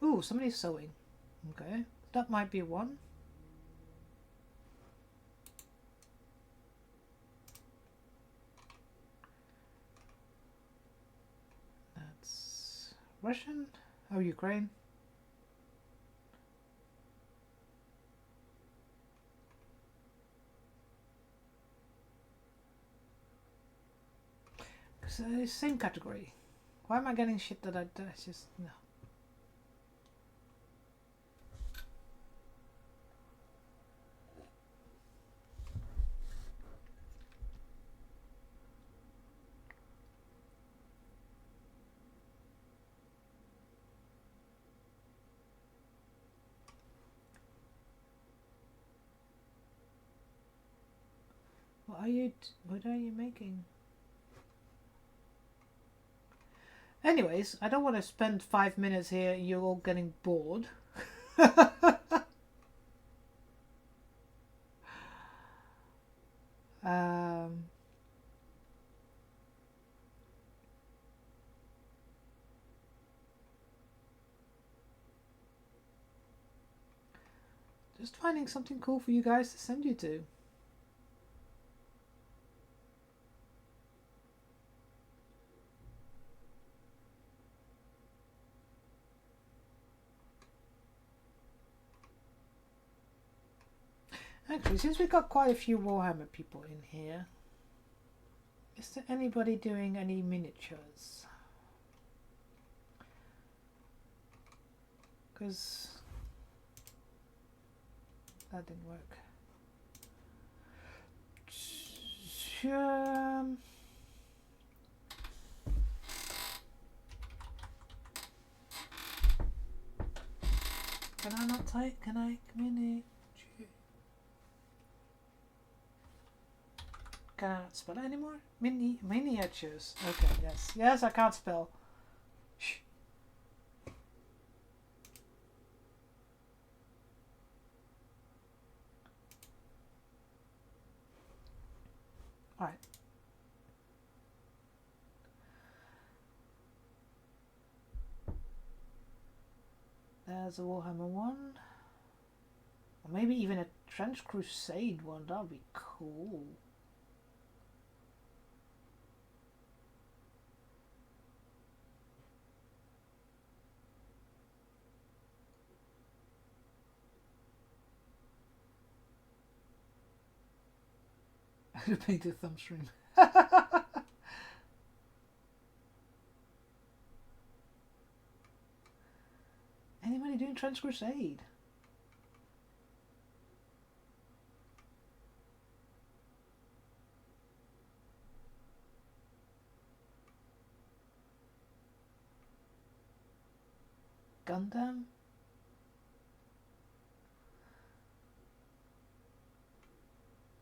A: Ooh, somebody's sewing. Okay, that might be one. That's Russian. Oh, Ukraine. Same category. Why am I getting shit that I just no? What are you? What are you making? Anyways, I don't want to spend 5 minutes here. You're all getting bored. um, just finding something cool for you guys to send you to. Actually, since we've got quite a few Warhammer people in here, is there anybody doing any miniatures? Because that didn't work. Can I not type? Can I mini? Can I not spell it anymore? Miniatures. Okay, yes. Yes, I can't spell. Shh. Alright. There's a Warhammer 1. Or maybe even a Trench Crusade one. That would be cool. I could have painted a thumb stream. Anybody doing Trench Crusade? Gundam?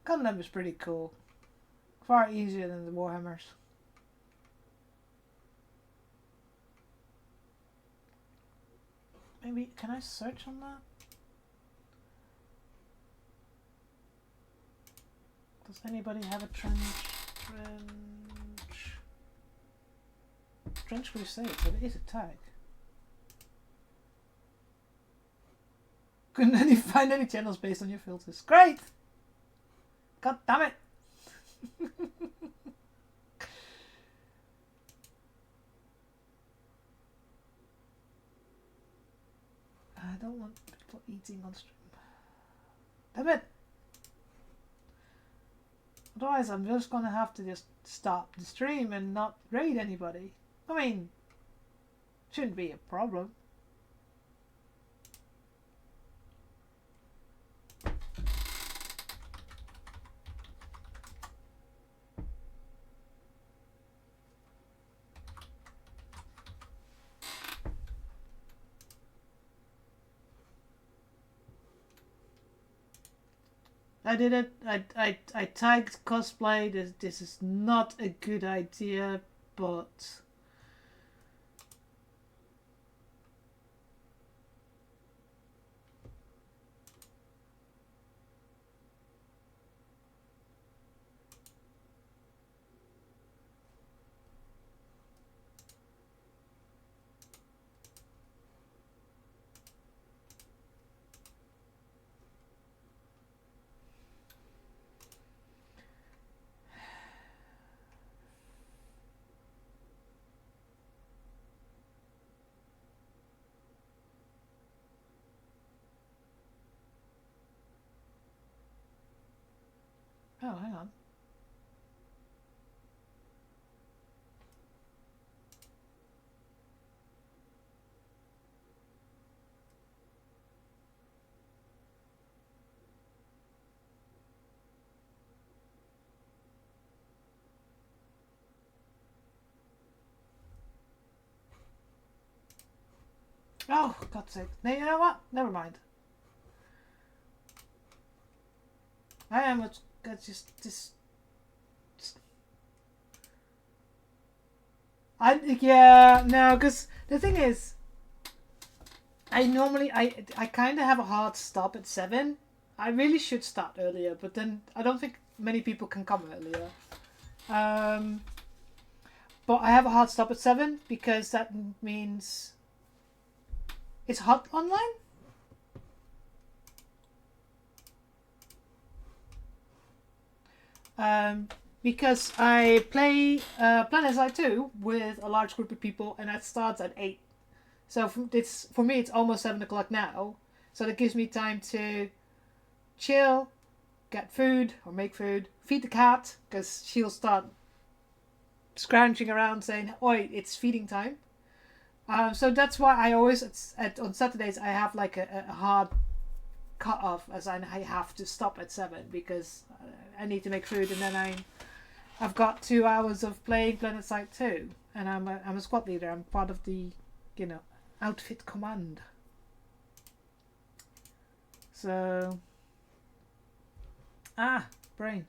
A: Gundam is pretty cool. Far easier than the Warhammers. Maybe, can I search on that? Does anybody have a Trench Crusade? So it is a tag. Couldn't any find any channels based on your filters? Great! God damn it! I don't want people eating on stream. Damn it! Otherwise I'm just gonna have to just stop the stream and not raid anybody. I mean, shouldn't be a problem. I did it. I tagged cosplay. This is not a good idea, but Oh, hang on. Oh, God's sake. No, you know what? Never mind. I am just yeah, no, because the thing is, I kind of have a hard stop at 7. I really should start earlier, but then I don't think many people can come earlier. Um, but I have a hard stop at 7 because that means it's hot online. Because I play Planet Side 2 with a large group of people, and that starts at 8. So for me, it's almost 7 o'clock now. So that gives me time to chill, get food or make food, feed the cat because she'll start scrounging around saying, "Oi, it's feeding time." So that's why I always on Saturdays I have like a hard cut off, as I have to stop at 7 because I need to make food, and then I've got 2 hours of playing Planet Side 2, and I'm a squad leader. I'm part of the outfit command. So brain.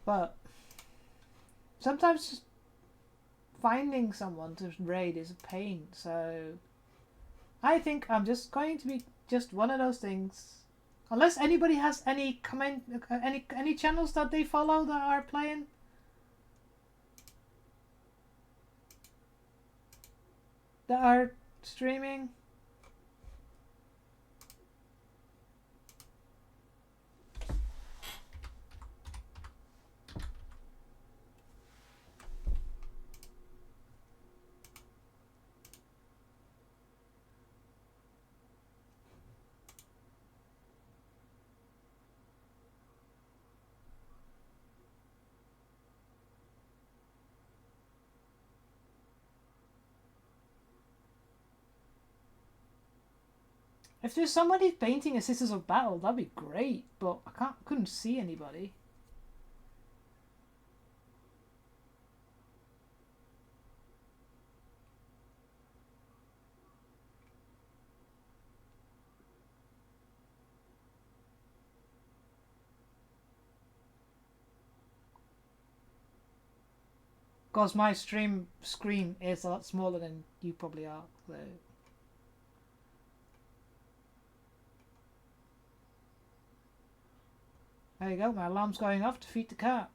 A: But sometimes just finding someone to raid is a pain, so I think I'm just going to be just one of those things. Unless anybody has any comment, any channels that they follow that are playing. That are streaming. If there's somebody painting a Sisters of Battle, that'd be great, but I couldn't see anybody. Because my stream screen is a lot smaller than you probably are. So. There you go, my alarm's going off to feed the cat.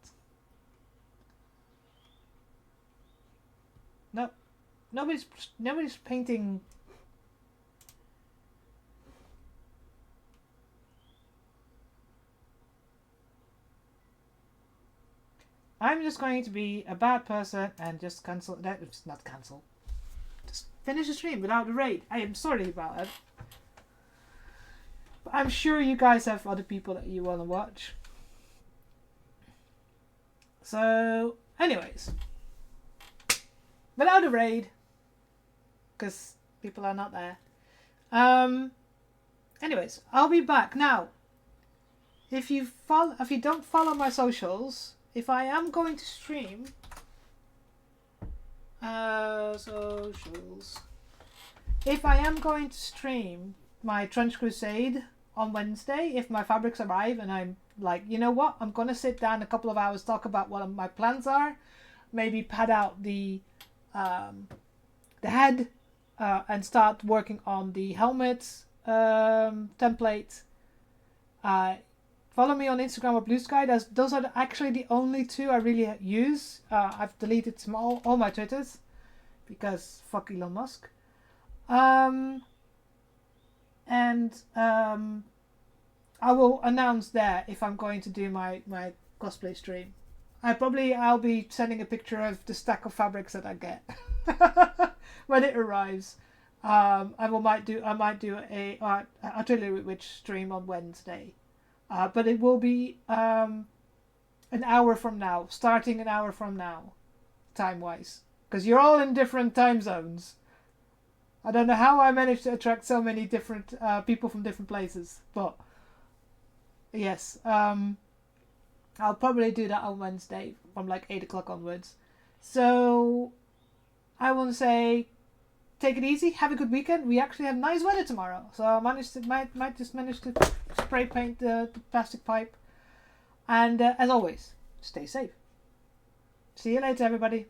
A: No, nobody's painting. I'm just going to be a bad person and just cancel. It's not cancel. Just finish the stream without the raid. I am sorry about it. But I'm sure you guys have other people that you want to watch. So, anyways. Without a raid. Because people are not there. Anyways, I'll be back. Now, if you don't follow my socials, if I am going to stream... socials... If I am going to stream my Trench Crusade on Wednesday, if my fabrics arrive and I'm like, you know what, I'm going to sit down a couple of hours, talk about what my plans are, maybe pad out the head and start working on the helmet template. follow me on Instagram or Blue Sky. Those are actually the only two I really use. I've deleted all my Twitters because fuck Elon Musk. I will announce there if I'm going to do my cosplay stream. I'll be sending a picture of the stack of fabrics that I get when it arrives. I might do a artillery witch stream on Wednesday, but it will be an hour from now, starting an hour from now, time wise, because you're all in different time zones. I don't know how I managed to attract so many different people from different places, but yes, I'll probably do that on Wednesday from like 8 o'clock onwards. So I want to say, take it easy, have a good weekend. We actually have nice weather tomorrow, so I might just manage to spray paint the plastic pipe. And as always, stay safe. See you later, everybody.